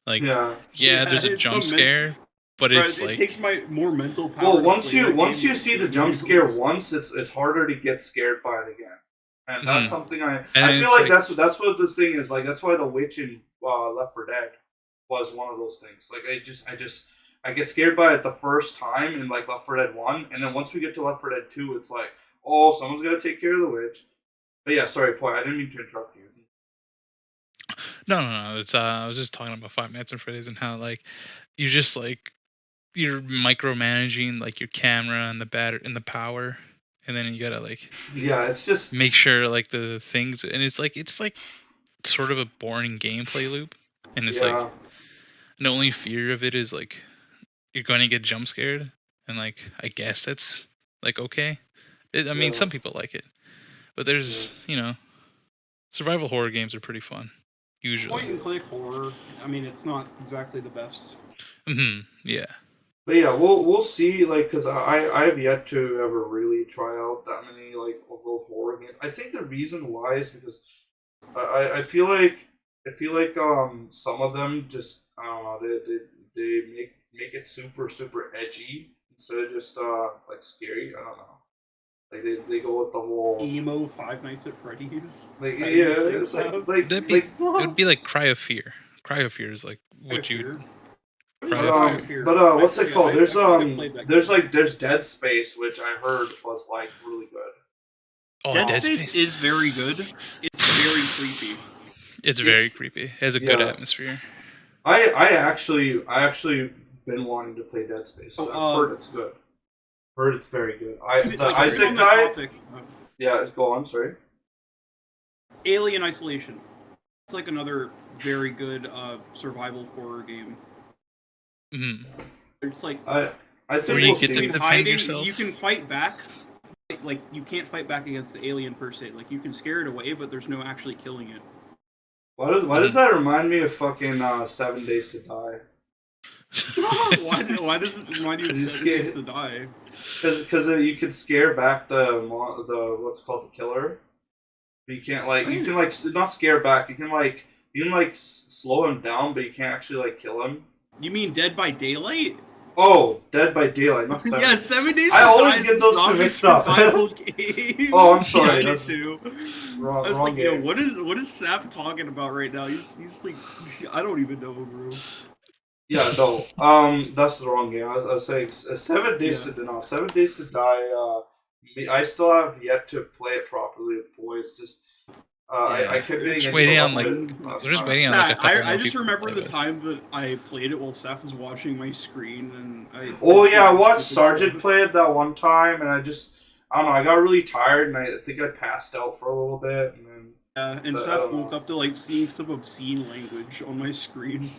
There's a jump scare. But it takes more mental power. Well, once you see the jump scare once, it's harder to get scared by it again, and that's something I feel that's what the thing is. That's why the witch in Left 4 Dead was one of those things. I get scared by it the first time in Left 4 Dead 1, and then once we get to Left 4 Dead 2, it's someone's gonna take care of the witch. But yeah, sorry, Poi, I didn't mean to interrupt you. No. It's I was just talking about Five Nights at Freddy's and how you just you're micromanaging your camera and the power, and then you gotta it's just make sure the things, and it's sort of a boring gameplay loop, and it's the only fear of it is you're going to get jump scared, and I guess that's okay. I mean, some people like it, but there's survival horror games are pretty fun. usually. Point and click horror. I mean, it's not exactly the best. Yeah. But yeah, we'll see. Like, cause I have yet to ever really try out that many like of those horror games. I think the reason why is because I feel like some of them just I don't know they make it super edgy instead of just like scary. I don't know. Like they go with the whole emo Five Nights at Freddy's. like Is that yeah, what you're it's saying, like Sav? It would be like Cry of Fear. Cry of Fear is like what you. Fear. Cry of Fear. But what's it called? I played that There's Dead Space, which I heard was like really good. Oh, Dead Space is very good. It's very creepy. It's very creepy. It has a good atmosphere. I actually been wanting to play Dead Space. I've heard it's good. Heard it's very good. Isaac guy. Yeah, go on. Sorry. Alien Isolation. It's like another very good survival horror game. It's like I think where you get to defend yourself. You can fight back. Like you can't fight back against the alien per se. Like you can scare it away, but there's no actually killing it. Why does that remind me of fucking 7 Days to Die? Why does it remind you of 7 Days to Die? Because you can scare back the what's called the killer. But you can't you can not scare back. You can slow him down, but you can't actually like kill him. You mean Dead by Daylight? Oh, Dead by Daylight. Not 7. Yeah, 7 Days. I always get those two mixed up. Oh, I'm sorry. Yeah, That's too. Wrong, I was wrong like, game. yo, what is Saf talking about right now? He's like, I don't even know, bro. Yeah, no. That's the wrong game. I was saying 7 Days to Die. 7 Days to Die. I still have yet to play it properly with boys. Just I kept getting just waiting on we're just waiting on like a couple I more just people remember to the play time that I played it while Saf was watching my screen, and I watched Sergeant play it that one time, and I don't know. I got really tired, and I think I passed out for a little bit, and then. And Saf woke up to like seeing some obscene language on my screen.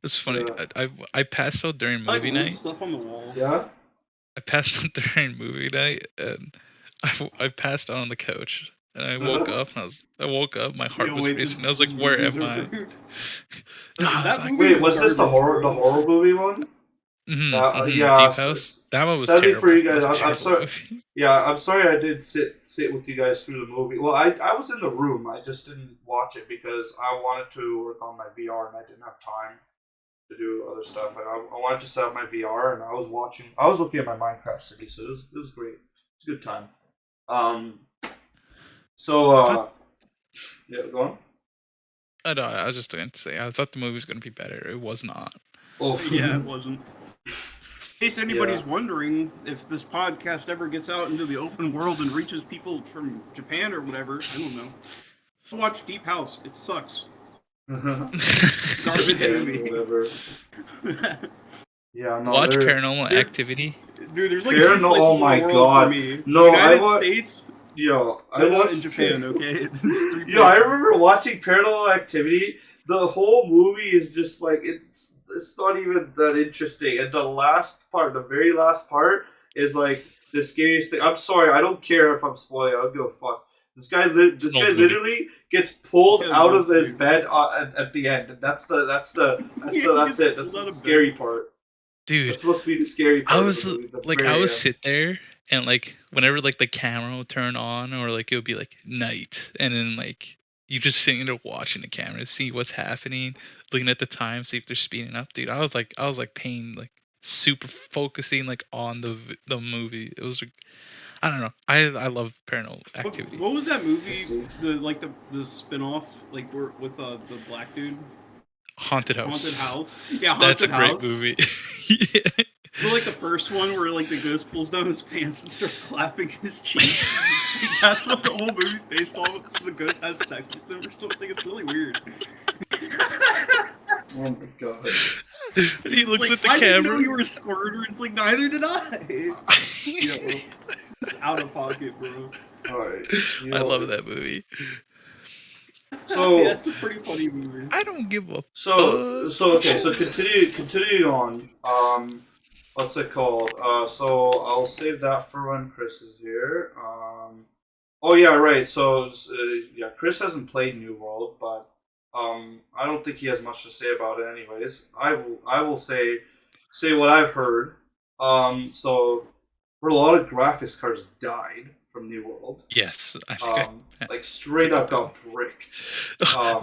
It's funny. Yeah. I passed out during movie night. Stuff on the wall. Yeah. I passed out during movie night, and I passed out on the couch, and I woke up, and my heart was racing. I was like, "Where am I?" Wait, was this the horror movie one? Yeah, Deep House. That one was sadly terrible. for you guys, I'm sorry. Yeah, I'm sorry I did sit with you guys through the movie. Well, I was in the room. I just didn't watch it because I wanted to work on my VR, and I didn't have time to do other stuff. I wanted to set up my VR, and I was looking at my Minecraft city, so it was great. It's a good time. Yeah, go on. I was just going to say, I thought the movie was going to be better. It was not. Oh yeah, it wasn't. In case anybody's wondering if this podcast ever gets out into the open world and reaches people from Japan or whatever, I don't know. Watch Deep House. It sucks. Garbage movie. Yeah, no. Watch Paranormal Activity. Dude, there's like Paranormal. Oh my god! No, United States. Yo, I watched in Japan. Okay. Yo, I remember watching Paranormal Activity. The whole movie is just like it's not even that interesting. And the very last part is like the scariest thing. I'm sorry, I don't care if I'm spoiling. I don't give a fuck. This guy literally gets pulled out of his bed at the end, and that's it. That's the scary part. Dude, that's supposed to be the scary part. I would sit there and like whenever like the camera would turn on or like it would be like night, and then like you just sitting there watching the camera, see what's happening, looking at the time, see if they're speeding up. Dude, I was like paying like super focusing like on the movie. It was. I don't know. I love Paranormal Activity. What was that movie? The spin-off like with the black dude. Haunted House. Haunted House. Yeah, Haunted House. That's a great movie. Yeah. So like the first one where like the ghost pulls down his pants and starts clapping his cheeks. That's what the whole movie's based on. So the ghost has sex with him or something. It's really weird. Oh my god. And he looks at the camera. I didn't know you were a squirter. It's like neither did I. It's out of pocket, bro. Alright. I love that movie. So that's a pretty funny movie. I don't give a So continuing on. What's it called? So I'll save that for when Chris is here. Oh yeah, right. So yeah, Chris hasn't played New World, but I don't think he has much to say about it. Anyways, I will say what I've heard. So for a lot of graphics cards died from New World. Yes, I think Like straight up got bricked.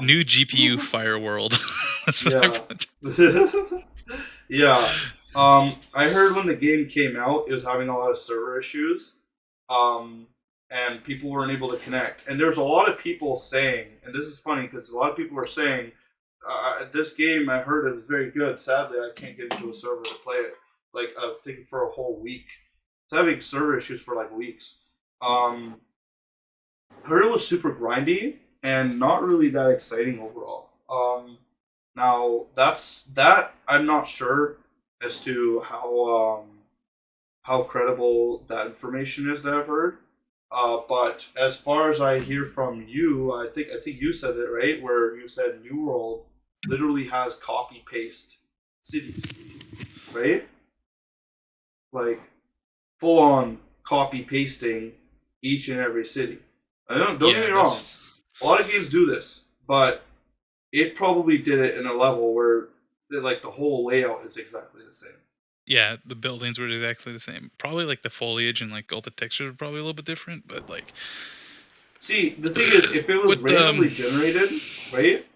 New GPU Fire World. That's what Yeah. Yeah. I heard when the game came out, it was having a lot of server issues. And people weren't able to connect. And there's a lot of people saying, and this is funny because a lot of people are saying, this game I heard is very good. Sadly, I can't get into a server to play it. Like, I'm thinking for a whole week. It's having server issues for like weeks. I heard it was super grindy and not really that exciting overall. Now that I'm not sure as to how credible that information is that I've heard. But as far as I hear from you, I think you said it right, where you said New World literally has copy paste cities, right? Like full on copy pasting each and every city. Don't get me wrong. A lot of games do this, but it probably did it in a level where like the whole layout is exactly the same. Yeah, the buildings were exactly the same. Probably like the foliage and like all the textures were probably a little bit different, but like. See, the thing is, if it was randomly generated, right,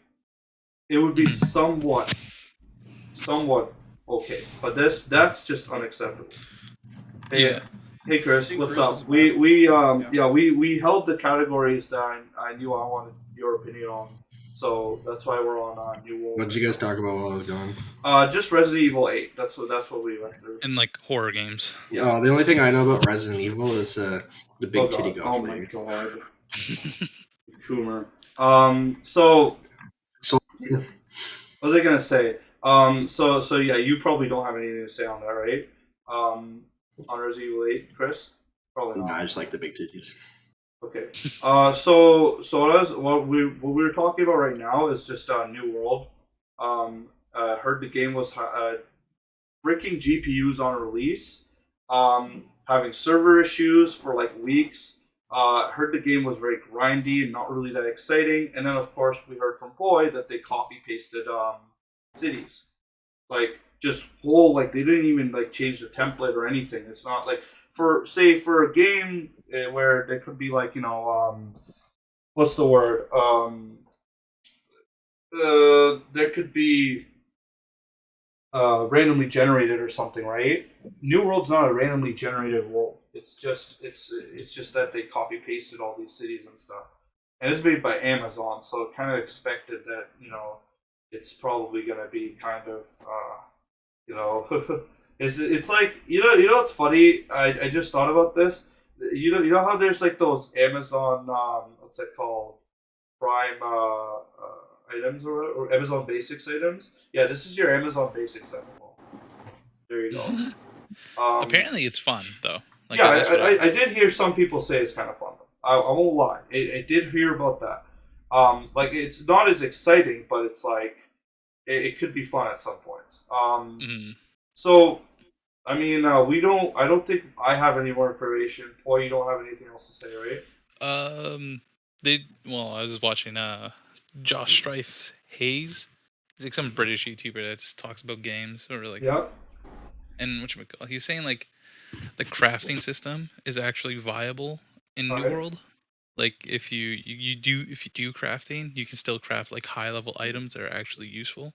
it would be somewhat okay. But that's just unacceptable. Hey, hey Chris, what's up? We held the categories that I knew I wanted your opinion on. So that's why we're on New World. What did you guys talk about while I was gone? Just Resident Evil 8. That's what we went through. And like horror games. Yeah, the only thing I know about Resident Evil is the big titty golf. Oh my god. Coomer. So what was I gonna say? So yeah, you probably don't have anything to say on that, right? On Resident Evil 8, Chris? Probably not. Nah, I just like the big titties. Okay. So what we were talking about right now is just New World. Heard the game was bricking GPUs on release. Having server issues for like weeks. Heard the game was very grindy and not really that exciting. And then of course we heard from Boy that they copy pasted cities. Like just whole like they didn't even like change the template or anything. It's not like for a game where there could be like what's the word there could be randomly generated or something, right? New World's not a randomly generated world. It's just that they copy pasted all these cities and stuff, and it's made by Amazon, so kind of expected that it's probably gonna be kind of it's like what's funny? I just thought about this. You know how there's like those Amazon what's it called, Prime items or Amazon Basics items? Yeah, this is your Amazon Basics item. There you go. Apparently it's fun though. Like, yeah, I did hear some people say it's kind of fun. I won't lie. I did hear about that. Like it's not as exciting, but it's like it could be fun at some points. So, I mean, I don't think I have any more information. Boy, you don't have anything else to say, right? I was watching Josh Strife's Haze. He's like some British YouTuber that just talks about games or like. Yeah. And he was saying like the crafting system is actually viable in New World. Like if you do crafting, you can still craft like high level items that are actually useful.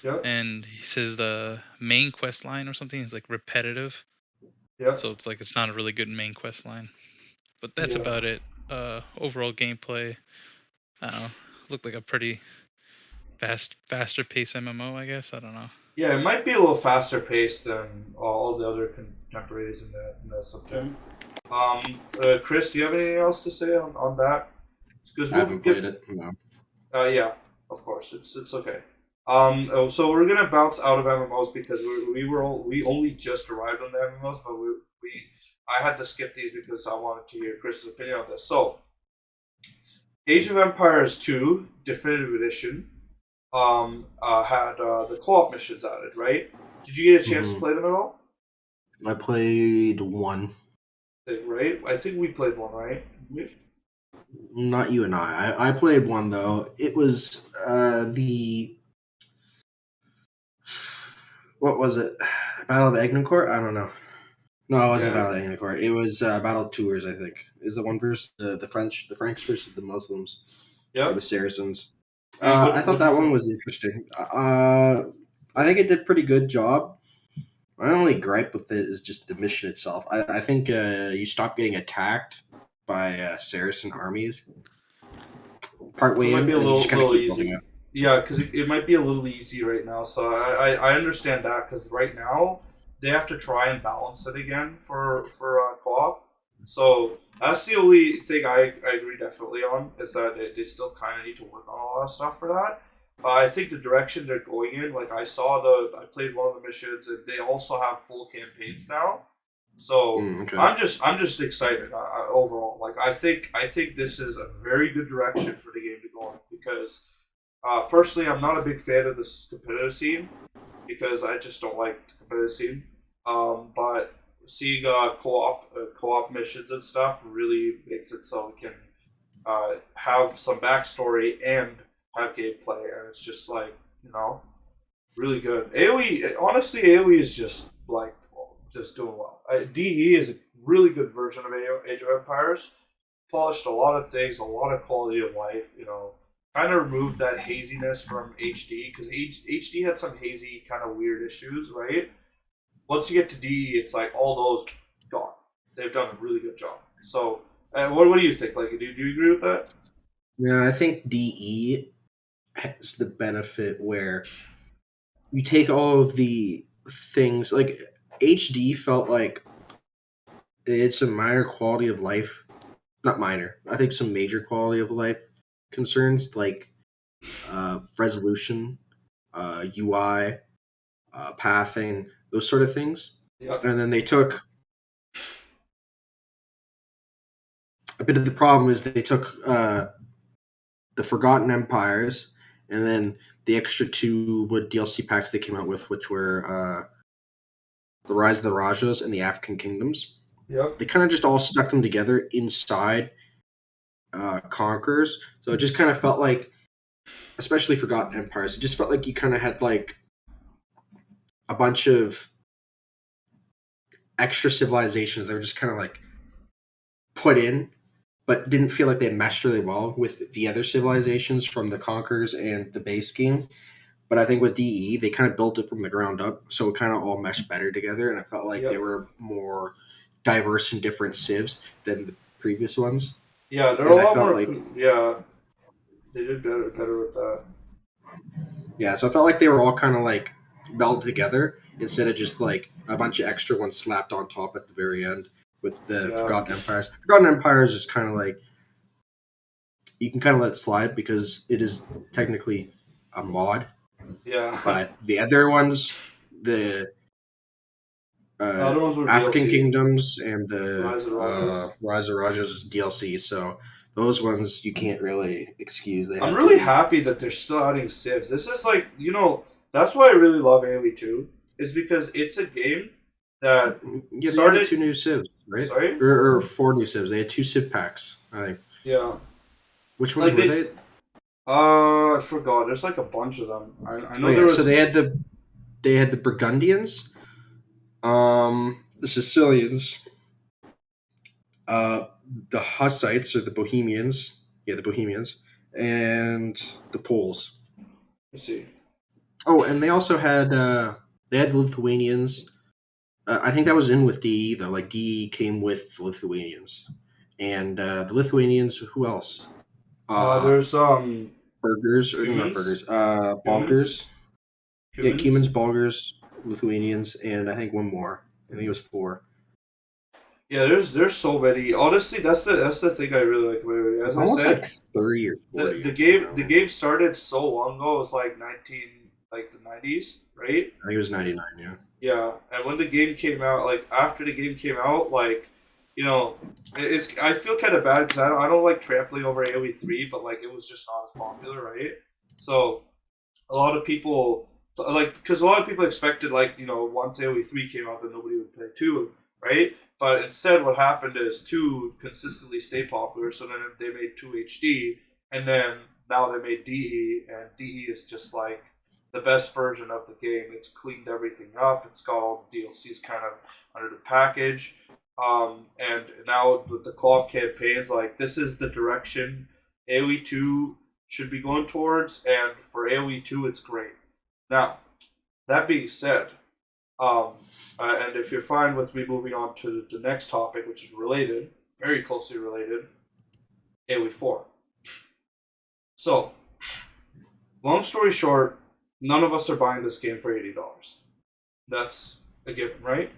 Yep. And he says the main quest line or something is like repetitive. Yeah. So it's like it's not a really good main quest line. But that's about it. Overall gameplay, I don't know. Looked like a pretty faster paced MMO, I guess. I don't know. Yeah, it might be a little faster paced than all the other contemporaries in that subject. Chris, do you have anything else to say on that? I haven't played it. No. Yeah, of course, it's okay. So we're gonna bounce out of MMOs because we only just arrived on the MMOs, but I had to skip these because I wanted to hear Chris's opinion on this. So, Age of Empires 2 Definitive Edition had the co-op missions added, right? Did you get a chance to play them at all? I played one. Right? I think we played one, right? Not you and I played one though. It was what was it? Battle of Agincourt? I don't know. No, it wasn't Battle of Agincourt. It was Battle of Tours, I think. Is the one versus the Franks versus the Muslims. Yeah. Or the Saracens. I thought that one was interesting. I think it did a pretty good job. My only gripe with it is just the mission itself. I think you stop getting attacked by Saracen armies partway in, and you just kind of keep building up. Yeah, because it might be a little easy right now. So I understand that, because right now they have to try and balance it again for co-op. So that's the only thing I agree definitely on, is that they still kind of need to work on a lot of stuff for that. I think the direction they're going in, like I played one of the missions, and they also have full campaigns now. So Okay. I'm just excited overall. Like I think this is a very good direction for the game to go in, because personally I'm not a big fan of this competitive scene, because I just don't like the competitive scene. But seeing co-op missions and stuff really makes it so we can have some backstory and have gameplay, and it's just like, really good. AoE is just like doing well. DE is a really good version of Age of Empires. Polished a lot of things, a lot of quality of life. Kind of removed that haziness from HD, because HD had some hazy kind of weird issues, right? Once you get to DE, it's like all those gone. They've done a really good job. So, what do you think? Like, do you agree with that? Yeah, I think DE has the benefit where you take all of the things, like HD felt like it's a minor quality of life, not minor, I think some major quality of life concerns, like resolution, UI, pathing, those sort of things. Yep. And then they took a bit of the problem is they took the Forgotten Empires, and then the extra two DLC packs they came out with, which were the Rise of the Rajas and the African Kingdoms. Yep. They kind of just all stuck them together inside Conquerors. So it just kind of felt like, especially Forgotten Empires, it just felt like you kind of had like a bunch of extra civilizations that were just kind of like put in, but didn't feel like they meshed really well with the other civilizations from the Conquerors and the base game. But I think with DE, they kind of built it from the ground up, so it kind of all meshed better together, and I felt like they were more diverse and different civs than the previous ones. Yeah, they're a lot more. They did better with that. Yeah, so I felt like they were all kind of like melded together instead of just like a bunch of extra ones slapped on top at the very end with the Forgotten Empires. Forgotten Empires is kind of like, you can kind of let it slide because it is technically a mod. Yeah. But the other ones, the African DLC. Kingdoms and the Rise of Rajas is DLC, so those ones you can't really excuse. I'm really happy that they're still adding civs. This is like, that's why I really love AoE 2, is because it's a game that started 2 new civs, right? Sorry? Or 4 new civs. They had 2 civ packs, I think. Yeah. Which ones were they? I forgot. There's like a bunch of them. I know there was... So they had the Burgundians, the Sicilians, the Hussites or the Bohemians, the Bohemians, and the Poles. Let's see. Oh, and they also had the Lithuanians. I think that was in with DE though. Like DE came with the Lithuanians, and the Lithuanians. Who else? There's Burgers or not burgers. Bulgars. Yeah, Cumans, Bulgars, Lithuanians, and I think one more. I think it was 4. Yeah, there's so many. Honestly, that's the thing I really like about it. As I said, like 30 or 40. The game started so long ago. It was like the 90s, right? I think it was 99. Yeah. Yeah, and when the game came out, like after the game came out, like I feel kind of bad because I don't like trampling over AoE 3, but like it was just not as popular, right? So a lot of people expected once AoE 3 came out that nobody would play 2, right? But instead, what happened is 2 consistently stayed popular, so then they made 2 HD, and then now they made DE, and DE is just like the best version of the game. It's cleaned everything up. It's got all the DLCs kind of under the package. And now with the co-op campaigns, like this is the direction AoE 2 should be going towards, and for AoE 2, it's great. Now, that being said, and if you're fine with me moving on to the next topic, which is related, very closely related, AoE 4. So, long story short, none of us are buying this game for $80. That's a given, right?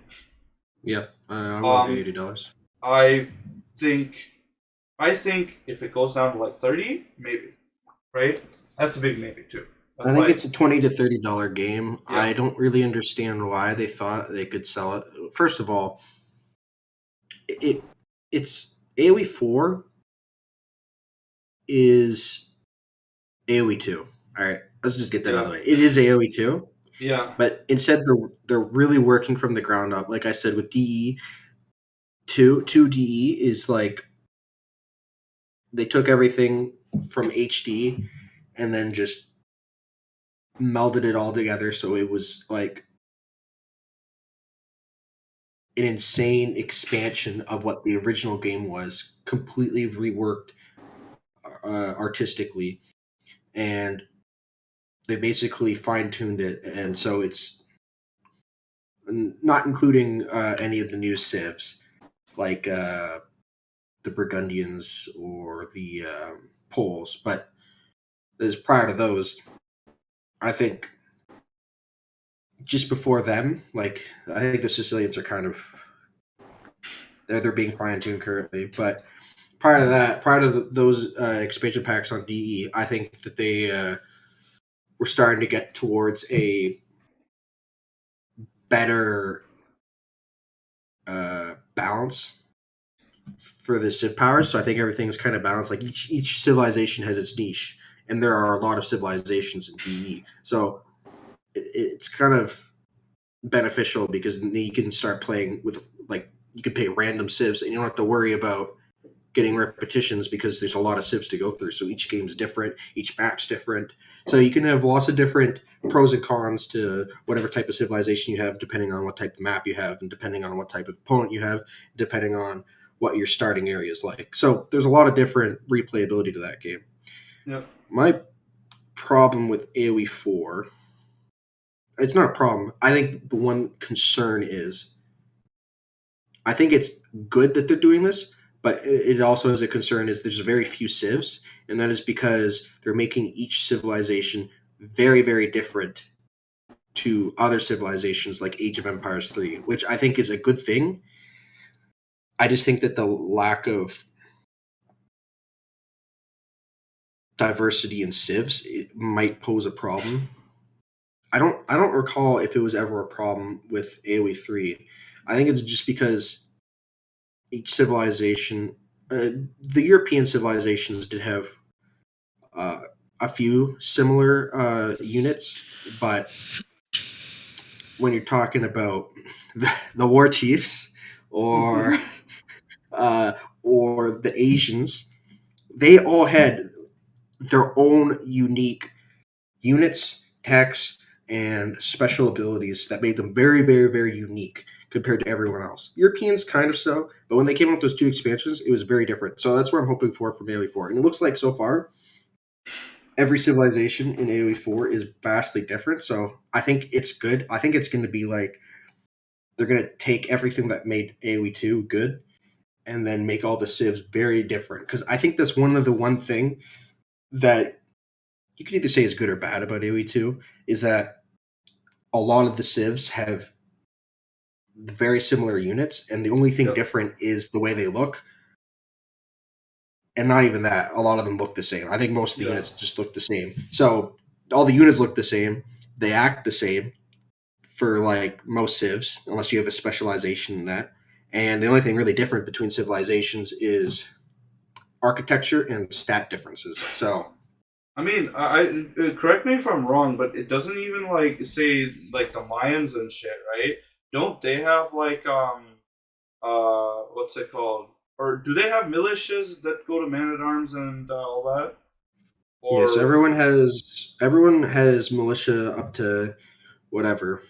Yeah, I want the $80. I think if it goes down to like 30, maybe, right? That's a big maybe too. That's I think it's a $20 to $30 game. Yeah. I don't really understand why they thought they could sell it. First of all, it's AoE 4 is AoE 2. All right, let's just get that out of the way. It is AoE 2. Yeah. But instead, they're really working from the ground up. Like I said, with DE, 2 DE is like they took everything from HD and then just melded it all together, so it was like an insane expansion of what the original game was, completely reworked artistically, and they basically fine-tuned it, and so it's not including any of the new civs, like the Burgundians or the Poles, but as prior to those, I think just before them, like I think the Sicilians are kind of they're being fine-tuned currently, but prior to that, those expansion packs on DE, I think that they were starting to get towards a better balance for the civ powers. So I think everything's kind of balanced. Like each civilization has its niche, and there are a lot of civilizations in DE. So it's kind of beneficial because then you can start playing with, like, you can pay random civs and you don't have to worry about getting repetitions because there's a lot of civs to go through. So each game's different, each map's different. So you can have lots of different pros and cons to whatever type of civilization you have, depending on what type of map you have, and depending on what type of opponent you have, depending on what your starting area is like. So there's a lot of different replayability to that game. Yep. My problem with AoE 4, it's not a problem. I think the one concern is, I think it's good that they're doing this, but it also is a concern is there's very few civs, and that is because they're making each civilization very, very different to other civilizations like Age of Empires 3, which I think is a good thing. I just think that the lack of diversity in civs, it might pose a problem. I don't recall if it was ever a problem with AoE 3. I think it's just because each civilization, the European civilizations did have a few similar units, but when you're talking about the war chiefs or the Asians, they all had their own unique units, techs, and special abilities that made them very, very, very unique compared to everyone else. Europeans kind of so, but when they came out with those 2 expansions, it was very different. So that's what I'm hoping for from AoE 4. And it looks like so far, every civilization in AoE 4 is vastly different. So I think it's good. I think it's going to be like, they're going to take everything that made AoE 2 good and then make all the civs very different. Because I think that's one thing that you can either say is good or bad about AoE 2, is that a lot of the civs have very similar units, and the only thing different is the way they look. And not even that, a lot of them look the same. I think most of the units just look the same. So all the units look the same. They act the same for like most civs, unless you have a specialization in that. And the only thing really different between civilizations is architecture and stat differences. So I mean, I correct me if I'm wrong, but it doesn't even like say like the Mayans and shit, right? Don't they have like what's it called? Or do they have militias that go to man-at-arms and all that? Or... Yes, everyone has militia up to whatever.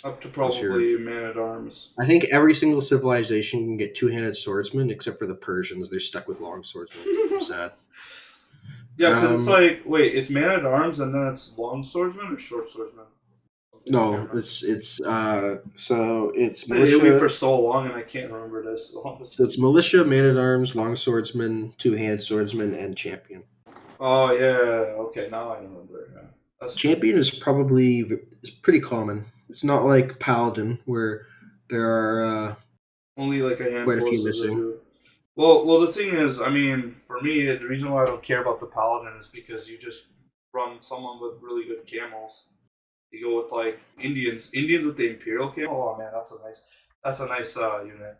Up to probably man-at-arms. I think every single civilization can get two-handed swordsmen, except for the Persians. They're stuck with long swordsmen. Sad. Yeah, because it's like, wait, it's man-at-arms and then it's long swordsman or short swordsman? No, it's militia. AoE for so long, and I can't remember this. So it's militia, man-at-arms, long swordsman, two-handed swordsman, and champion. Oh yeah, okay, now I remember. Yeah. Champion is pretty common. It's not like paladin where there are only like a handful. Quite a few missing. Well, the thing is, I mean, for me, the reason why I don't care about the paladin is because you just run someone with really good camos. You go with like Indians with the Imperial camo. Oh man, that's a nice unit.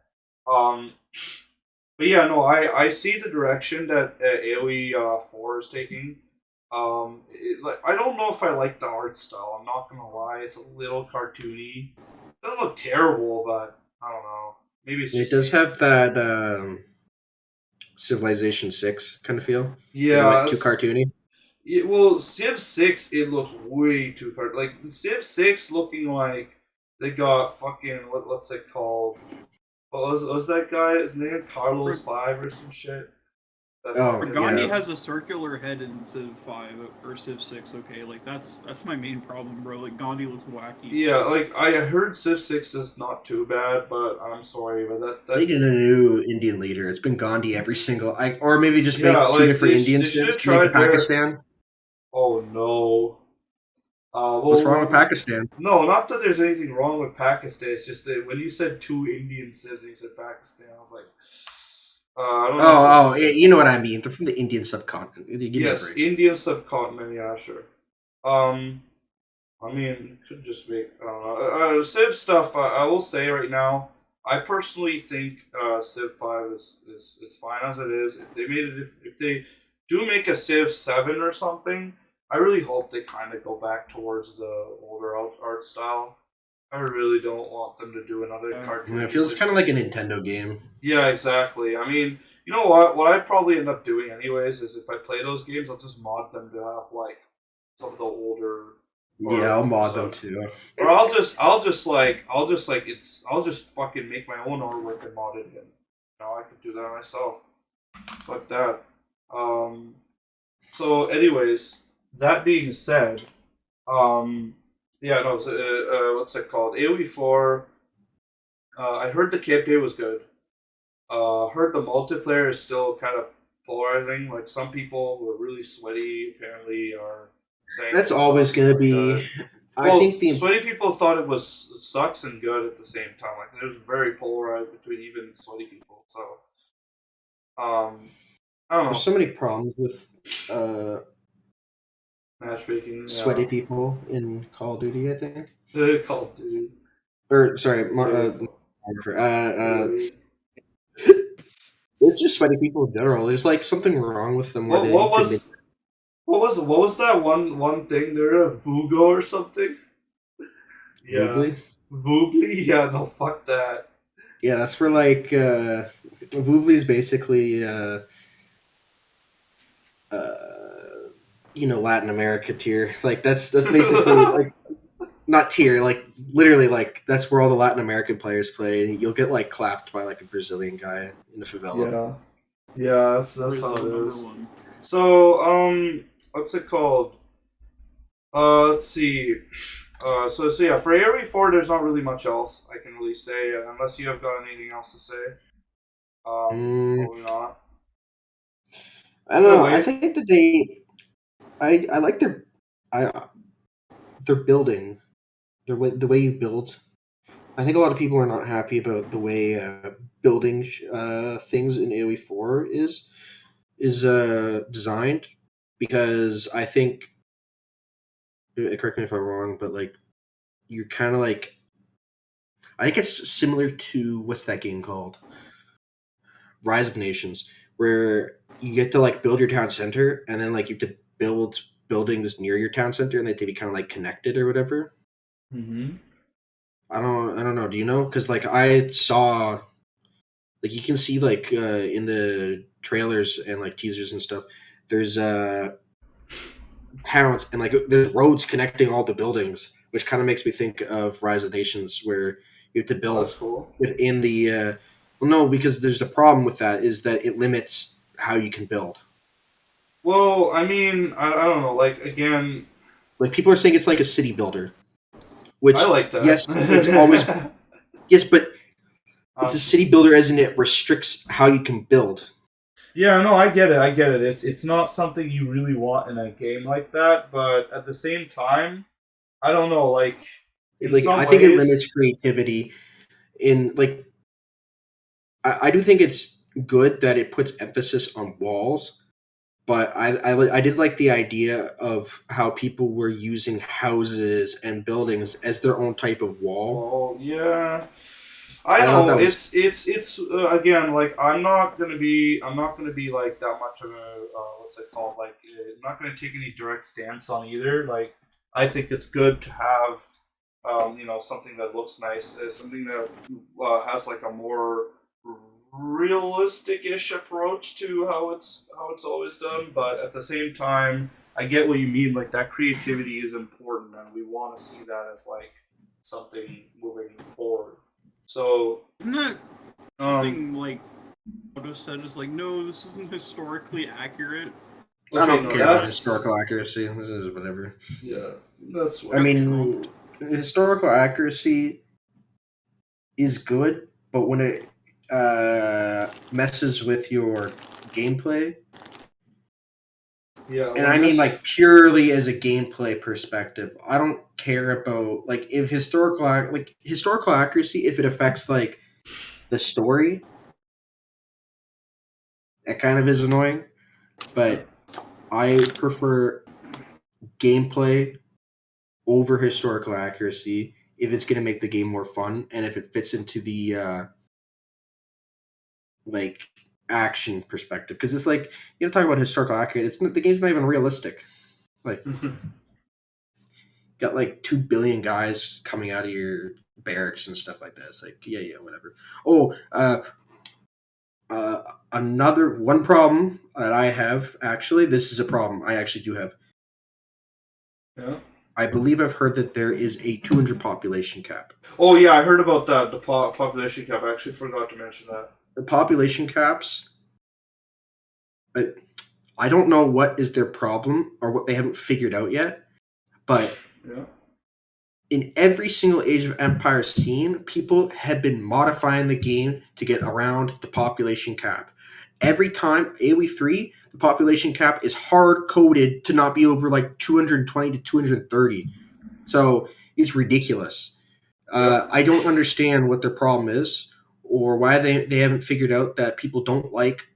But yeah, no, I see the direction that AoE 4 is taking. I don't know if I like the art style. I'm not gonna lie, it's a little cartoony. It doesn't look terrible, but I don't know. Maybe it's just does have that Civilization 6 kind of feel. Yeah, too cartoony. Yeah, well, Civ 6 it looks way too cartoony. Like Civ 6 looking like they got fucking what's it called? What was that guy? His name Carlos 5 or some shit. Gandhi has a circular head in Civ 5 or Civ 6. Okay, like that's my main problem, bro. Like Gandhi looks wacky. Yeah, like I heard Civ 6 is not too bad, but I'm sorry, but that they need a new Indian leader. It's been Gandhi every single, or maybe just make two different Indians. They should try Pakistan. Oh no. What's wrong with Pakistan? No, not that there's anything wrong with Pakistan. It's just that when you said two Indian civs and you said Pakistan, I was like, I don't know. You know what I mean. They're from the Indian subcontinent. Yes, Indian subcontinent. Yeah, sure. I mean, could just make I don't know. Civ stuff. I will say right now, I personally think Civ 5 is fine as it is. If they made it, if they do make a Civ 7 or something, I really hope they kind of go back towards the older art style. I really don't want them to do another cartoon. It feels kind of like a Nintendo game. Yeah, exactly. I mean, you know what? What I'd probably end up doing anyways is if I play those games, I'll just mod them to have like some of the older. Yeah, I'll mod them too. Or I'll just fucking make my own artwork and mod it in. You know, I could do that myself. Fuck that. So, anyways, that being said, yeah, no, what's it called? AoE 4. I heard the campaign was good. Heard the multiplayer is still kind of polarizing. Like some people who are really sweaty apparently are saying that's always going to be. I think the sweaty people thought it sucks and good at the same time. Like it was very polarized between even sweaty people. So, I don't know. There's so many problems with matchmaking. Sweaty people in Call of Duty, I think. Call of Duty. Or sorry, it's just sweaty people in general. There's like something wrong with them. What was that one thing there? Vugo or something? Yeah. Voobly? Yeah, no, fuck that. Yeah, that's where like Voobly is basically Latin America tier. Like that's basically like not tier, like literally like that's where all the Latin American players play, and you'll get like clapped by like a Brazilian guy in the favela. Yeah, that's how it is. So what's it called? Let's see. So yeah, for AoE 4, there's not really much else I can really say, unless you have got anything else to say. Probably not. I don't know. I think that I like their building, the way you build. I think a lot of people are not happy about the way building things in AoE 4 is designed, because I think, correct me if I'm wrong, but like you're kind of like, I think it's similar to what's that game called? Rise of Nations, where you get to like build your town center, and then like you have to build buildings near your town center, and they have to be kind of like connected or whatever. Mm-hmm. I don't know. Do you know? Because like I saw Like you can see like in the trailers and like teasers and stuff, there's towns and like there's roads connecting all the buildings, which kind of makes me think of Rise of Nations, where you have to build cool. within the. Well, no, because there's the problem with that is that it limits how you can build. Well, I mean, I don't know. Like again, like people are saying it's like a city builder, which I like that. Yes, it's always yes, but it's a city builder as in it restricts how you can build. Yeah, no, I get it. It's not something you really want in a game like that, but at the same time, I don't know. Like, I think it limits creativity. In like, I do think it's good that it puts emphasis on walls, but I did like the idea of how people were using houses and buildings as their own type of wall. Oh yeah. I know it's again, like I'm not gonna be like that much of a what's it called, like I'm not gonna take any direct stance on either. Like I think it's good to have something that looks nice, something that has like a more realistic-ish approach to how it's always done. But at the same time, I get what you mean. Like that creativity is important, and we want to see that as like something moving forward. So isn't that something like Odo said is like, no, this isn't historically accurate? I don't care about historical accuracy. This is whatever. Yeah, that's what I mean. Historical accuracy is good, but when it messes with your gameplay, and I mean like purely as a gameplay perspective, I don't care about like if historical accuracy, if it affects like the story, that kind of is annoying. But I prefer gameplay over historical accuracy if it's going to make the game more fun and if it fits into the like action perspective, because it's like you know talk about historical accurate, the game's not even realistic. Like got like 2 billion guys coming out of your barracks and stuff like that. It's like yeah whatever. Another one problem that I have, actually this is a problem I actually do have. Yeah, I believe I've heard that there is a 200 population cap. Oh yeah, I heard about that. The population cap. I actually forgot to mention that. The population caps, I don't know what is their problem or what they haven't figured out yet, but in every single Age of Empires scene, people have been modifying the game to get around the population cap. Every time AoE3, the population cap is hard-coded to not be over like 220 to 230. So it's ridiculous. I don't understand what their problem is, or why they haven't figured out that people don't like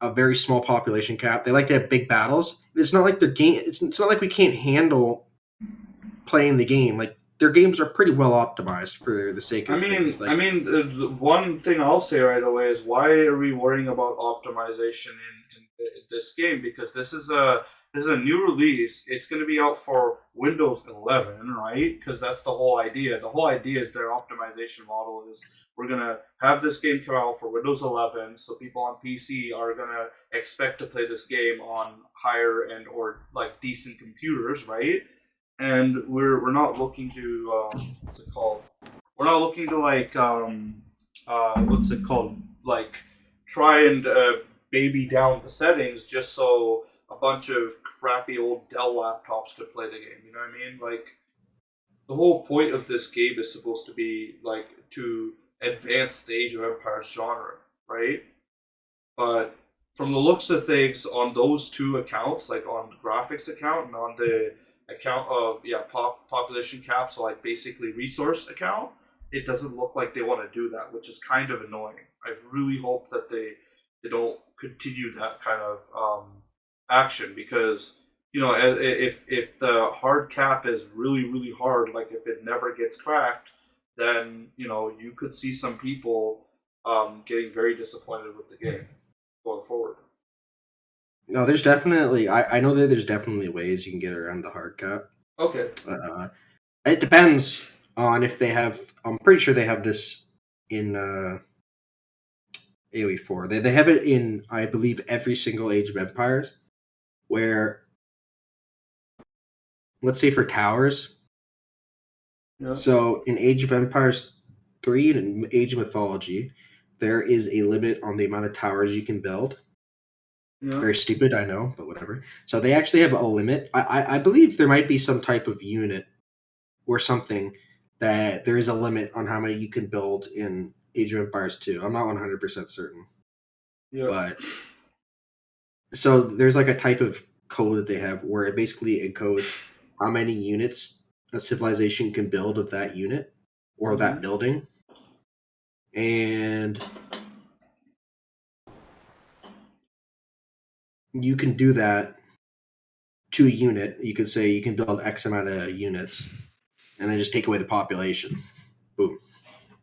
a very small population cap. They like to have big battles. It's not like the game. It's not like we can't handle playing the game. Like their games are pretty well optimized for the sake of things. Like, one thing I'll say right away is why are we worrying about optimization in this game? Because this is a new release. It's going to be out for Windows 11, right? Because that's the whole idea. The whole idea is their optimization model is we're going to have this game come out for Windows 11, so people on PC are going to expect to play this game on higher end or like decent computers, right? And we're not looking to what's it called? We're not looking to like what's it called? Like try and baby down the settings just so a bunch of crappy old Dell laptops could play the game. You know what I mean? Like the whole point of this game is supposed to be like to advance the Age of Empires genre, right? But from the looks of things on those two accounts, like on the graphics account and on the account of population cap, so like basically resource account, it doesn't look like they want to do that, which is kind of annoying. I really hope that they don't continue that kind of action, because you know if the hard cap is really hard, like if it never gets cracked, then you know you could see some people getting very disappointed with the game going forward. No, there's definitely. I know that there's definitely ways you can get around the hard cap. Okay. It depends on if they have. I'm pretty sure they have this in AoE 4. They have it in, I believe, every single Age of Empires, where, let's say for towers, so in Age of Empires 3 and in Age of Mythology, there is a limit on the amount of towers you can build. Yeah. Very stupid, I know, but whatever. So they actually have a limit. I believe there might be some type of unit or something that there is a limit on how many you can build in Age of Empires 2. I'm not 100% certain. Yeah. But so there's like a type of code that they have where it basically encodes how many units a civilization can build of that unit or that building. And you can do that to a unit. You could say you can build X amount of units and then just take away the population. Boom.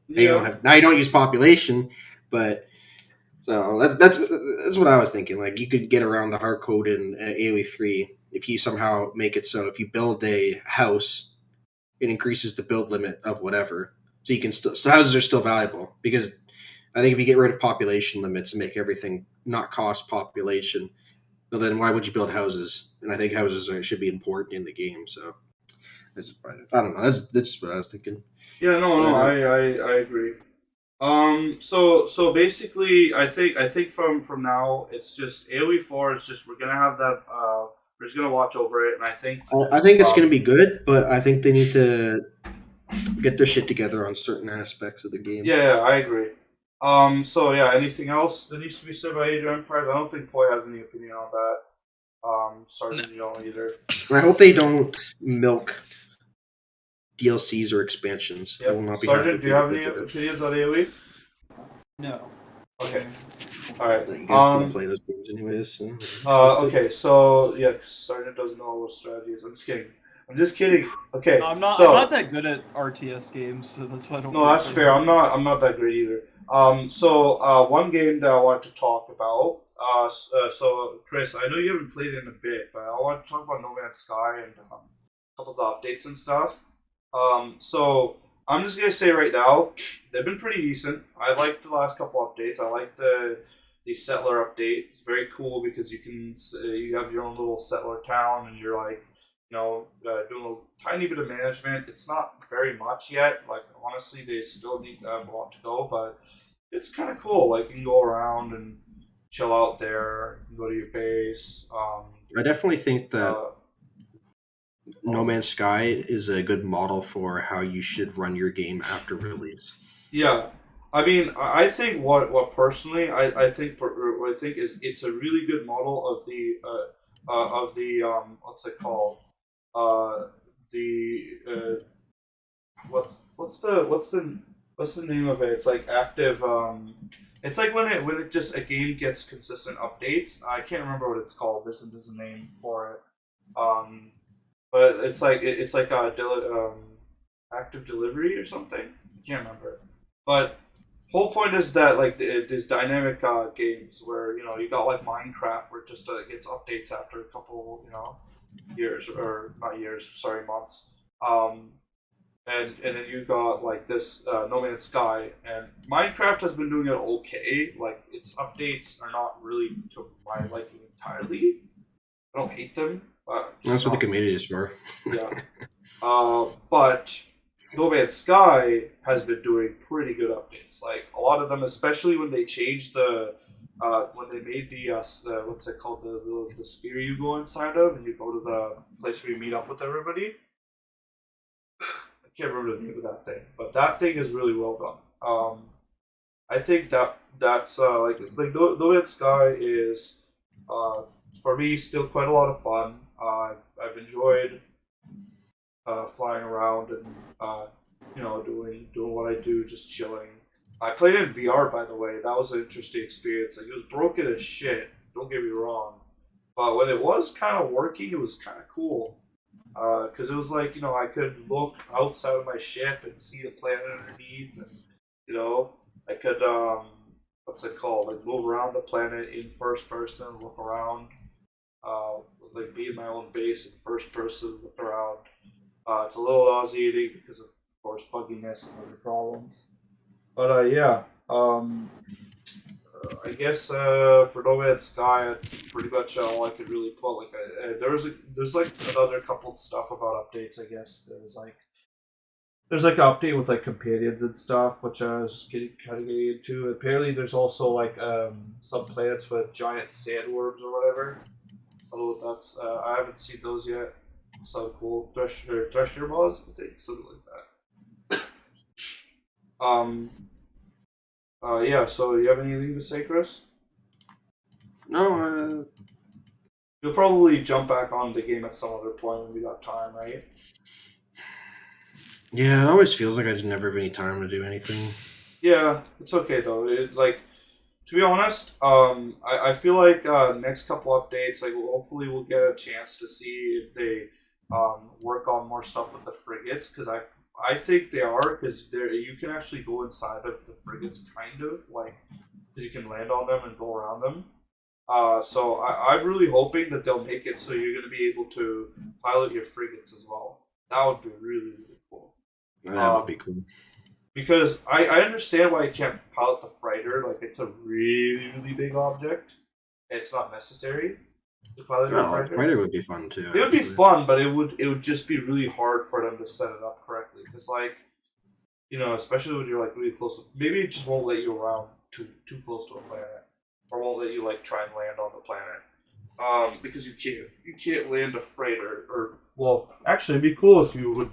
Yeah. Now you don't use population, but so that's what I was thinking. Like you could get around the hard code in AoE 3 if you somehow make it so if you build a house, it increases the build limit of whatever. So you can still houses are still valuable because I think if you get rid of population limits and make everything not cost population, well, then why would you build houses? And I think houses should be important in the game. So I don't know. That's just what I was thinking. Yeah, I agree. So basically, I think from now it's just AoE 4 is just we're gonna have that. We're just gonna watch over it, and I think it's gonna be good, but I think they need to get their shit together on certain aspects of the game. Yeah, I agree. So yeah, anything else that needs to be said about Age of Empires? I don't think Poi has any opinion on that. Sergeant, you don't either. I hope they don't milk DLCs or expansions. Yep. I will not be Sergeant, do you have any opinions on AoE? No. Okay. All right. You guys don't play those games anyways. So. Okay. So yeah, Sergeant doesn't know what strategy is. I'm just kidding. Okay. No, I'm not that good at RTS games, so that's why I don't. No, that's fair. I'm not that great either. So one game that I want to talk about. So Chris, I know you haven't played it in a bit, but I want to talk about No Man's Sky and a couple of the updates and stuff. So I'm just gonna say right now, they've been pretty decent. I liked the last couple updates. I like the settler update. It's very cool because you have your own little settler town, and you're like, doing a tiny bit of management. It's not very much yet. Like honestly, they still need to have a lot to go, but it's kind of cool. Like you can go around and chill out there, go to your base. I definitely think that. No Man's Sky is a good model for how you should run your game after release. Yeah, I mean, I think what personally I think is it's a really good model of the what's it called what's the name of it? It's like active. It's like when it just a game gets consistent updates. I can't remember what it's called. There's a name for it. But it's like active delivery or something. I can't remember. But whole point is that like these dynamic games where you got like Minecraft where it just gets updates after a couple years or not years, sorry, months. And then you got like this No Man's Sky, and Minecraft has been doing it okay. Like its updates are not really to my liking entirely. I don't hate them. That's what the community is for. Yeah. But No Man's Sky has been doing pretty good updates. Like a lot of them, especially when they changed when they made the what's it called, the sphere you go inside of, and you go to the place where you meet up with everybody. I can't remember the name of that thing, but that thing is really well done. I think that's like No Man's Sky is for me still quite a lot of fun. I've enjoyed flying around and doing what I do, just chilling. I played in VR, by the way. That was an interesting experience. Like it was broken as shit. Don't get me wrong, but when it was kind of working, it was kind of cool. Because it was like I could look outside of my ship and see the planet underneath, and I could what's it called? Like move around the planet in first person, look around. Like be in my own base in first person, look around. It's a little nauseating because of course bugginess and other problems. But yeah. I guess for No Man's Sky, it's pretty much all I could really put. Like, there's like another couple of stuff about updates. I guess there's like an update with like companions and stuff, which I was kind of getting into. Apparently, there's also like some planets with giant sandworms or whatever. I don't know what that's. I haven't seen those yet. Some cool Thresher mods, I think, something like that. Yeah. So, you have anything to say, Chris? No. You'll probably jump back on the game at some other point when we got time, right? Yeah, it always feels like I just never have any time to do anything. Yeah, it's okay though. To be honest, I feel like next couple updates, like hopefully we'll get a chance to see if they work on more stuff with the frigates, because I think they are, because you can actually go inside of the frigates, kind of like, because you can land on them and go around them. So I'm really hoping that they'll make it so you're going to be able to pilot your frigates as well. That would be really, really cool. That would be cool. Because I understand why you can't pilot the freighter. Like, it's a really, really big object. It's not necessary to pilot a Well, freighter. freighter would be fun too. It would be fun, but it would just be really hard for them to set it up correctly. Because, like, especially when you're like really close. Maybe it just won't let you around too close to a planet, or won't let you like try and land on the planet. Because you can't land a freighter, or well, actually, it'd be cool if you were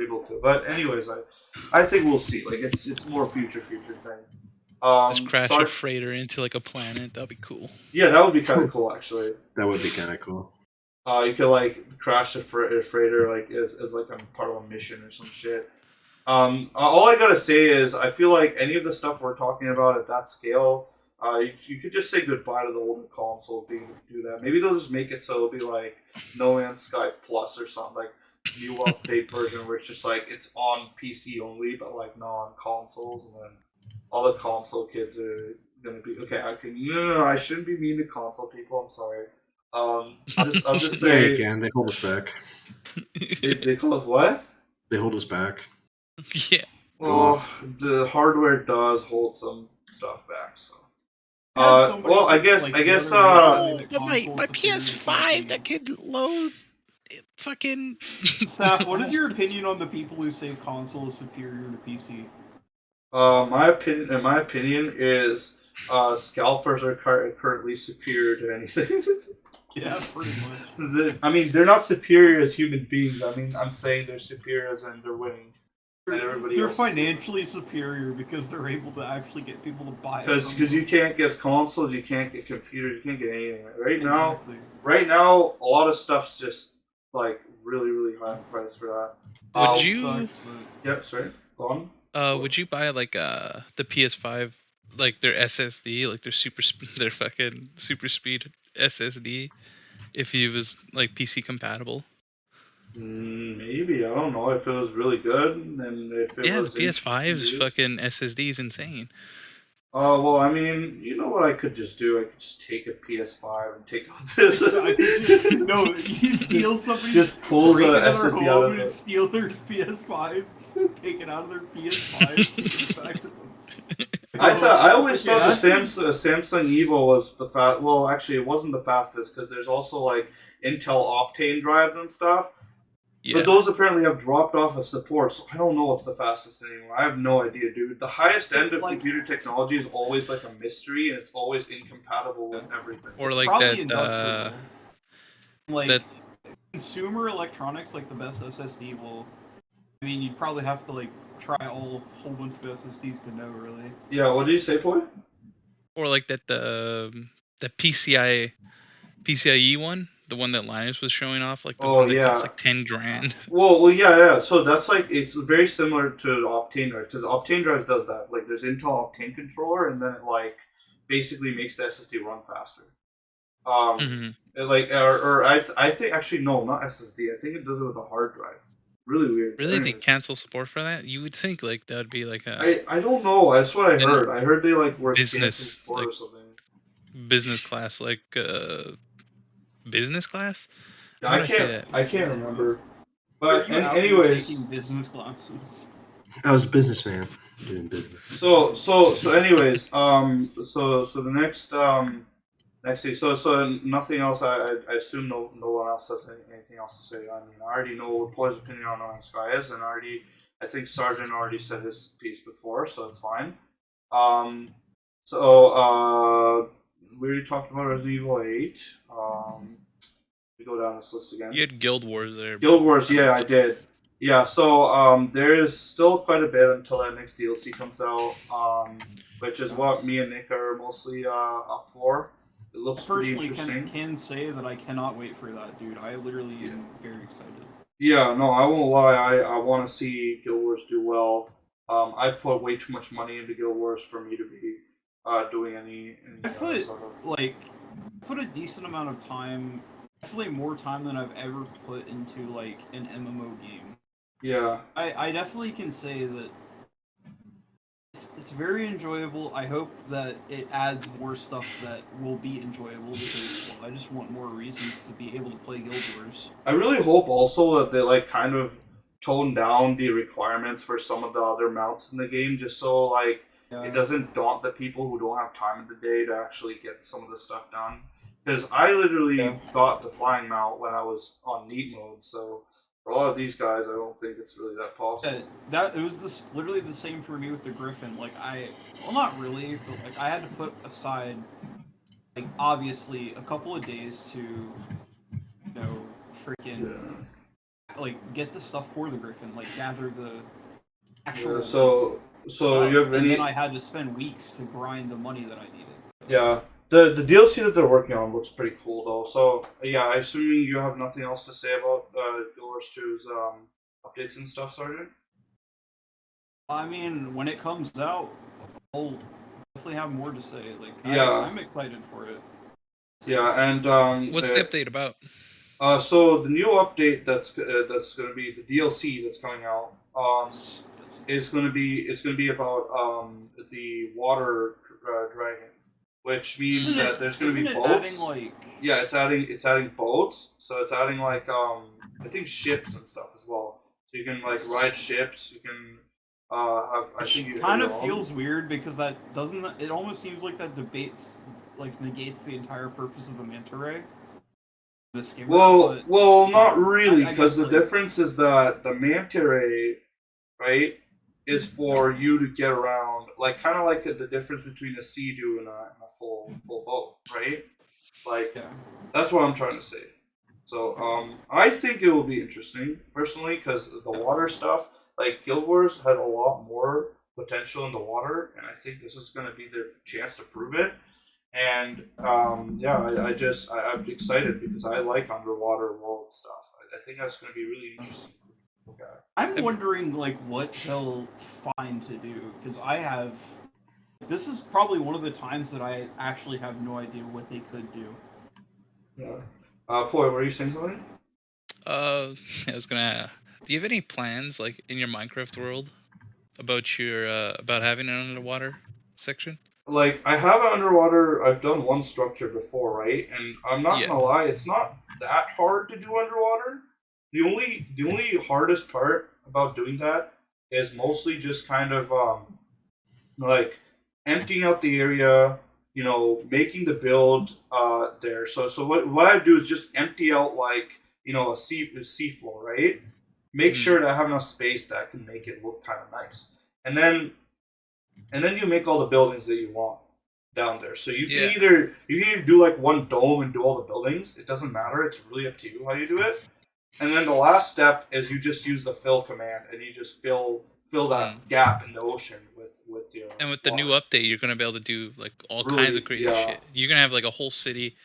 able to. But anyways, I think we'll see. Like, it's more future thing. Just crash a freighter into like a planet. That'd be cool. Yeah, that would be kind of cool, actually. That would be kind of cool. You could like crash a freighter like as like a part of a mission or some shit. All I gotta say is I feel like any of the stuff we're talking about at that scale, you could just say goodbye to the older consoles being able to do that. Maybe they'll just make it so it'll be like No Man's Sky Plus or something, like new update version where it's just like it's on PC only, but like not on consoles, and then all the console kids are gonna be okay. I shouldn't be mean to console people. I'm sorry. I'll just say yeah, you can. They hold us back. they call us what? They hold us back. Yeah. Well, the hardware does hold some stuff back, so. Well, I guess. But my PS5 that could load. Fucking. Saf, what is your opinion on the people who say console is superior to PC? My opinion is scalpers are currently superior to anything. Yeah, pretty much. I mean, they're not superior as human beings. I mean, I'm saying they're superior as in they're winning. They're financially superior because they're able to actually get people to buy it. Because you can't get consoles, you can't get computers, you can't get anything. Right now, a lot of stuff's just like really, really high in price for that. Would you? Yep, sorry. Go on. Would you buy like the PS5, like their SSD, like their fucking super speed SSD, if it was like PC compatible? Maybe, I don't know if it was really good, and if it was. Yeah, the PS5's fucking SSD is insane. Well, I mean, you know what I could just do? I could just take a PS5 and take out this. No, you steal somebody. Just pull the SSD out of it. Steal their PS5, take it out of their PS5. I always thought the Samsung Evo was the fast. Well, actually, it wasn't the fastest because there's also like Intel Optane drives and stuff. Yeah. But those apparently have dropped off of support, so I don't know what's the fastest anymore. I have no idea, dude. The highest end of computer technology is always like a mystery, and it's always incompatible with everything. Or like that, consumer electronics, like the best SSD will. I mean, you'd probably have to like try a whole bunch of SSDs to know, really. Yeah, what did you say, Boy? Or like that the PCIe one. The one that Linus was showing off, like the one that costs like $10,000. Well, yeah. So that's like it's very similar to the Optane drive. Because Optane drives does that. Like there's Intel Optane controller, and then it like basically makes the SSD run faster. I think actually no, not SSD. I think it does it with a hard drive. Really weird. Really, they cancel support for that? You would think like that would be like a. I don't know. That's what I heard. I heard they like were business support like, or something. Business class, like. Business class? I can't remember. But anyways, taking business classes. I was a businessman. Doing business. So anyways, so the next thing. So nothing else. I assume no one else has anything else to say. I mean, I already know what Poy's opinion on No Man's Sky is, and I think Sargent already said his piece before, so it's fine. We already talked about Resident Evil 8. We go down this list again. You had Guild Wars there. Guild Wars, yeah, I did. Yeah, so there is still quite a bit until that next DLC comes out, which is what me and Nick are mostly up for. It looks pretty interesting. Can say that I cannot wait for that, dude. I literally am very excited. Yeah, no, I won't lie. I want to see Guild Wars do well. I've put way too much money into Guild Wars for me to be doing any put a decent amount of time, definitely more time than I've ever put into like an MMO game. Yeah. I definitely can say that it's very enjoyable. I hope that it adds more stuff that will be enjoyable because I just want more reasons to be able to play Guild Wars. I really hope also that they like kind of tone down the requirements for some of the other mounts in the game, just so like it doesn't daunt the people who don't have time in the day to actually get some of the stuff done. Because I literally got the flying mount when I was on neat mode, so for a lot of these guys, I don't think it's really that possible. It was literally the same for me with the Griffin. Like not really, but like I had to put aside, like obviously a couple of days to, freaking like get the stuff for the Griffin, like gather the actual. So stuff, you have any? And then I had to spend weeks to grind the money that I needed. So. Yeah. The DLC that they're working on looks pretty cool though. So yeah, I assuming you have nothing else to say about Guild Wars 2's updates and stuff, Sergeant? I mean, when it comes out, I'll definitely have more to say. Like, I'm excited for it. Yeah, and what's the update about? So the new update that's going to be the DLC that's coming out is going to be about the water dragon. Which means that there's going to be boats. It's adding boats. So it's adding like I think ships and stuff as well. So you can like ride ships. You can have. I think you kind of feels weird because that doesn't. It almost seems like that negates the entire purpose of the manta ray. This game. Well, not really, because the difference is that the manta ray, right, is for you to get around, like kind of like the difference between a Sea-Doo and a full boat, right? Like that's what I'm trying to say. So I think it will be interesting personally because the water stuff, like Guild Wars had a lot more potential in the water, and I think this is going to be their chance to prove it. And I'm excited because I like underwater world stuff. I think that's going to be really interesting. Okay. I'm wondering like what they'll find to do because this is probably one of the times that I actually have no idea what they could do. Yeah. Poy, were you saying something? I was gonna. Do you have any plans like in your Minecraft world about your about having an underwater section? Like I have an underwater. I've done one structure before, right? And I'm not gonna lie, it's not that hard to do underwater. The only hardest part about doing that is mostly just kind of like emptying out the area, making the build there. So what I do is just empty out like a seafloor, right? Make sure to have enough space that can make it look kind of nice, and then you make all the buildings that you want down there. So you can either do like one dome and do all the buildings. It doesn't matter. It's really up to you how you do it. And then the last step is you just use the fill command, and you just fill that gap in the ocean with your. And with the new update, you're gonna be able to do like all kinds of crazy shit. You're gonna have like a whole city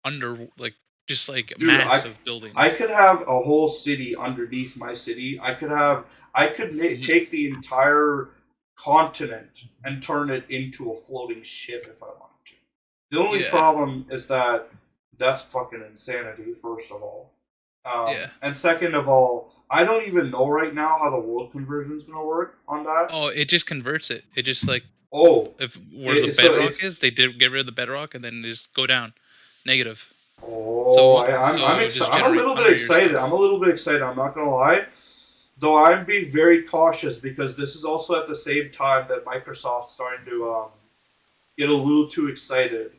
under like just like massive buildings. I could have a whole city underneath my city. I could take the entire continent and turn it into a floating ship if I wanted to. The only problem is that that's fucking insanity. First of all. And second of all, I don't even know right now how the world conversion is going to work on that. Oh, it just converts it. It just like the bedrock is, they did get rid of the bedrock and then just go down negative. I'm a little bit excited. I'm a little bit excited. I'm not going to lie. Though I'm being very cautious because this is also at the same time that Microsoft's starting to get a little too excited.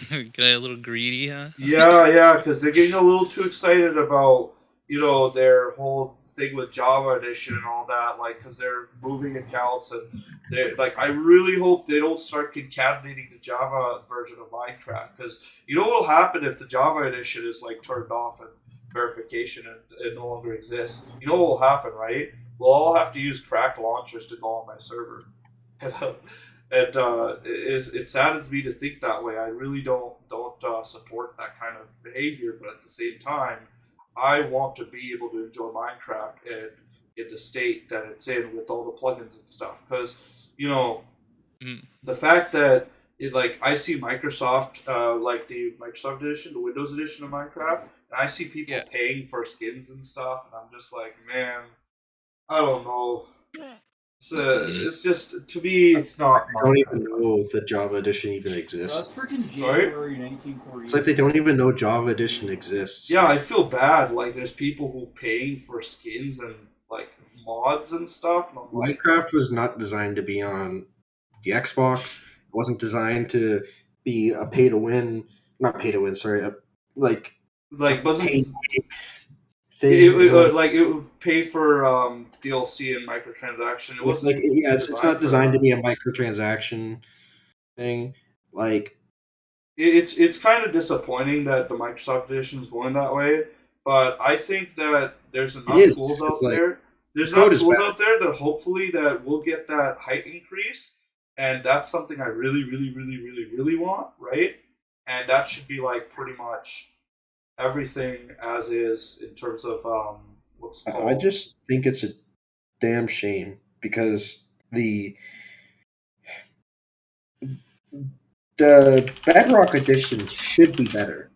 Get a little greedy, huh? Yeah, because they're getting a little too excited about, their whole thing with Java Edition and all that, like, because they're moving accounts and they're like, I really hope they don't start concatenating the Java version of Minecraft, because you know what will happen if the Java Edition is like turned off and verification and it no longer exists. You know what will happen, right? We'll all have to use cracked launchers to go on my server. And it saddens me to think that way. I really don't support that kind of behavior, but at the same time, I want to be able to enjoy Minecraft and in the state that it's in with all the plugins and stuff. Because the fact that I see Microsoft, like the Microsoft edition, the Windows edition of Minecraft, and I see people paying for skins and stuff, and I'm just like, man, I don't know. It's just, to me, it's not. I don't even know the Java Edition even exists. That's freaking January 1948. It's like they don't even know Java Edition exists. Yeah, I feel bad. Like, there's people who paying for skins and like mods and stuff. And Minecraft was not designed to be on the Xbox. It wasn't designed to be a pay to win. Not pay to win. Sorry, wasn't pay thing. It would pay for DLC and microtransaction. It wasn't it's not designed to be a microtransaction thing. Like, it's kind of disappointing that the Microsoft edition is going that way. But I think that there's enough tools out there. There's enough tools out there that hopefully that we'll get that height increase, and that's something I really, really, really, really, really want, right? And that should be like pretty much everything as is in terms of what's called. I just think it's a damn shame because the Bedrock edition should be better.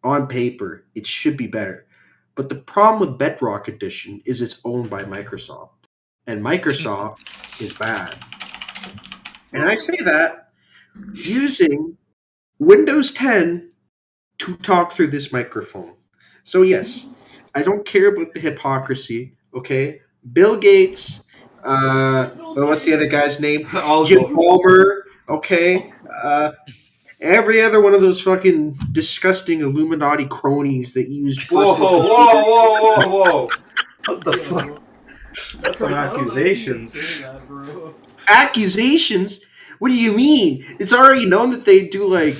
On paper, it should be better. But the problem with Bedrock edition is it's owned by Microsoft. And Microsoft is bad. And I say that using Windows 10 to talk through this microphone. So yes, I don't care about the hypocrisy, okay? Bill Gates, what's the other guy's name? Jim Palmer, okay? Every other one of those fucking disgusting Illuminati cronies that use... Whoa. What the fuck? That's some accusations. Accusations? What do you mean? It's already known that they do, like,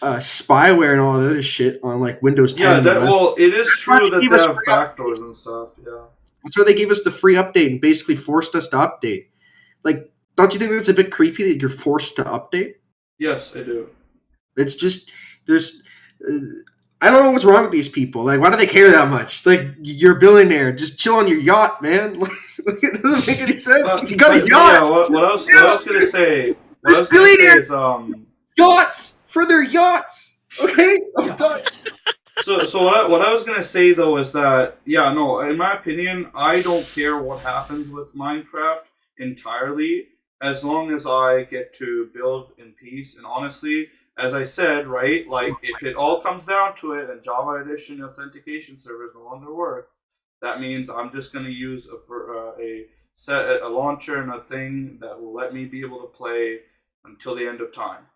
spyware and all that other shit on like Windows 10. Yeah, it is true that they have backdoors and stuff. Yeah, that's why they gave us the free update and basically forced us to update. Like, don't you think that's a bit creepy that you're forced to update? Yes, I do. It's just there's I don't know what's wrong with these people. Like, why do they care that much? Like, you're a billionaire, just chill on your yacht, man. Like, it doesn't make any sense. You got a yacht. Yeah, what I was gonna say. Billionaires yachts. For their yachts, okay? I'm done. So what I was gonna say though is that in my opinion, I don't care what happens with Minecraft entirely, as long as I get to build in peace. And honestly, as I said, right, like if it all comes down to it and Java Edition authentication servers no longer work, that means I'm just gonna use a launcher and a thing that will let me be able to play until the end of time.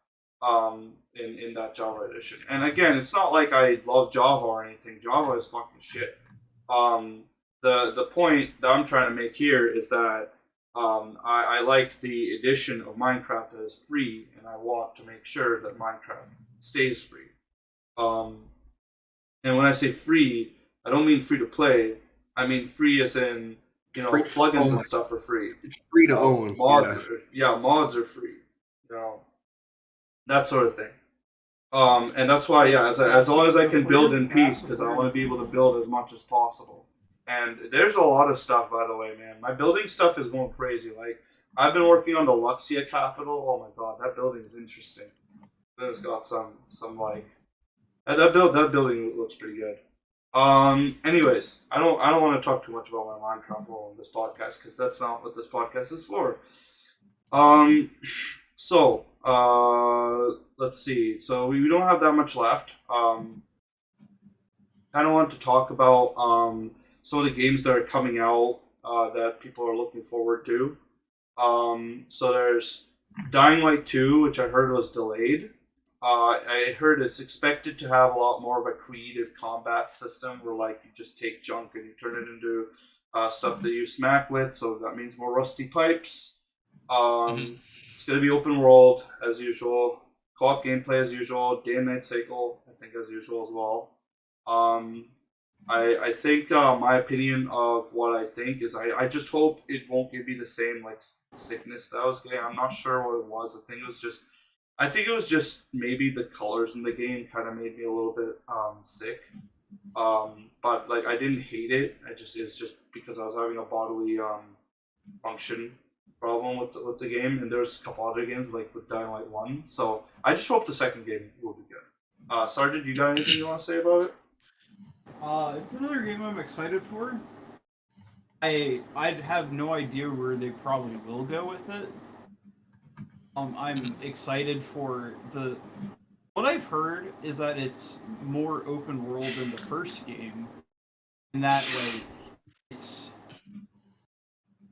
In that Java edition. And again, it's not like I love Java or anything. Java is fucking shit. The point that I'm trying to make here is that I like the edition of Minecraft that is free, and I want to make sure that Minecraft stays free. And when I say free, I don't mean free to play. I mean free as in, plugins and stuff are free. It's free to own. Mods are free. That sort of thing. And that's why, as long as I can build in peace, because I want to be able to build as much as possible. And there's a lot of stuff, by the way, man. My building stuff is going crazy. Like, I've been working on the Luxia Capital. Oh my god, that building is interesting. It's got some like that building looks pretty good. Anyways, I don't want to talk too much about my Minecraft role in this podcast, because that's not what this podcast is for. So, let's see. So we don't have that much left. Kind of want to talk about some of the games that are coming out that people are looking forward to. So there's Dying Light 2, which I heard was delayed. I heard it's expected to have a lot more of a creative combat system where like you just take junk and you turn it into stuff that you smack with, so that means more rusty pipes. It's going to be open world as usual, co-op gameplay as usual, day and night cycle I think as usual as well. I think my opinion of what I think is I just hope it won't give me the same like sickness that I was getting. I'm not sure what it was. I think it was just maybe the colors in the game kind of made me a little bit sick. But like I didn't hate it. It's just because I was having a bodily function problem with the game, and there's a couple other games like with Dying Light 1. So I just hope the second game will be good. Sergeant, you got anything you want to say about it? It's another game I'm excited for. I'd have no idea where they probably will go with it. I'm excited for what I've heard is that it's more open world than the first game. And that way,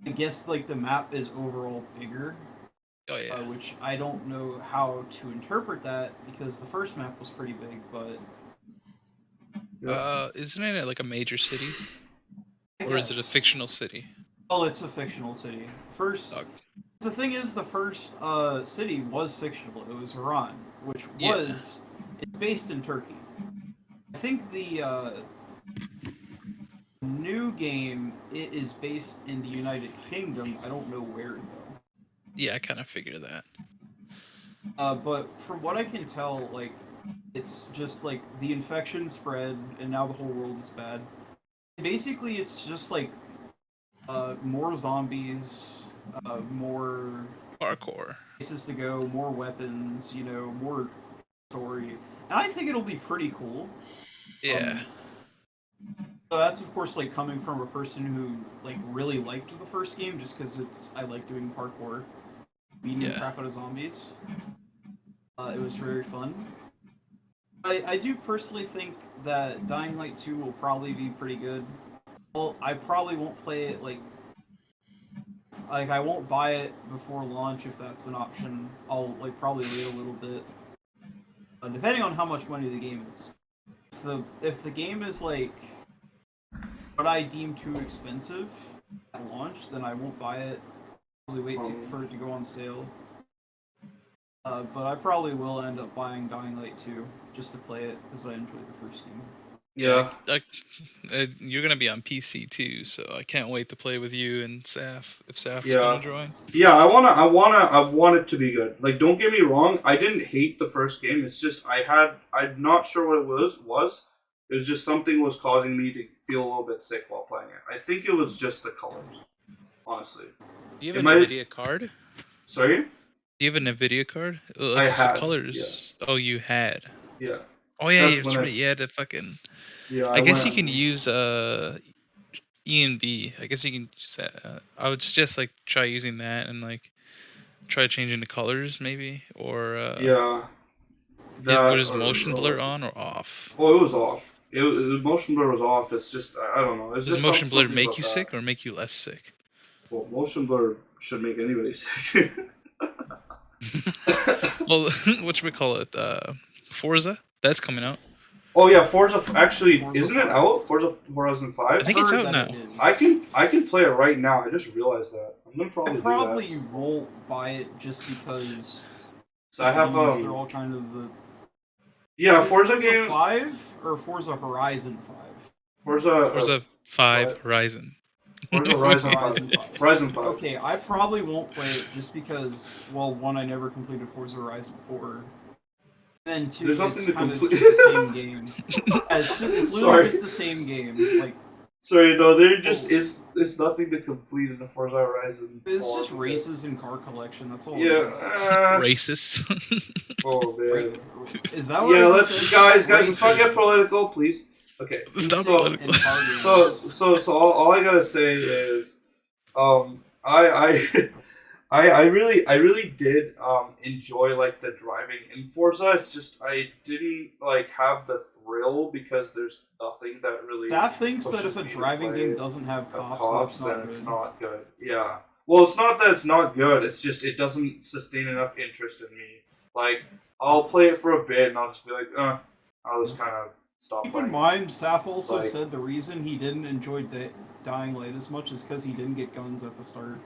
I guess like the map is overall bigger. Oh yeah. Which I don't know how to interpret that because the first map was pretty big, but isn't it like a major city? Or is it a fictional city? Oh, it's a fictional city. The thing is, the first city was fictional. It was Iran, which it's based in Turkey. I think the new game it is based in the United Kingdom. I don't know where though. Yeah, I kind of figured that. But from what I can tell, like it's just like the infection spread, and now the whole world is bad. Basically, it's just like more zombies. More parkour places to go, more weapons, more story, and I think it'll be pretty cool. Yeah. So that's of course like coming from a person who like really liked the first game, just because I like doing parkour, beating the crap out of zombies. It was very fun. I do personally think that Dying Light 2 will probably be pretty good. Well, I probably won't play it like I won't buy it before launch if that's an option. I'll like probably wait a little bit, depending on how much money the game is. If the game is like what I deem too expensive at launch, then I won't buy it. I'll probably wait for it to go on sale. But I probably will end up buying Dying Light 2 just to play it because I enjoyed the first game. Yeah. You're gonna be on PC too, so I can't wait to play with you and Saf if Saf's gonna join. Yeah, I want it to be good. Like, don't get me wrong, I didn't hate the first game. It's just I'm not sure what it was. It was just something was causing me to feel a little bit sick while playing it. I think it was just the colors, honestly. Do you have an NVIDIA card? Sorry? Do you have a NVIDIA card? I had. The colors. Yeah. Oh, you had. Yeah. Oh yeah, that's right. Yeah, the fucking. Yeah. I guess you can use E and B. I guess you can. I would just like try using that and like try changing the colors maybe or. Yeah. Was motion blur on or off? Oh, it was off. The motion blur was off. It's just I don't know. It's Does just motion blur make you that. sick or make you less sick? Well, motion blur should make anybody sick. Well, whatchamacallit? Forza? That's coming out. Oh yeah, Forza. Actually, isn't it out? Forza Horizon 5. I think it's out now. I can play it right now. I just realized that. I'm gonna probably. I probably won't buy it just because. So I have They're all kind of the. Yeah, Forza game. 5 or Forza Horizon 5. Forza 5 Horizon. Forza Horizon 5. Horizon 5. Okay, I probably won't play it just because, well, one, I never completed Forza Horizon 4. And then two, there's nothing it's to kind of complete. just the same game. It's literally just the same game. Like, sorry, no, there just is. There's nothing to complete in the Forza Horizon. It's just races and car collection. That's all. Yeah, races. Oh man. Is that what? Yeah, guys, let's not get political, please. Okay. So all I gotta say is, I I really did enjoy like the driving in Forza. It's just I didn't like have the thrill because there's nothing that really. That thinks that pushes if a me to driving play game doesn't have cops, cops, then that's it's not not good. Yeah. Well, it's not that it's not good. It's just it doesn't sustain enough interest in me. Like I'll play it for a bit and I'll just be like, I'll just kind of stop good. Keep playing. in mind, Saf also Like- said the reason he didn't enjoy Dying Light as much is because he didn't get guns at the start.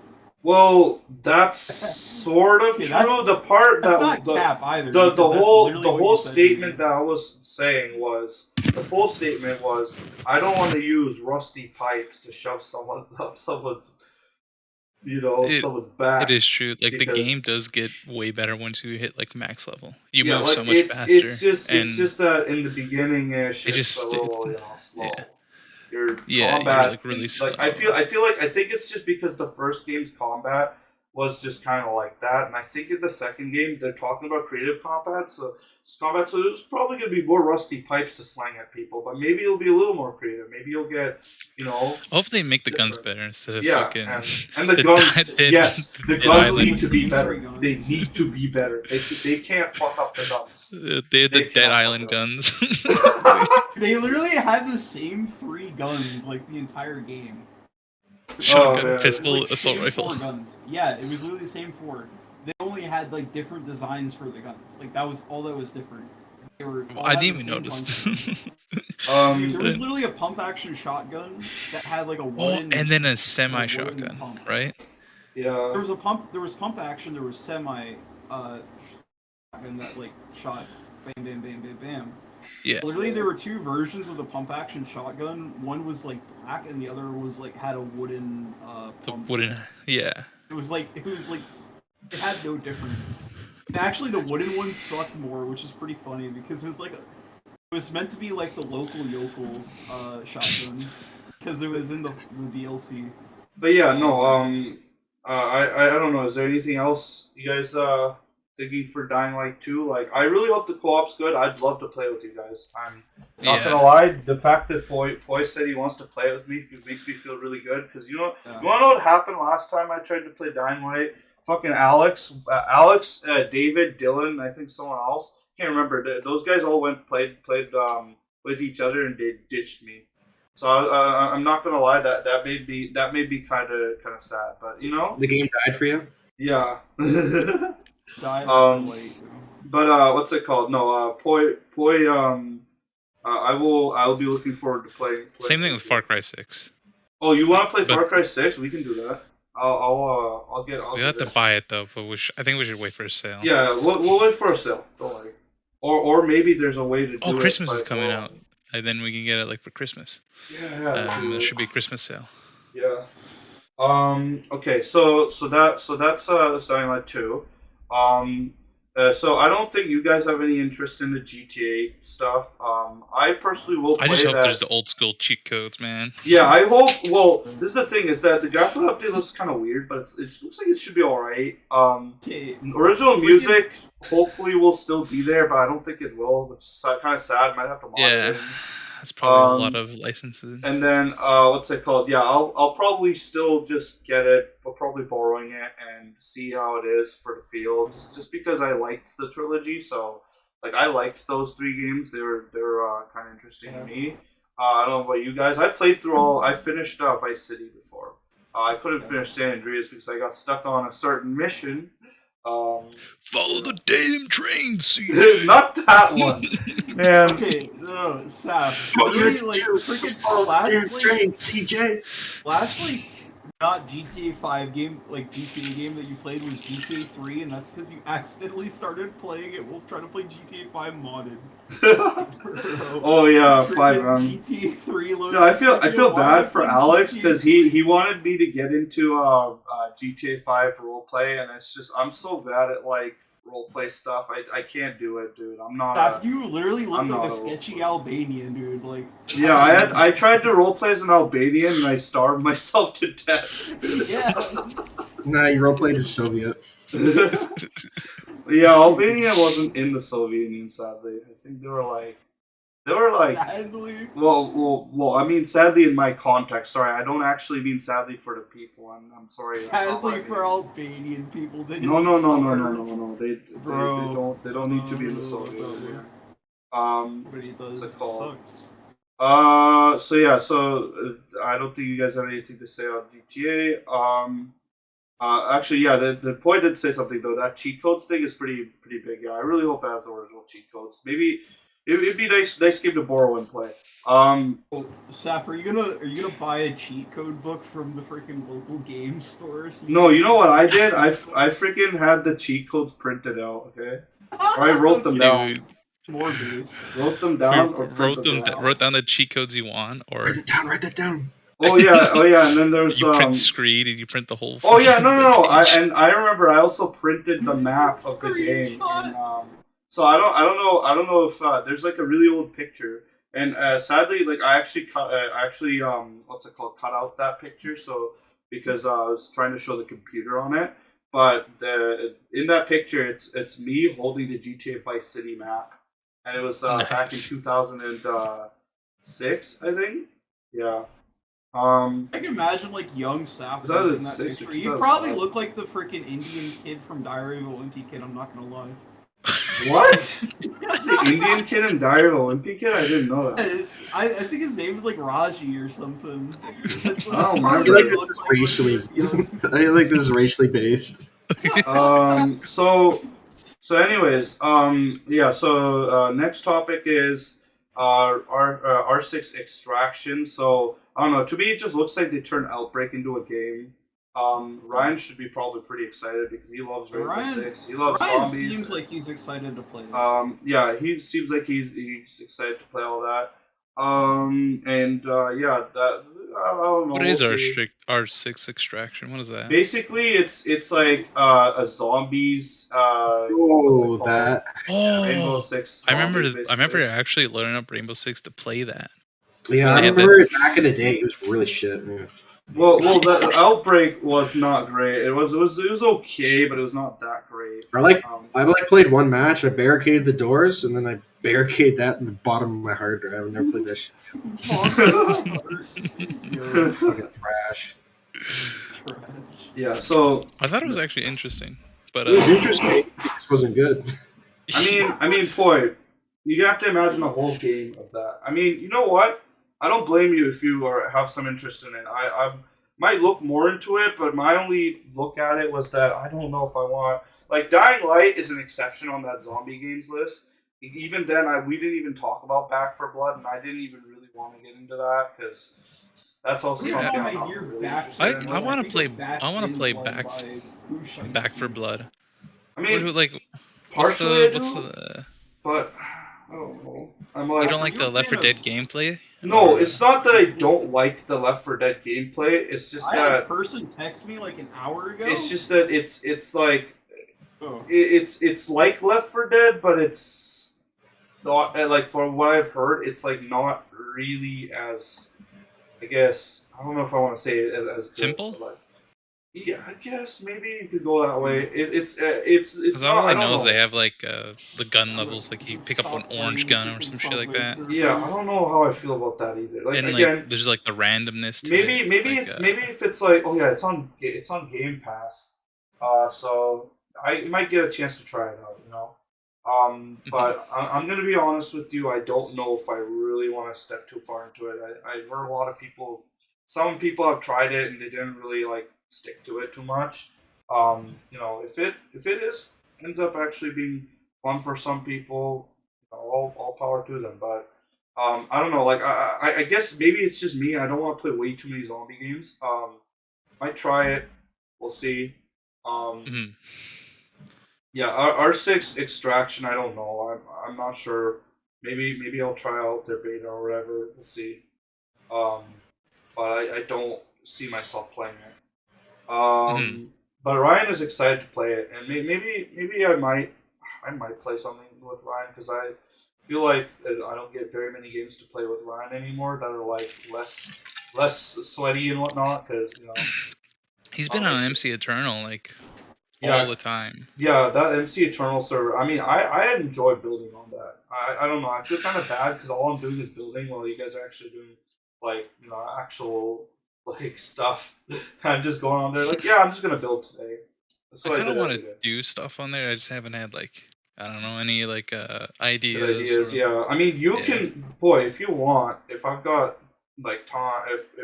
Well, that's sort of Yeah, true. The part That's that not cap either. the because that's whole literally what whole you said, statement dude. that I was saying was the full statement was I don't want to use rusty pipes to shove someone up someone's someone's back. It is true. Like the because- game does get way better once you hit like max level. You Yeah, move like, so much faster. It's and just that in the beginning it's just- a little slow. yeah. Your Yeah, combat you're, like, really slow. I think it's just because the first game's combat was just kind of like that, and I think in the second game they're talking about creative combat, so it's probably gonna be more rusty pipes to slang at people, but maybe it'll be a little more creative. Maybe you'll get Hopefully, make the guns different. better instead of Yeah, fucking. and the the guns. Dead- Yes, the Dead guns Island. need to be better. They need to be better. They can't fuck up the guns. They had the They Dead cannot Island fuck up. guns. They literally had the same 3 guns like the entire game. Shotgun, man. pistol, Like, assault same rifle. 4 guns. Yeah, it was literally the same 4. They only had like different designs for the guns. Like that was all that was different. They were. all I had didn't the even same notice. function. Dude, there was literally a pump action shotgun that had like a Oh, wooden. and then a wooden semi shotgun, pump. right? Yeah. There was a pump. There was pump action. There was semi shotgun that like shot bam bam bam bam bam. Yeah. Literally, there were 2 versions of the pump action shotgun. One was like black, and the other was like had a wooden The pump. wooden. Yeah. It was like it had no difference. And actually, the wooden one sucked more, which is pretty funny because it was meant to be like the local yokel shotgun because it was in the DLC. But yeah, no. I don't know. Is there anything else you guys thinking for Dying Light 2? Like, I really hope the co-op's good. I'd love to play with you guys. I'm not gonna lie. The fact that Poi said he wants to play with me makes me feel really good. Because you want to know what happened last time I tried to play Dying Light? Fucking Alex, David, Dylan, I think someone else. Can't remember. Those guys all played with each other and they ditched me. So I'm not gonna lie. That made me kind of sad. But The game died for you? yeah. Late. But what's it called? No, Poi. I'll be looking forward to playing. Same thing with Far Cry 6. Oh, you want to play But- Far Cry 6? We can do that. I'll get. We have to buy it though, but I think we should wait for a sale. Yeah, we'll wait for a sale. Don't worry. Or maybe there's a way to do it. Christmas is like, coming well, out, and then we can get it like for Christmas. Yeah. There should be a Christmas sale. Yeah. Okay. So that's Dying Light 2. So I don't think you guys have any interest in the GTA stuff. I personally will play I just hope that. there's the old school cheat codes, man. Yeah, I hope. Well, this is the thing: is that the graphic update looks kind of weird, but it looks like it should be all right. Okay. Original music hopefully will still be there, but I don't think it will, which is kind of sad. Might have to mod it Yeah, in. that's probably a lot of licenses. And then what's it called? Yeah, I'll probably still just get it, but probably borrowing it and see how it is for the feel. Just because I liked the trilogy, so like I liked those 3 games. They were kind of interesting to me. I don't know about you guys. I played through all. I finished Vice City before. I couldn't finish San Andreas because I got stuck on a certain mission. Follow the damn train, CJ. Not that one, man. Okay, no, Saf. What you Literally, have like, to do freaking is follow the damn last, train, CJ. last, not GTA 5 game, like GTA game that you played was GTA 3, and that's because you accidentally started playing it while trying to play GTA 5 modded. Oh yeah, Freaking 5. GTA 3 loads. No, I feel bad modded for from Alex GTA because he wanted me to get into GTA 5 roleplay, and it's just I'm so bad at like roleplay stuff. I can't do it, dude. I'm not. Saf, you literally look I'm like a not a sketchy roleplayer. Albanian, dude. Like. Yeah, I tried to roleplay as an Albanian and I starved myself to death. Yeah. Nah, you roleplayed as Soviet. Yeah, Albania wasn't in the Soviet Union, sadly. I think they were like They were like, Sadly. well. I mean, sadly in my context. Sorry, I don't actually mean sadly for the people. I'm sorry. Sadly for Albanian people. They No. Bro. They don't need to be in the Soviet Union. But he does. What's it called? Sucks. So yeah, I don't think you guys have anything to say on GTA. Actually, yeah, the point did say something though. That cheat codes thing is pretty big. Yeah, I really hope it has the original cheat codes. Maybe it'd be nice game to borrow and play. Saf, are you gonna buy a cheat code book from the freaking local game store? No, you know what I did? I freaking had the cheat codes printed out. Okay, or I wrote them down. More boost. Wrote them down or wrote down the cheat codes you want, or Write that down. Oh yeah, and then there's you print screen and you print the whole. Oh yeah, no. I remember I also printed the map of the game, and so I don't know if there's like a really old picture, and sadly, like I actually cut out that picture, so because I was trying to show the computer on it, but in that picture it's me holding the GTA Vice City map, and it was back in 2006, I think. Yeah. I can imagine like young Saf in that picture. You probably look like the freaking Indian kid from Diary of a Wimpy Kid. I'm not gonna lie. What? That's the Indian kid in Diary of a Wimpy Kid? I didn't know that. I think his name is like Raji or something. I feel like this is racially. I feel like this is racially based. So anyways, yeah. So next topic is R6 Extraction. So I don't know. To me, it just looks like they turned Outbreak into a game. Ryan should be probably pretty excited because he loves Rainbow Six. He loves zombies. Seems like he's excited to play. Yeah, he seems like he's excited to play all that. Yeah, that I don't know. What is R6 Extraction? What is that? Basically, it's like a zombies. That. Rainbow Six. I remember actually loading up Rainbow Six to play that. Yeah, I remember it back in the day. It was really shit, man. Well, the Outbreak was not great. It was okay, but it was not that great. I played one match. I barricaded the doors, and then I barricaded that in the bottom of my hard drive. I've never played that shit. Fucking trash. Yeah, so I thought it was actually interesting, but it was interesting. It just wasn't good. I mean, boy, you have to imagine a whole game of that. I mean, you know what? I don't blame you if you have some interest in it. I might look more into it, but my only look at it was that I don't know if I want... Like, Dying Light is an exception on that zombie games list. Even then, we didn't even talk about Back 4 Blood, and I didn't even really want to get into that, because that's also something I'm not really interested in. I want to play Back 4 Blood. I mean, partially but... I don't know. I'm like, you don't like the Left 4 Dead gameplay? No, it's not that I don't like the Left 4 Dead gameplay. It's just that I had a person text me like an hour ago. It's just that it's like it's like Left 4 Dead, but it's not like, from what I've heard, it's like not really as, I guess, I don't know if I want to say it as simple. Good, like, yeah, I guess maybe you could go that way. It's because all I know is they have like the gun levels, like you pick up an orange gun or some shit like that. Yeah, I don't know how I feel about that either. Like, and again, like there's like the randomness. To maybe it. maybe like, it's maybe if it's like, oh yeah, it's on Game Pass. So I might get a chance to try it out, you know. But I'm gonna be honest with you. I don't know if I really want to step too far into it. I've heard a lot of people. Some people have tried it and they didn't really like stick to it too much. You know, if it ends up actually being fun for some people, you know, all power to them. But I don't know. Like I guess maybe it's just me. I don't want to play way too many zombie games. Might try it. We'll see. Yeah, R6 Extraction. I don't know. I'm not sure. Maybe I'll try out their beta or whatever. We'll see. But I don't see myself playing it. But Ryan is excited to play it, and maybe I might play something with Ryan, because I feel like I don't get very many games to play with Ryan anymore that are like less sweaty and whatnot, because you know he's been on MC Eternal like all the time. Yeah, that MC Eternal server. I mean, I enjoy building on that. I don't know. I feel kind of bad because all I'm doing is building while you guys are actually doing like actual like stuff. I'm just going on there like, yeah, I'm just gonna build today. That's I what I kind of did want every to day. do stuff on there. I just haven't had like, I don't know, any like Good ideas. ideas, yeah. I mean, you can, boy, if you want, if I've got like time, if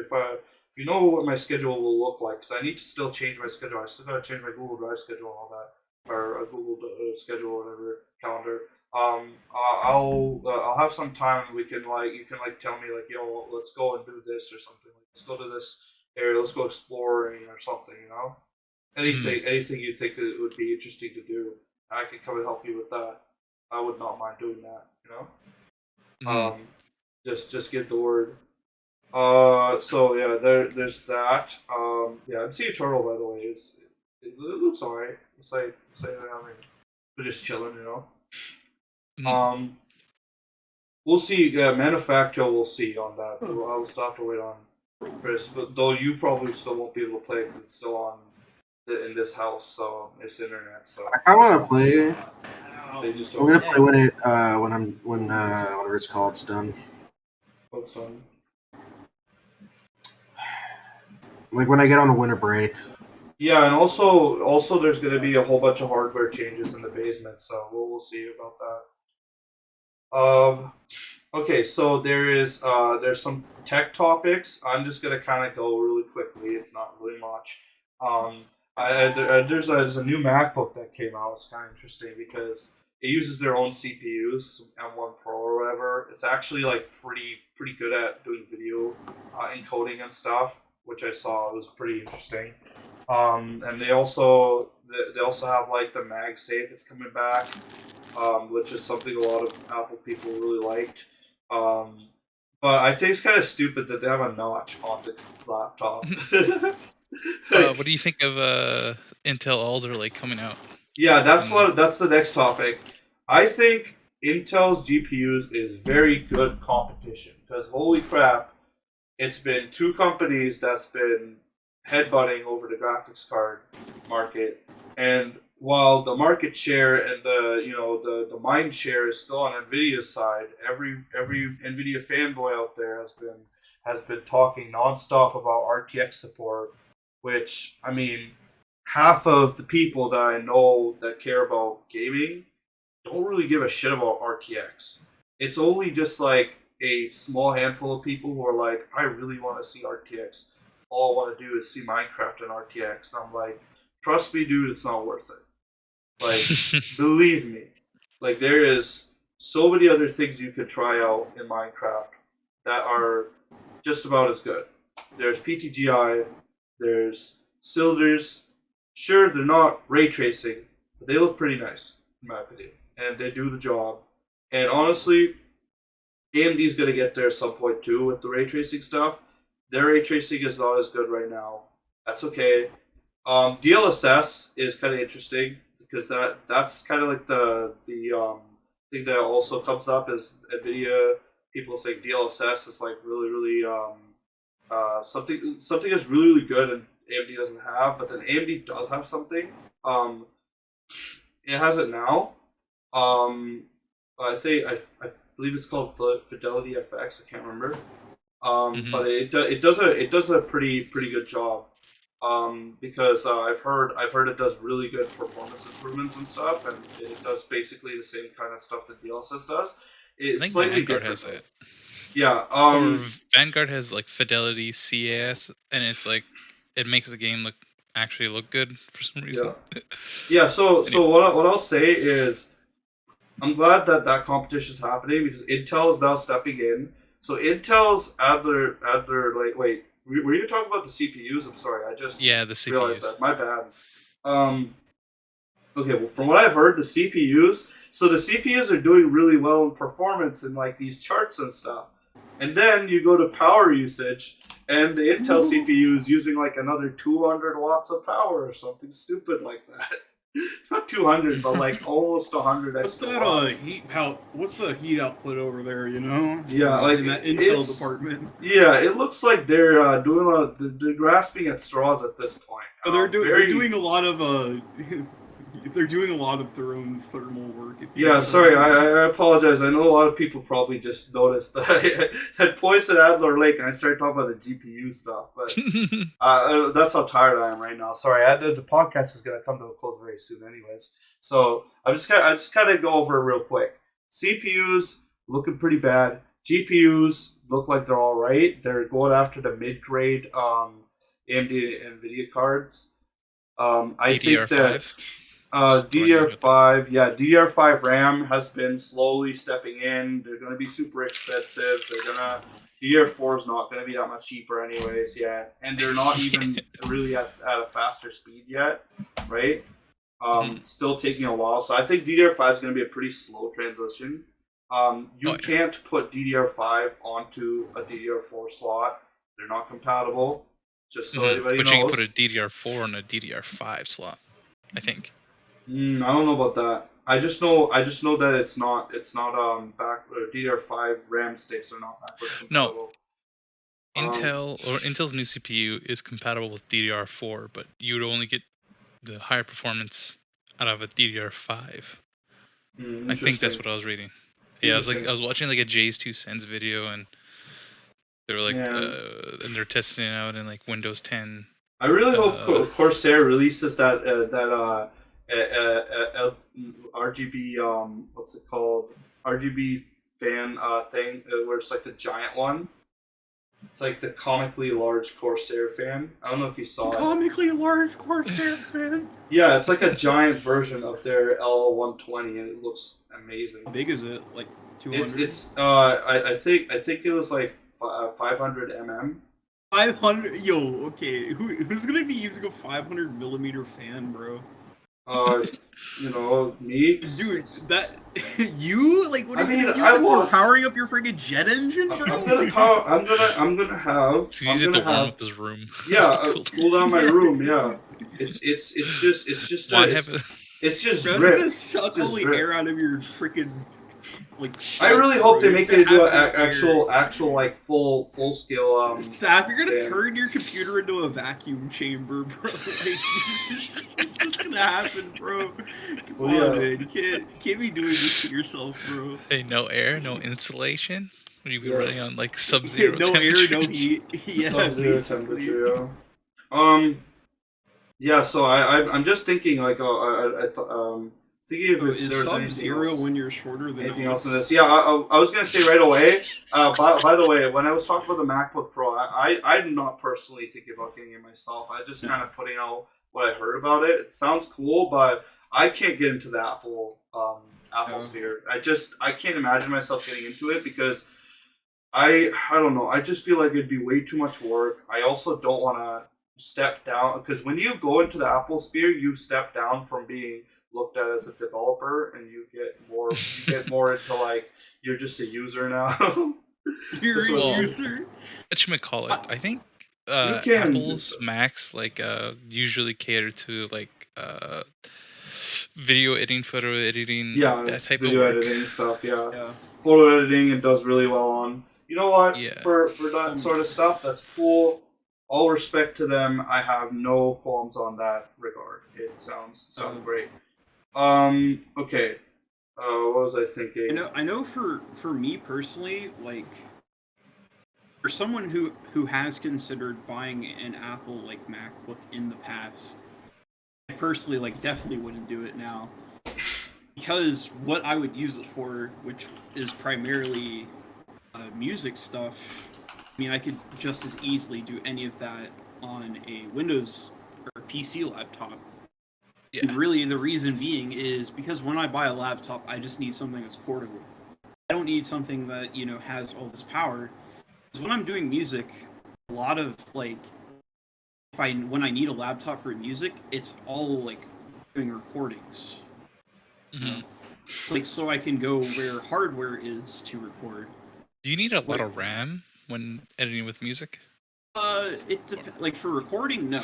you know what my schedule will look like, because I need to still change my schedule. I still gotta change my Google Drive schedule and all that, or a Google schedule or whatever calendar. I'll have some time. And we can like you can like tell me like, yo, let's go and do this or something. Like, let's go to this area. Let's go exploring or something. Anything you think it would be interesting to do. I can come and help you with that. I would not mind doing that. Just get the word. So yeah, there's that. Yeah, and Sea Turtle, by the way, it looks alright. It's like I mean, we're just chilling, We'll see. Yeah, Manufacture, we'll see on that. I'll still have to wait on Chris, but though you probably still won't be able to play it 'cause it's still on in this house, so it's internet. So I want to play. they just I'm don't. gonna play when whatever it's called, it's done. What's on? Like when I get on a winter break. Yeah, and also there's going to be a whole bunch of hardware changes in the basement, so we'll see about that. Okay, so there's some tech topics. I'm just going to kind of go really quickly. It's not really much. There's a new MacBook that came out. It's kind of interesting because it uses their own CPUs, M1 Pro or whatever. It's actually like pretty good at doing video encoding and stuff, which I saw. It was pretty interesting. And they also have like the MagSafe that's coming back, which is something a lot of Apple people really liked. But I think it's kind of stupid that they have a notch on the laptop. What do you think of Intel Alder Lake coming out? Yeah, that's the next topic. I think Intel's GPUs is very good competition because holy crap, it's been two companies that's been headbutting over the graphics card market, and while the market share and the mind share is still on Nvidia's side, every Nvidia fanboy out there has been talking nonstop about RTX support, which I mean, half of the people that I know that care about gaming don't really give a shit about RTX. It's only just like a small handful of people who are like, I really want to see RTX. All I want to do is see Minecraft and RTX. And I'm like, trust me, dude, it's not worth it. Like, believe me. Like, there is so many other things you could try out in Minecraft that are just about as good. There's PTGI, there's cylinders. Sure, they're not ray tracing, but they look pretty nice, in my opinion. And they do the job. And honestly, AMD's going to get there at some point too with the ray tracing stuff. Their ray tracing is not as good right now. That's okay. DLSS is kind of interesting because that's kind of like the thing that also comes up is NVIDIA. People say DLSS is like really something that's really good and AMD doesn't have, but then AMD does have something. It has it now. I believe it's called Fidelity FX. I can't remember. But it does a pretty good job. Because I've heard it does really good performance improvements and stuff, and it does basically the same kind of stuff that DLSS does. It's I think slightly Vanguard different. has it. Yeah. Or Vanguard has like Fidelity CAS, and it's like it makes the game actually look good for some reason. Yeah. So what I'll say is, I'm glad that competition is happening because Intel is now stepping in. So Intel's at their like wait. Were you talking about the CPUs? I'm sorry, I just the CPUs. realized that. My bad. Okay, well, from what I've heard, the CPUs are doing really well in performance in like these charts and stuff. And then you go to power usage, and the Intel CPU is using like another 200 watts of power or something stupid like that. not 200, but like almost 100 What's extra that watts. What's the heat output over there? You know? Yeah, like in that Intel department. Yeah, it looks like they're they're grasping at straws at this point. Oh, they're doing a lot of they're doing a lot of their own thermal work. Yeah, sorry, I apologize. I know a lot of people probably just noticed that I had poised at Adler Lake and I started talking about the GPU stuff, but that's how tired I am right now. Sorry, the podcast is going to come to a close very soon, anyways. So I just kind of go over it real quick. CPUs looking pretty bad. GPUs look like they're all right. They're going after the mid-grade AMD NVIDIA cards. I think that. DDR5, yeah, DDR5 RAM has been slowly stepping in. They're going to be super expensive. DDR4 is not going to be that much cheaper anyways yet. And they're not even really at a faster speed yet, right? Still taking a while. So I think DDR5 is going to be a pretty slow transition. You can't put DDR5 onto a DDR4 slot. They're not compatible, just so everybody knows. But you can put a DDR4 on a DDR5 slot, I think. I don't know about that. I just know that it's not back DDR5 RAM sticks are not backwards compatible. No. Intel's new CPU is compatible with DDR4, but you would only get the higher performance out of a DDR5. I think that's what I was reading. Yeah, I was watching like a Jay's 2 cents video, and they were like, and they're testing it out in like Windows 10. I really hope Corsair releases that RGB what's it called? RGB fan thing where it's like the giant one. It's like the comically large Corsair fan. I don't know if you saw it. Comically large Corsair fan? Yeah, it's like a giant version of their L120 and it looks amazing. How big is it? Like 200? I think it was like 500 mm. 500? Yo, okay. Who's gonna be using a 500 millimeter fan, bro? Me, dude. That you like? What I mean, powering up your friggin' jet engine, bro. I'm gonna have. So use it to warm up his room. Yeah, cool down my room. Yeah, it's just it's just drip. It's gonna suck all the air out of your freaking. Like, I really hope they make it into an actual like full scale. Saf, you're gonna turn your computer into a vacuum chamber, bro. Like, that's what's gonna happen, bro. Come on, man. You can't be doing this to yourself, bro. Hey, no air, no insulation. Would you be running on like sub-zero no temperatures? air, no heat. Yeah, sub-zero temperature. Yeah. Yeah. So I'm just thinking like thinking is sub-zero when you're shorter than anything else in this? Yeah, I was gonna say right away. By the way, when I was talking about the MacBook Pro, I'm not personally thinking about getting it myself. I just kind of putting out what I heard about it. It sounds cool, but I can't get into the Apple sphere. I can't imagine myself getting into it because I don't know. I just feel like it'd be way too much work. I also don't want to step down because when you go into the Apple sphere, you step down from being looked at as a developer and you get more into like you're just a user now. You're a user. Whatchamacallit, I think Apple's Macs like usually cater to like video editing, photo editing, that type video of work. editing stuff, yeah. Photo editing it does really well on. You know what? Yeah. For that sort of stuff, that's cool. All respect to them. I have no qualms on that regard. It sounds great. Okay. What was I thinking? I know for me personally, like for someone who has considered buying an Apple like MacBook in the past, I personally like definitely wouldn't do it now. Because what I would use it for, which is primarily music stuff, I mean I could just as easily do any of that on a Windows or PC laptop. Yeah. And really, the reason being is because when I buy a laptop, I just need something that's portable. I don't need something that, has all this power. Because when I'm doing music, a lot of, like, when I need a laptop for music, it's all, like, doing recordings. Mm-hmm. Like, so I can go where hardware is to record. Do you need a lot of RAM when editing with music? Like, for recording, no.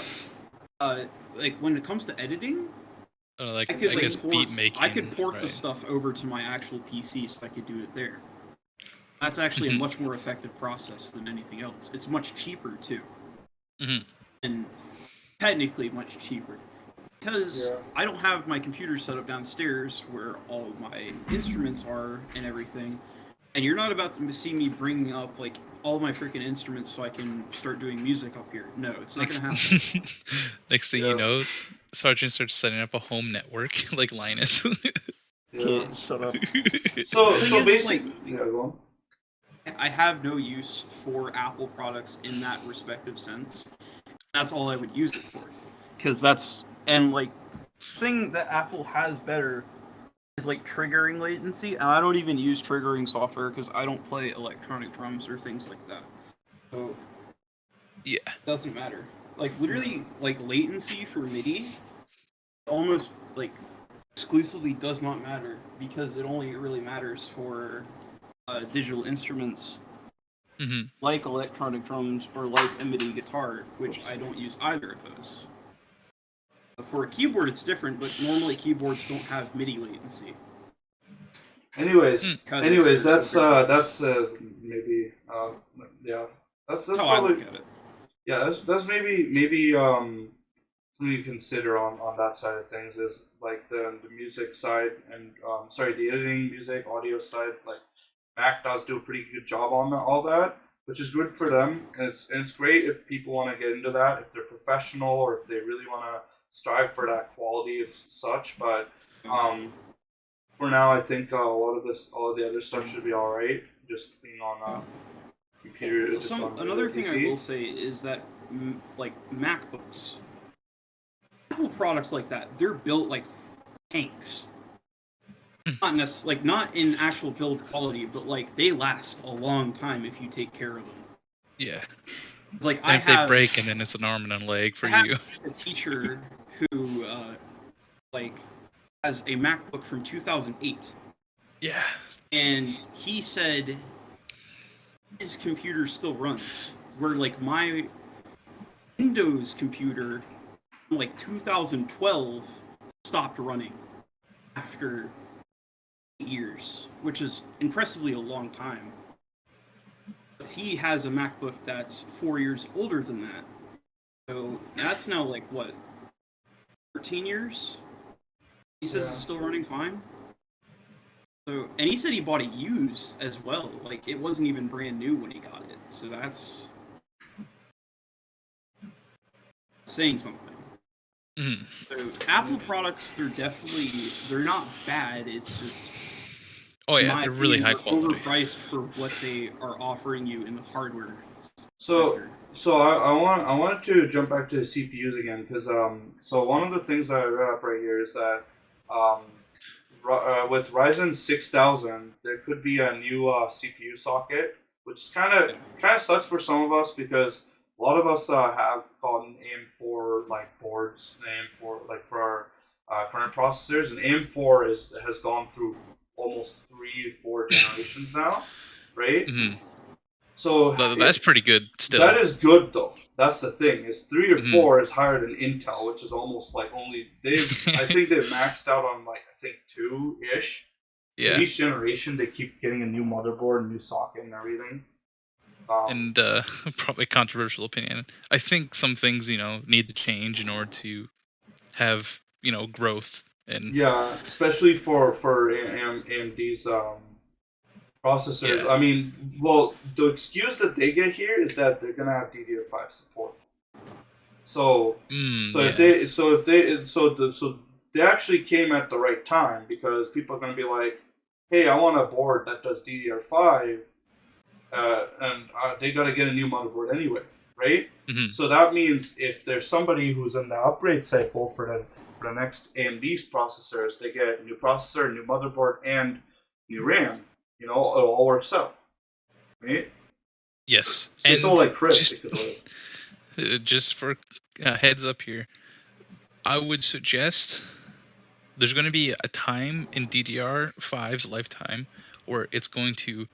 Like, when it comes to editing, Like I could, I guess port, beat making. I could port the right. stuff over to my actual PC so I could do it there. That's actually a much more effective process than anything else. It's much cheaper too, and technically much cheaper because I don't have my computer set up downstairs where all of my instruments are and everything. And you're not about to see me bringing up like all my freaking instruments so I can start doing music up here. No, it's not gonna happen. Next thing you know, Sergeant starts setting up a home network like Linus. Yeah. Shut up. So Thing is, basically, go on. I have no use for Apple products in that respective sense. That's all I would use it for. Because that's, and like, thing that Apple has better is like triggering latency. And I don't even use triggering software because I don't play electronic drums or things like that. So, yeah. It doesn't matter. Like, literally, like, latency for MIDI almost, like, exclusively does not matter because it only really matters for digital instruments like electronic drums or like a MIDI guitar, which I don't use either of those. For a keyboard, it's different, but normally keyboards don't have MIDI latency. Anyways, that's maybe yeah, that's how probably, I look at it. Yeah, that's maybe something you consider on that side of things is like the music side and the editing, music, audio side. Like Mac does do a pretty good job on all that, which is good for them. And it's great if people want to get into that, if they're professional or if they really want to strive for that quality of such. But for now, I think all of the other stuff should be all right. Just being on a computer. Another thing I will say is that like MacBooks, Apple products like that, they're built like tanks. Not in actual build quality, but like they last a long time if you take care of them. Yeah. It's like and if they break, and then it's an arm and a leg for you. A teacher who like has a MacBook from 2008. Yeah. And he said his computer still runs. Where like my Windows computer, like 2012, stopped running after 8 years, which is impressively a long time. But he has a MacBook that's 4 years older than that. So that's now like what, 13 years? He says it's still running fine. So, and he said he bought it used as well. Like it wasn't even brand new when he got it. So that's saying something. So Apple products, they're not bad. It's just they're really high quality. Overpriced for what they are offering you in the hardware. So I wanted to jump back to the CPUs again because so one of the things that I read up right here is that with Ryzen 6000 there could be a new CPU socket, which kind of sucks for some of us because a lot of us have gotten AM4 like boards, AM4 like for our current processors, and AM4 has gone through almost 3-4 generations now, right? So that's pretty good still. That is good though. That's the thing. Is 3 or 4 is higher than Intel, which is almost like only I think they've maxed out on like 2-ish. Yeah. Each generation they keep getting a new motherboard, a new socket, and everything. And probably controversial opinion. I think some things need to change in order to have growth and especially for AMD's processors. Yeah. I mean, well, the excuse that they get here is that they're gonna have DDR5 support. So they actually came at the right time because people are gonna be like, hey, I want a board that does DDR5. And they gotta get a new motherboard anyway, right? So that means if there's somebody who's in the upgrade cycle for the next AMD's processors, they get a new processor, new motherboard, and new RAM. It all works out, right? Yes. So it's all like Chris. Just for heads up here, I would suggest there's going to be a time in DDR5's lifetime where it's going to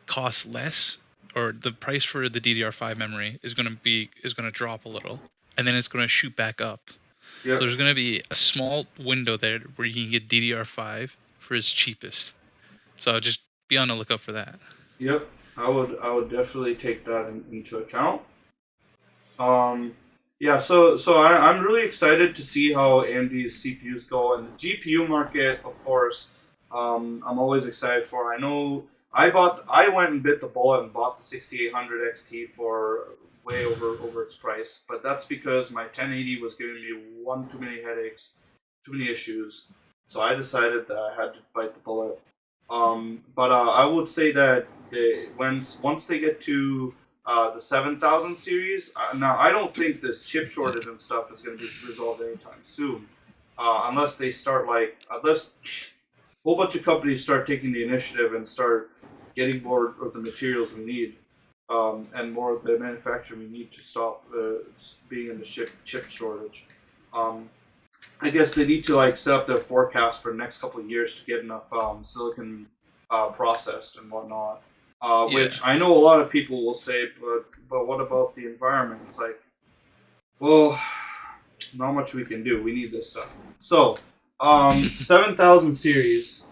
cost less, or the price for the DDR5 memory is going to drop a little, and then it's going to shoot back up. So there's going to be a small window there where you can get DDR5 for its cheapest. So just be on the lookout for that. Yep, I would definitely take that into account. Yeah, so I'm really excited to see how AMD's CPUs go, and the GPU market, of course, I'm always excited for. I know I went and bit the bullet and bought the 6800 XT for way over its price, but that's because my 1080 was giving me one too many headaches, too many issues, so I decided that I had to bite the bullet. But I would say that once they get to the 7000 series, now I don't think this chip shortage and stuff is going to be resolved anytime soon, unless they start unless a whole bunch of companies start taking the initiative and start getting more of the materials we need, and more of the manufacturing we need to stop being in the chip shortage. I guess they need to set up their forecast for the next couple of years to get enough silicon processed and whatnot. Which I know a lot of people will say, but what about the environment? It's like, well, not much we can do. We need this stuff. So, 7000 series.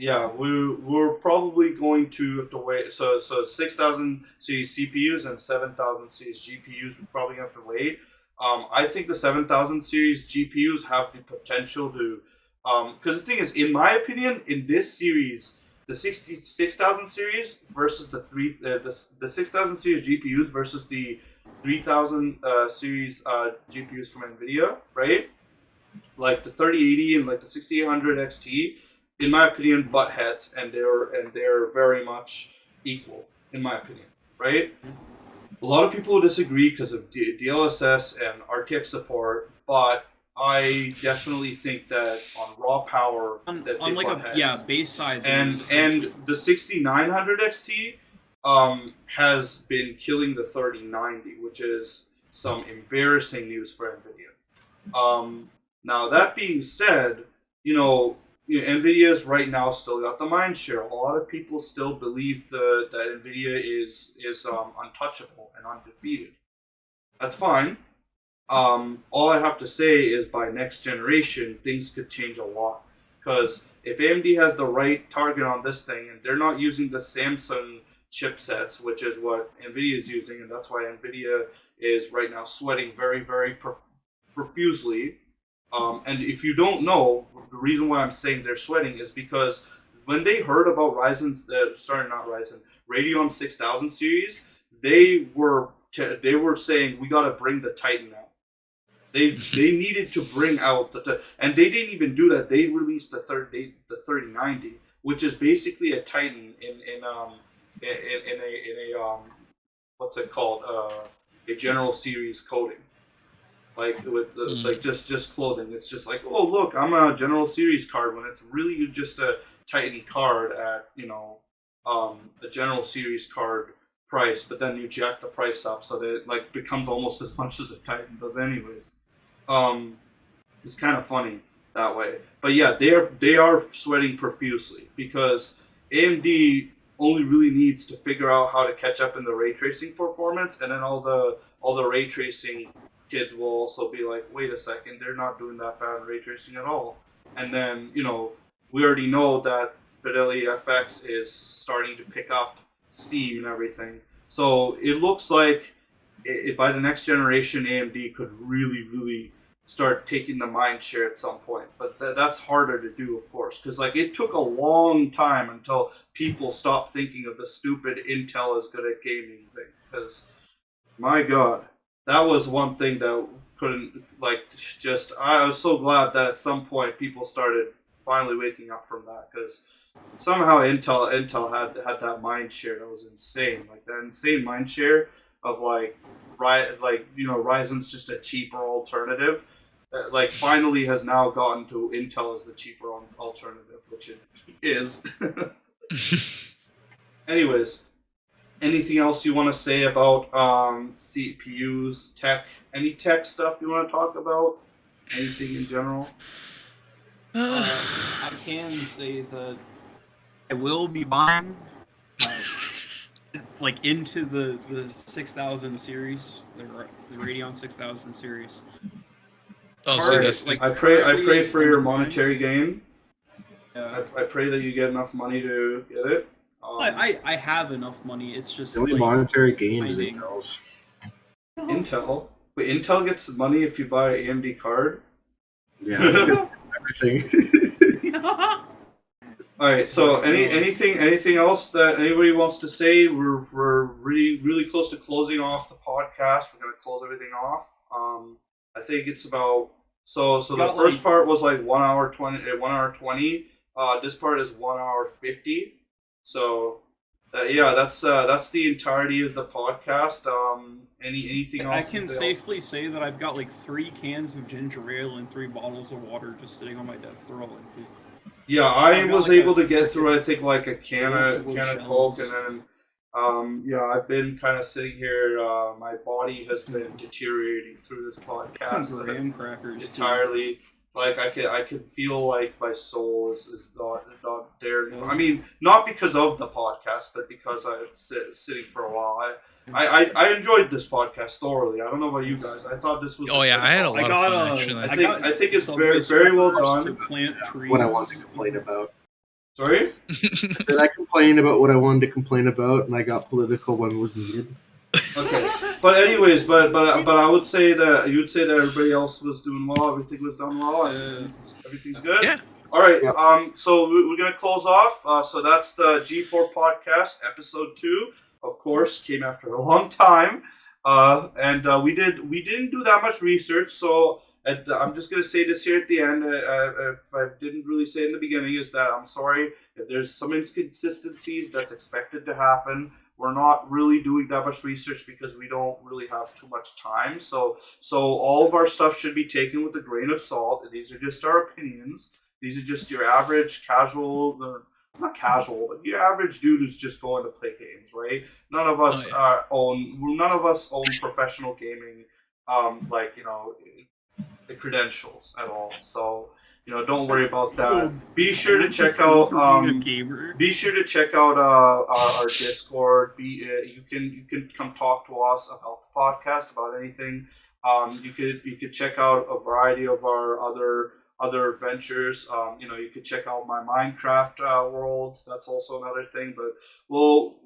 Yeah, we're probably going to have to wait. So 6000 series CPUs and 7000 series GPUs. We probably have to wait. I think the 7000 series GPUs have the potential to, because the thing is, in my opinion, in this series, the 6000 series versus the 6000 series GPUs versus the 3000 series GPUs from NVIDIA, right? Like the 3080 and like the 6800 XT, in my opinion, butt heads, and they're very much equal, in my opinion, right? A lot of people disagree because of DLSS and RTX support, but I definitely think that on raw power, that they butt heads. Base side, and the 6900 XT has been killing the 3090, which is some embarrassing news for NVIDIA. Now that being said, NVIDIA's right now still got the mind share. A lot of people still believe that NVIDIA is untouchable and undefeated. That's fine. All I have to say is by next generation, things could change a lot. Because if AMD has the right target on this thing, and they're not using the Samsung chipsets, which is what NVIDIA is using, and that's why NVIDIA is right now sweating very, very profusely. And if you don't know, the reason why I'm saying they're sweating is because when they heard about Radeon 6000 series, they were saying we gotta bring the Titan out. They needed to bring out and they didn't even do that. They released the 3090, which is basically a Titan in a what's it called, a general series coding. Like with just clothing, it's just like, oh look, I'm a general series card, when it's really just a Titan card at a general series card price, but then you jack the price up so that it becomes almost as much as a Titan does anyways. It's kind of funny that way, but yeah, they are sweating profusely because AMD only really needs to figure out how to catch up in the ray tracing performance, and then all the ray tracing kids will also be like, wait a second, they're not doing that bad in ray tracing at all. And then, we already know that Fidelity FX is starting to pick up steam and everything. So it looks like by the next generation, AMD could really, really start taking the mind share at some point. But that's harder to do, of course, because it took a long time until people stopped thinking of the stupid Intel is good at gaming thing. Because, my God. That was one thing that couldn't, I was so glad that at some point people started finally waking up from that, because somehow Intel had that mind share that was insane. That insane mind share of Ryzen's just a cheaper alternative. Finally has now gotten to Intel as the cheaper alternative, which it is. Anyways. Anything else you want to say about CPUs, tech? Any tech stuff you want to talk about? Anything in general? I can say that I will be buying into the 6000 series, the Radeon 6000 series. Oh, so Alright, that's like, I pray currently for your it's monetary gain. Yeah. I pray that you get enough money to get it. I have enough money. It's just The only like, monetary gain is finding- Intel's. Intel. Wait, Intel gets money if you buy an AMD card? Yeah, because everything. Alright, so anything else that anybody wants to say? We're really close to closing off the podcast. We're gonna close everything off. I think it's about so the first part was like 1 hour 20. This part is 1 hour 50. So yeah, that's the entirety of the podcast. Anything else? I can safely say that I've got like 3 cans of ginger ale and 3 bottles of water just sitting on my desk. They're all empty. Yeah, I was able to get through. I think like a can of Coke, and then yeah, I've been kind of sitting here. My body has been deteriorating through this podcast Some graham crackers entirely. Too. Like I can feel like my soul is not there anymore. I mean, not because of the podcast, but because I was sitting for a while. I enjoyed this podcast thoroughly. I don't know about you guys. I thought this was. Oh yeah, I had a lot of fun actually. I think it's very well done. To plant trees. What I wanted to complain about. Sorry? I said I complained about what I wanted to complain about, and I got political when it was needed. Okay, but anyways, but I would say that you would say that everybody else was doing well. Everything was done well. And everything's good. Yeah. All right. Yep. So we're gonna close off. So that's the G4 podcast, episode 2. Of course, came after a long time. And we didn't do that much research. So I'm just gonna say this here at the end. If I didn't really say it in the beginning, is that I'm sorry if there's some inconsistencies. That's expected to happen. We're not really doing that much research because we don't really have too much time. So all of our stuff should be taken with a grain of salt. These are just our opinions. These are just your average casual, not casual, but your average dude who's just going to play games, right? None of us own professional gaming, like, you know, the credentials at all. So, you know, don't worry about that. Be sure to check out our Discord. You can come talk to us about the podcast, about anything. You could check out a variety of our other ventures. You know, you could check out my Minecraft world. That's also another thing. But I'll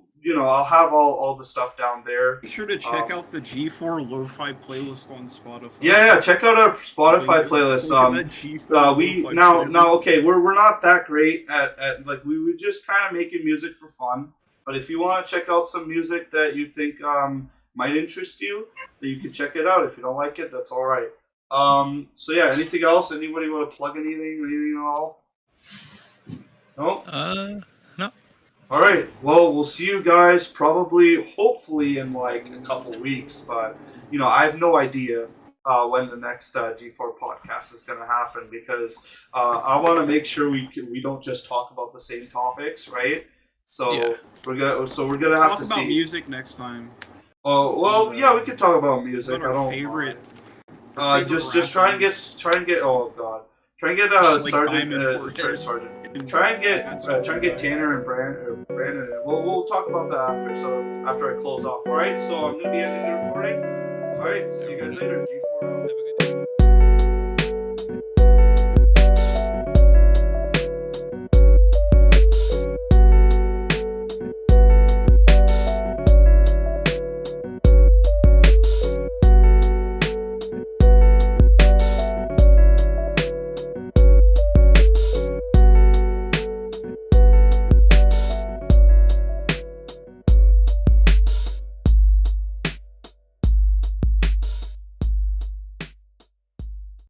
have all the stuff down there. Be sure to check out the G4 Lo-Fi playlist on Spotify. Yeah, check out our Spotify playlist. We're not that great at like we were just kind of making music for fun. But if you want to check out some music that you think might interest you, then you can check it out. If you don't like it, that's all right. So yeah, anything else? Anybody want to plug anything at all? No? No. All right. Well, we'll see you guys hopefully in like a couple weeks. But I have no idea when the next G4 podcast is going to happen because I want to make sure we don't just talk about the same topics, right? So yeah. we're gonna have to see. Talk about music next time. Oh well, yeah, we could talk about music. What our favorite. Just try and get. Oh god, try and get Sergeant. Try and get Tanner and Brandon. We'll talk about that after. So after I close off, all right? So I'm gonna be ending the recording. All right, see you guys later. G4 out. Have a good day.